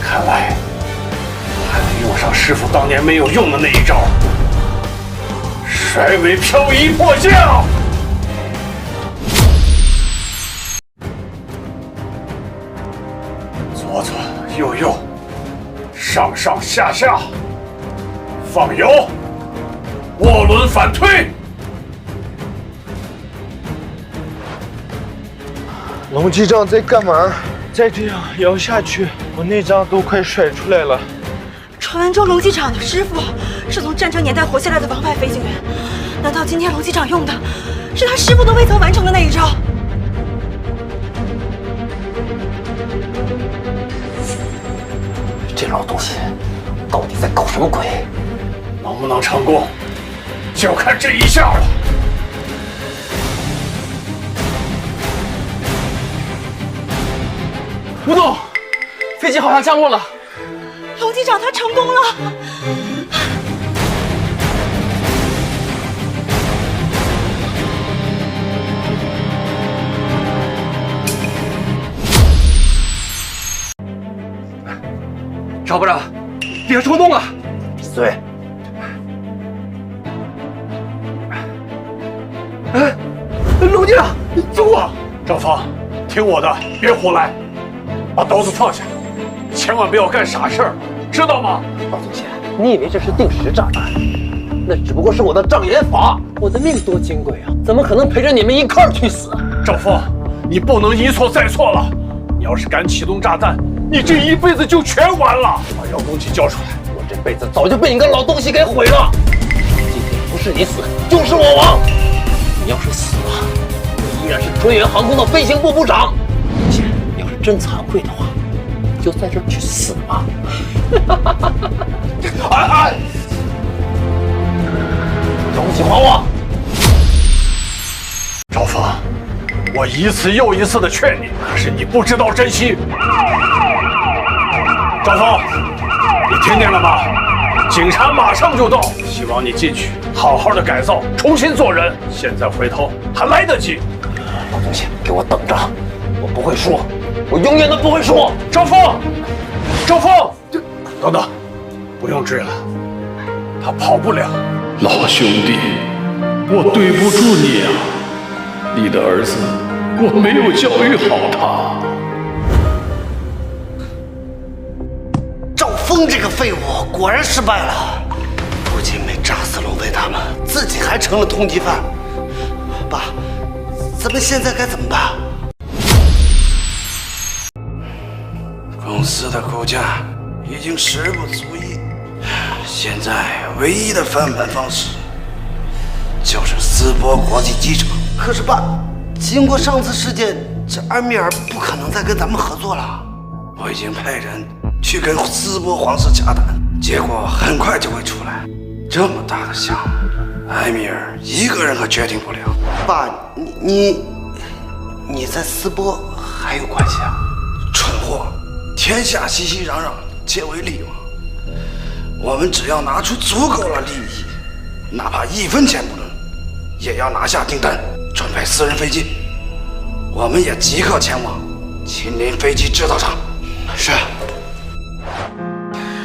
看来还得用上师傅当年没有用的那一招——甩尾漂移迫降。左左右右，上上下下。放油，涡轮反推。龙机长在干嘛？再这样摇下去，我内脏都快甩出来了。传闻中龙机长的师傅是从战争年代活下来的王牌飞行员，难道今天龙机长用的是他师傅都未曾完成的那一招？这老东西到底在搞什么鬼？能不能成功，就看这一下了。吴总，飞机好像降落了。龙机长他成功了。赵部长，别冲动啊！闭嘴！哎，龙机长，救我！赵峰，听我的，别胡来，把刀子放下，千万不要干傻事儿，知道吗？老总监，你以为这是定时炸弹？那只不过是我的障眼法。我的命多金贵啊，怎么可能陪着你们一块儿去死？赵峰，你不能一错再错了。你要是敢启动炸弹，你这一辈子就全完了。把遥控器交出来！我这辈子早就被你个老东西给毁了。今天不是你死，就是我亡。你要是死了，我依然是春源航空的飞行部部长。姐，你要是真惭愧的话，你就在这儿去死吧。哎！东西还我！赵峰，我一次又一次的劝你，可是你不知道珍惜。赵峰，你听见了吗？警察马上就到，希望你进去好好的改造，重新做人。现在回头还来得及。老东西，给我等着！我不会输，我永远都不会输。赵峰，赵峰，等等，不用追了，他跑不了。老兄弟，我对不住你啊！你的儿子，我没有教育好他。赵峰这个废物果然失败了，不仅没炸死龙飞他们，自己还成了通缉犯。爸，咱们现在该怎么办？公司的股价已经时不足以现在唯一的翻盘方式就是斯波国际机场。可是爸，经过上次事件，这埃米尔不可能再跟咱们合作了。我已经派人去跟斯波皇室洽谈，结果很快就会出来。这么大的项目，埃米尔一个人可决定不了。爸，你在斯波还有关系啊？蠢货，天下熙熙攘攘，皆为利嘛。我们只要拿出足够的利益，哪怕1分钱不能，也要拿下订单，准备私人飞机。我们也即刻前往秦林飞机制造厂。是。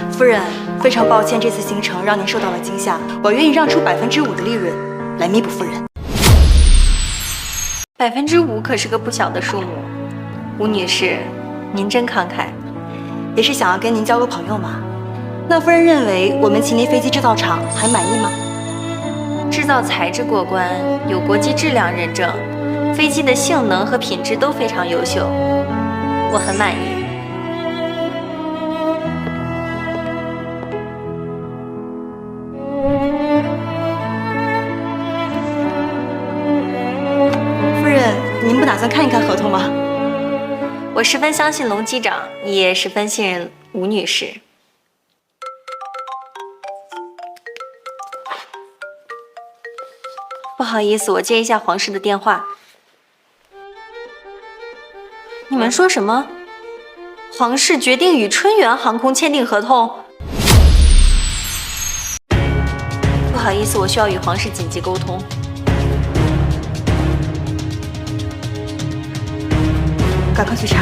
夫人，非常抱歉这次行程让您受到了惊吓，我愿意让出5%的利润来弥补夫人。5%可是个不小的数目，吴女士，您真慷慨。也是想要跟您交个朋友嘛。那夫人认为我们秦林飞机制造厂还满意吗？制造材质过关，有国际质量认证，飞机的性能和品质都非常优秀，我很满意。夫人，您不打算看一看合同吗？我十分相信龙机长，也十分信任吴女士。不好意思，我接一下皇室的电话。你们说什么？皇室决定与春源航空签订合同？不好意思，我需要与皇室紧急沟通。赶快去查，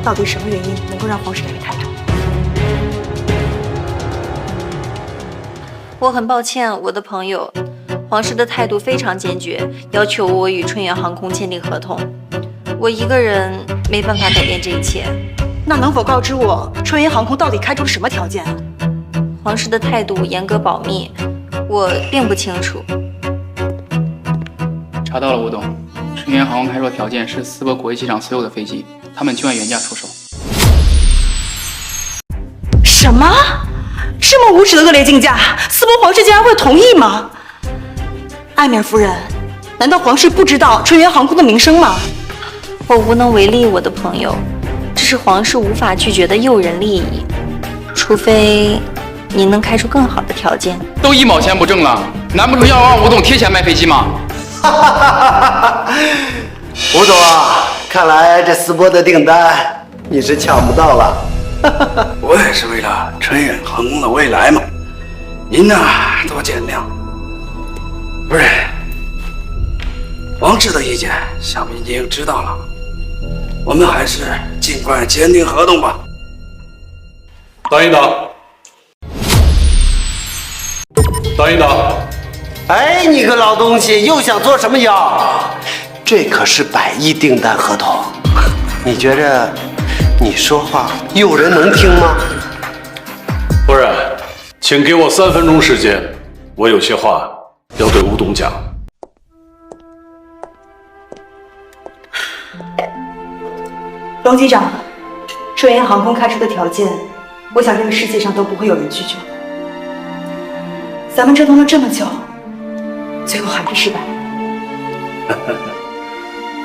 到底什么原因能够让皇室改变态度？我很抱歉，我的朋友，皇室的态度非常坚决，要求我与春源航空签订合同。我一个人没办法改变这一切。那能否告知我，春源航空到底开出了什么条件？皇室的态度严格保密，我并不清楚。查到了，吴董，春源航空开出的条件是斯波国际机场所有的飞机，他们就按原价出售。什么？这么无耻的恶劣竞价，斯波皇室竟然会同意吗？艾米尔夫人，难道皇室不知道春源航空的名声吗？我无能为力，我的朋友，这是皇室无法拒绝的诱人利益，除非您能开出更好的条件。都1毛钱不挣了，难不成要让吴董贴钱卖飞机吗？吴总啊，看来这斯波的订单你是抢不到了。我也是为了春远航空的未来嘛，您呐多见谅。不是，王室的意见想必你已经知道了，我们还是尽快签订合同吧。等一等，等一等。哎，你个老东西，又想做什么妖？这可是100亿订单合同，你觉着你说话有人能听吗？夫人，请给我3分钟时间，我有些话要对吴董讲。龙机长，春源航空开出的条件，我想这个世界上都不会有人拒绝的。咱们折腾了这么久，最后还是失败了。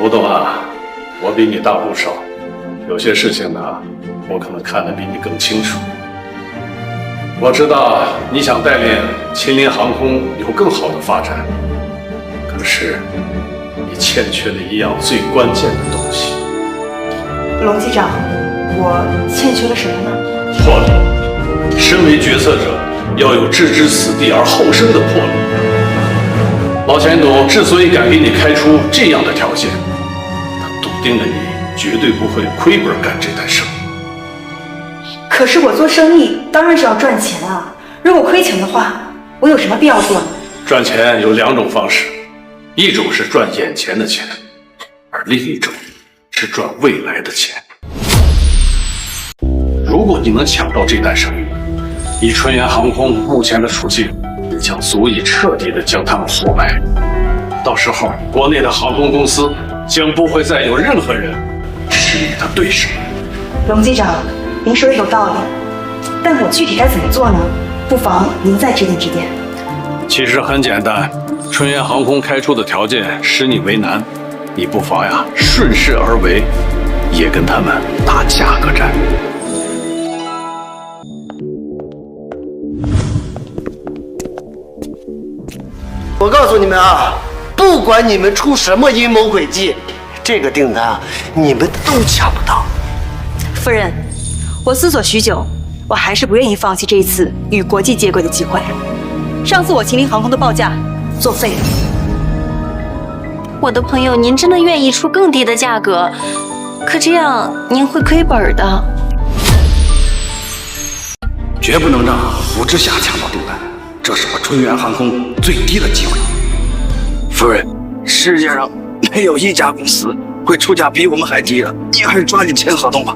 吴董啊，我比你大不少，有些事情呢，我可能看得比你更清楚。我知道你想带领秦林航空有更好的发展，可是你欠缺了一样最关键的东西。龙机长，我欠缺了什么呢？魄力。身为决策者，要有置之死地而后生的魄力。老钱董之所以敢给你开出这样的条件，他笃定了你绝对不会亏本干这单生意。可是我做生意当然是要赚钱啊！如果亏钱的话，我有什么必要做呢？赚钱有2种方式，一种是赚眼前的钱，而另一种是赚未来的钱。如果你能抢到这单生意，以春源航空目前的处境，将足以彻底的将他们活埋。到时候，国内的航空公司将不会再有任何人是你的对手。龙机长，您说的有道理，但我具体该怎么做呢？不妨您再指点指点。其实很简单，春源航空开出的条件使你为难，你不妨呀顺势而为，也跟他们打价格战。我告诉你们啊，不管你们出什么阴谋诡计，这个订单你们都抢不到。夫人，我思索许久，我还是不愿意放弃这一次与国际接轨的机会。上次我秦岭航空的报价作废了。我的朋友，您真的愿意出更低的价格？可这样您会亏本的。绝不能让吴之夏抢到订单，这是我春源航空最低的机会。夫人，世界上没有一家公司会出价比我们还低的，你还是抓紧签合同吧。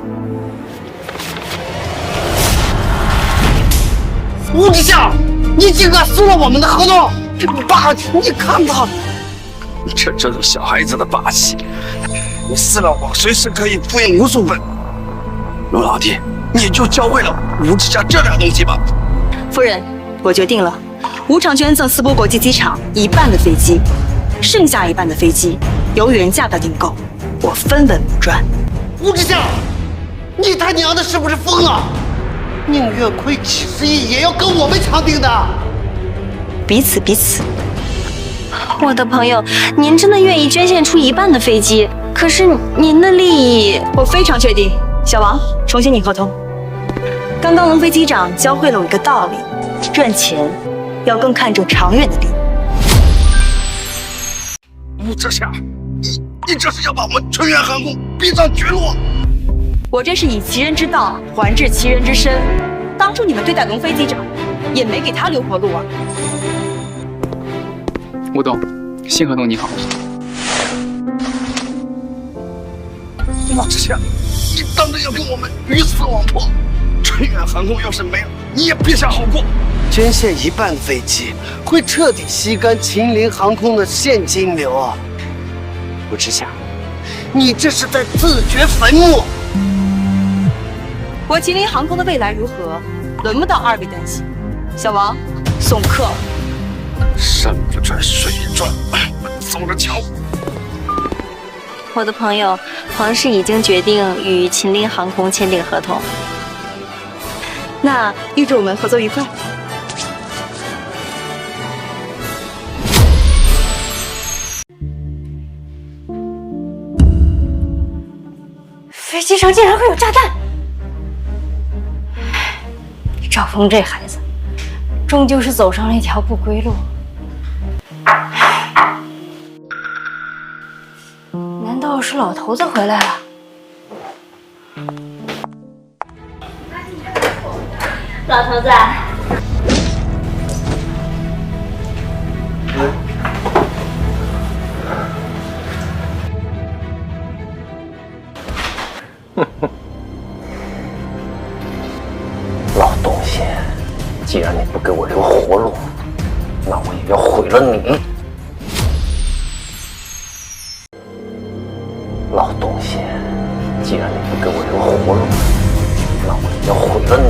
吴之夏，你竟敢撕了我们的合同！这个霸气，你看吧！这真是小孩子的把戏。你撕了我，随时可以复印无数份。龙老弟，你就教会了吴之夏这俩东西吧。夫人，我决定了，无偿捐赠淄博国际机场1半的飞机，剩下1半的飞机由原价格订购，我分文不赚。吴之夏，你他娘的是不是疯了？宁愿亏70亿，也要跟我们抢订单。彼此彼此。我的朋友，您真的愿意捐献出1半的飞机？可是您的利益，我非常确定。小王，重新拟合同。刚刚龙飞机长教会了我一个道理：赚钱要更看重长远的利益。吴之夏，你这是要把我们春源航空逼上绝路！我这是以其人之道还治其人之身。当初你们对待龙飞机长，也没给他留活路啊。吴董，新合同拟好。吴之夏，你当真要跟我们鱼死网破？春源航空要是没了，你也别想好过。捐献1半的飞机，会彻底吸干秦岭航空的现金流啊！吴之夏，你这是在自掘坟墓。我秦岭航空的未来如何，轮不到2位担心。小王，送客。山不转水转，走着瞧。我的朋友，皇室已经决定与秦岭航空签订合同。那预祝我们合作愉快。飞机上竟然会有炸弹！赵峰这孩子，终究是走上了一条不归路。难道是老头子回来了？老头子，老东西，既然你不给我留活路，那我也要毁了你。老东西，既然你不给我留活路，那我也要毁了你。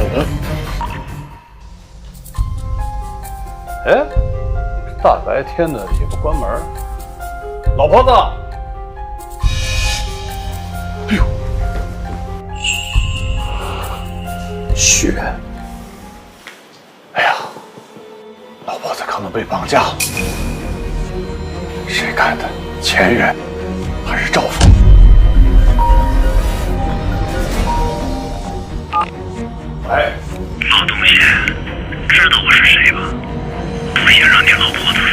哎，大白天的也不关门，老婆子。哎呦，血！哎呀，老婆子可能被绑架了，谁干的？前人还是赵峰？喂，老东西，知道我是谁吧？不想让你老婆子死，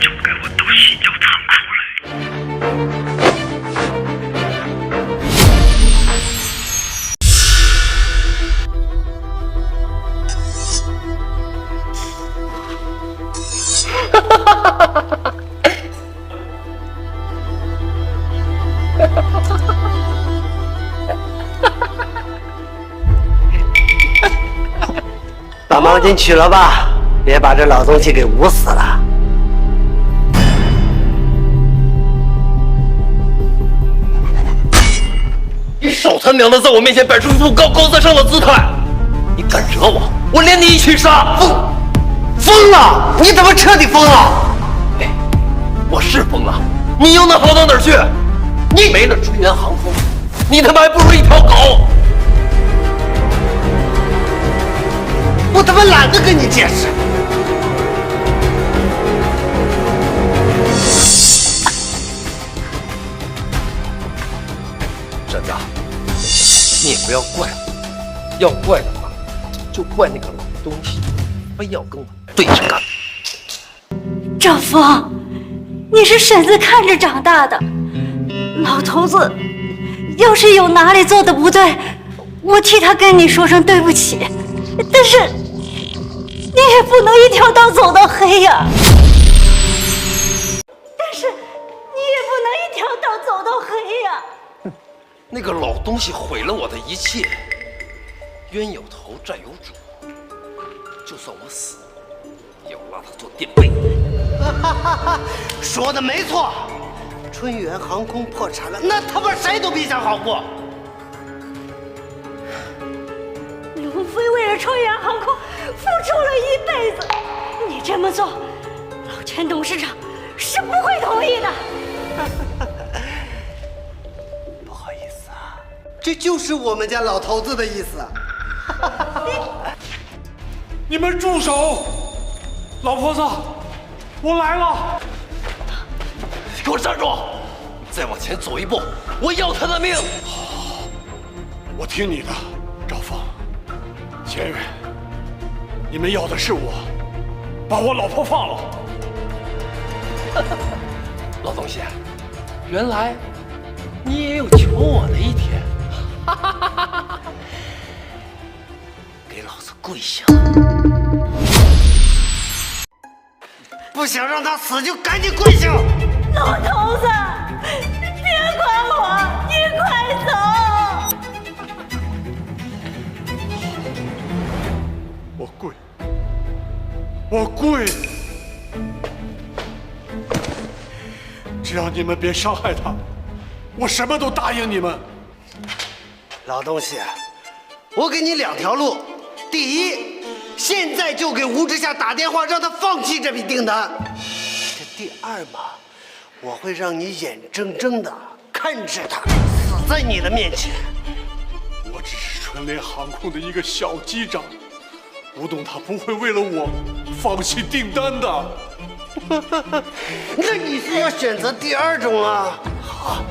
就给我到西郊仓库来。把毛巾取了吧，别把这老东西给捂死了。你少他娘的在我面前摆出一副高高在上的姿态！你敢惹我，我连你一起杀！疯了！你怎么彻底疯了？我是疯了，你又能好到哪儿去？你没了春源航空，你他妈还不如一条狗！我他妈懒得跟你解释。婶子，你也不要怪我，要怪的话，就怪那个老东西，非要跟我对着干。赵峰，你是婶子看着长大的，老头子要是有哪里做的不对，我替他跟你说声对不起。但是你也不能一条道走到黑呀。但是你也不能一条道走到黑呀。那个老东西毁了我的一切，冤有头债有主，就算我死，也要拉他做垫背。说的没错，春源航空破产了，那他妈谁都别想好过。龙飞为了春源航空付出了一辈子，你这么做，老陈董事长是不会同意的。不好意思啊，这就是我们家老头子的意思。你们住手！老婆子，我来了！给我站住！再往前走一步，我要他的命！我听你的，赵峰。前任，你们要的是我，把我老婆放了。老东西，原来你也有求我的一天。给老子跪下！不想让他死就赶紧跪下！老头子，别管我，你快走！我跪，我跪！只要你们别伤害他，我什么都答应你们。老东西，我给你两条路：第一，现在就给吴之夏打电话，让他放弃这笔订单；这第二嘛，我会让你眼睁睁的看着他死在你的面前。我只是春联航空的一个小机长，吴董他不会为了我放弃订单的。那你是要选择第二种啊？好，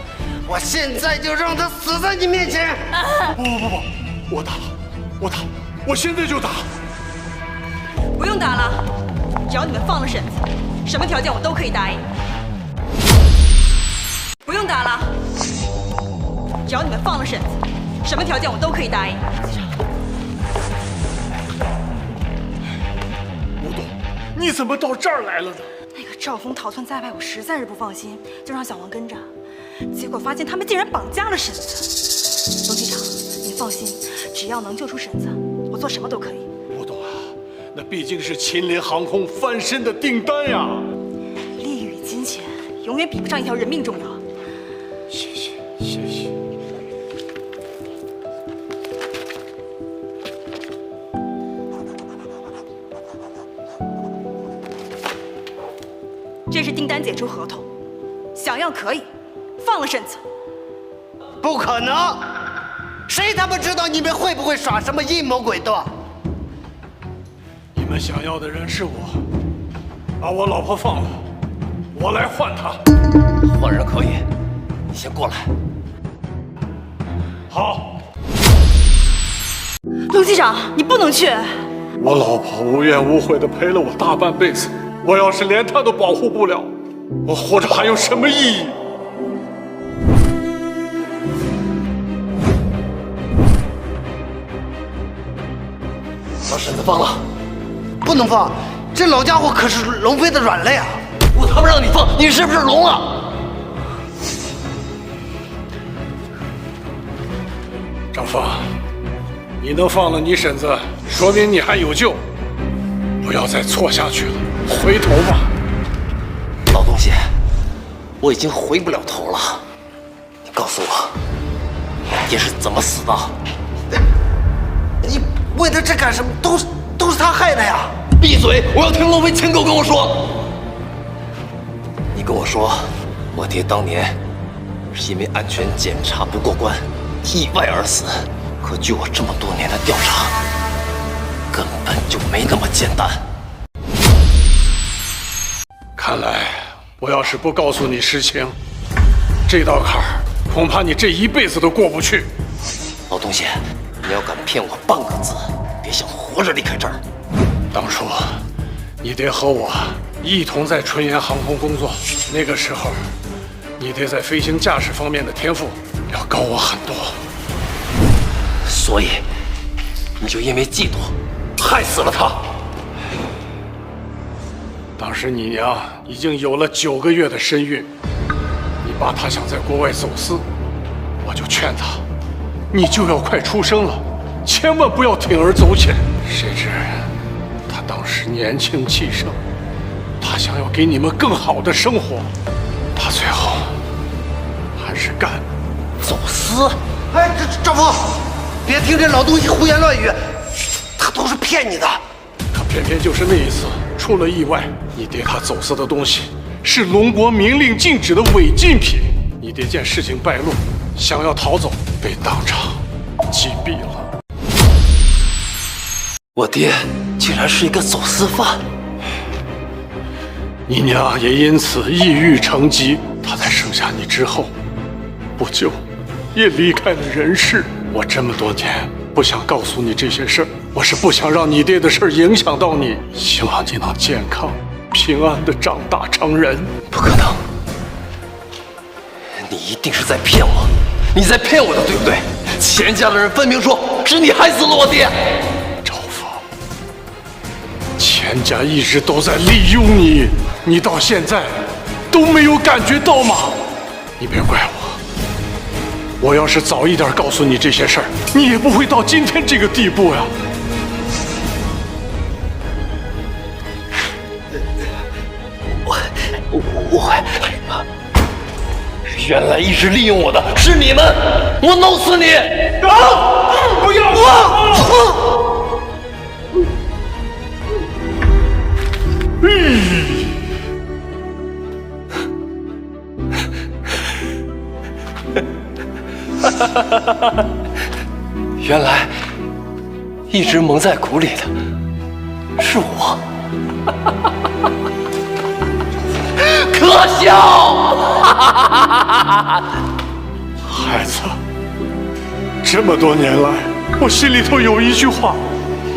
我现在就让他死在你面前。不，我打，我现在就打。不用打了，只要你们放了婶子，什么条件我都可以答应。不用打了，只要你们放了婶子，什么条件我都可以答应。吴董，你怎么到这儿来了呢？那个赵峰逃窜在外，我实在是不放心，就让小王跟着。结果发现他们竟然绑架了婶子。龙机长，你放心，只要能救出婶子，我做什么都可以。吴董啊，那毕竟是秦联航空翻身的订单呀。利益与金钱永远比不上一条人命重要。谢谢，谢谢。这是订单解除合同，想要可以，放了婶子。不可能！谁他妈知道你们会不会耍什么阴谋诡计？你们想要的人是我，把我老婆放了，我来换她。换人可以，你先过来。好。龙机长，你不能去。我老婆无怨无悔地陪了我大半辈子，我要是连她都保护不了，我活着还有什么意义？把婶子放了。不能放，这老家伙可是龙飞的软肋啊！我他妈让你放，你是不是聋了？张峰，你能放了你婶子，说明你还有救，不要再错下去了，回头吧。老东西，我已经回不了头了，你告诉我，你是怎么死的？你为他这干什么？都是他害的呀！闭嘴！我要听龙飞亲口跟我说。你跟我说，我爹当年是因为安全检查不过关，意外而死。可据我这么多年的调查，根本就没那么简单。看来我要是不告诉你实情，这道坎儿恐怕你这一辈子都过不去。老东西，你要敢骗我半个字，别想活着离开这儿。当初你爹和我一同在春岩航空工作，那个时候你爹在飞行驾驶方面的天赋要高我很多，所以你就因为嫉妒害死了他。当时你娘已经有了9个月的身孕，你爸他想在国外走私，我就劝他，你就要快出生了，千万不要铤而走险。谁知他当时年轻气盛，他想要给你们更好的生活，他最后还是干走私。哎，赵峰，别听这老东西胡言乱语，他都是骗你的。可偏偏就是那一次出了意外，你爹他走私的东西是龙国明令禁止的违禁品，你爹见事情败露，想要逃走，被当场击毙了。我爹竟然是一个走私犯，你娘也因此抑郁成疾，她在生下你之后不久也离开了人世。我这么多年不想告诉你这些事儿，我是不想让你爹的事儿影响到你，希望你能健康平安的长大成人。不可能，你一定是在骗我，你在骗我的，对不对？钱家的人分明说是你害死了我爹。赵峰，钱家一直都在利用你，你到现在都没有感觉到吗？你别怪我，我要是早一点告诉你这些事儿，你也不会到今天这个地步呀。我原来一直利用我的是你们，我弄死你！啊！不要原来一直蒙在鼓里的是我，可笑！孩子，这么多年来，我心里头有一句话，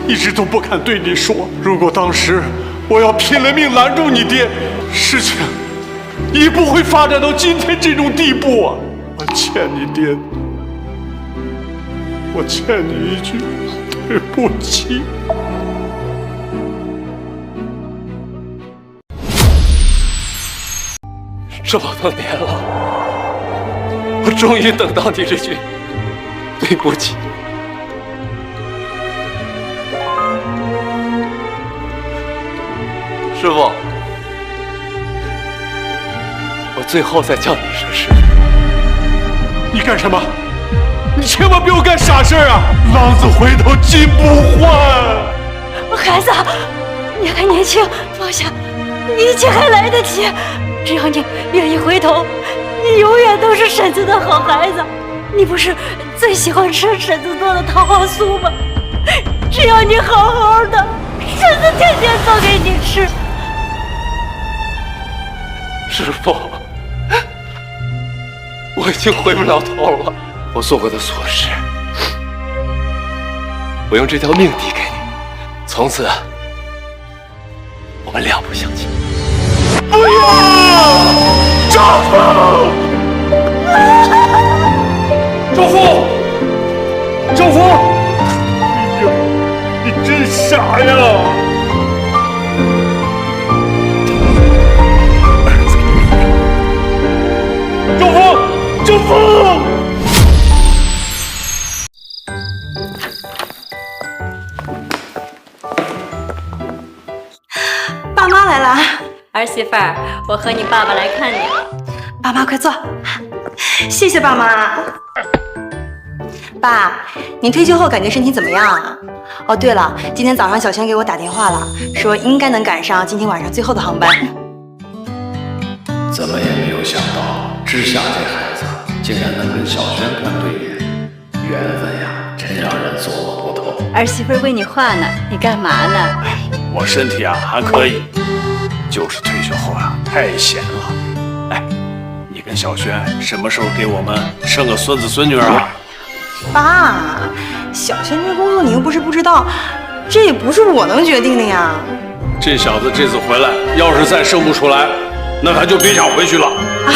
一直都不敢对你说。如果当时我要拼了命拦住你爹，事情也不会发展到今天这种地步啊！我欠你爹，我欠你一句对不起。这么多年了，我终于等到你这句对不起。师傅，我最后再叫你一声师傅。你干什么？你千万不要干傻事啊！浪子回头金不换。孩子，你还年轻，放下，一切还来得及。只要你愿意回头，你永远都是婶子的好孩子。你不是最喜欢吃婶子做的桃花酥吗？只要你好好的，婶子天天做给你吃。师傅，我已经回不了头了。我做过的错事，我用这条命抵给你，从此我们两不相欠。不要！赵峰！赵峰！赵峰！哎呦，你真傻呀！赵峰！赵峰！爸妈来了。儿媳妇儿，我和你爸爸来看你了。爸妈快坐，谢谢爸妈。爸，您退休后感觉身体怎么样啊？哦，对了，今天早上小轩给我打电话了，说应该能赶上今天晚上最后的航班。怎么也没有想到，志夏这孩子竟然能跟小轩干对眼，缘分呀，真让人琢磨不透。儿媳妇为你话呢，你干嘛呢？我身体啊还可以，就是退休后啊太闲了。哎，你跟小轩什么时候给我们生个孙子孙女啊？爸，小轩这工作你又不是不知道，这也不是我能决定的呀。这小子这次回来，要是再生不出来，那他就别想回去了。啊？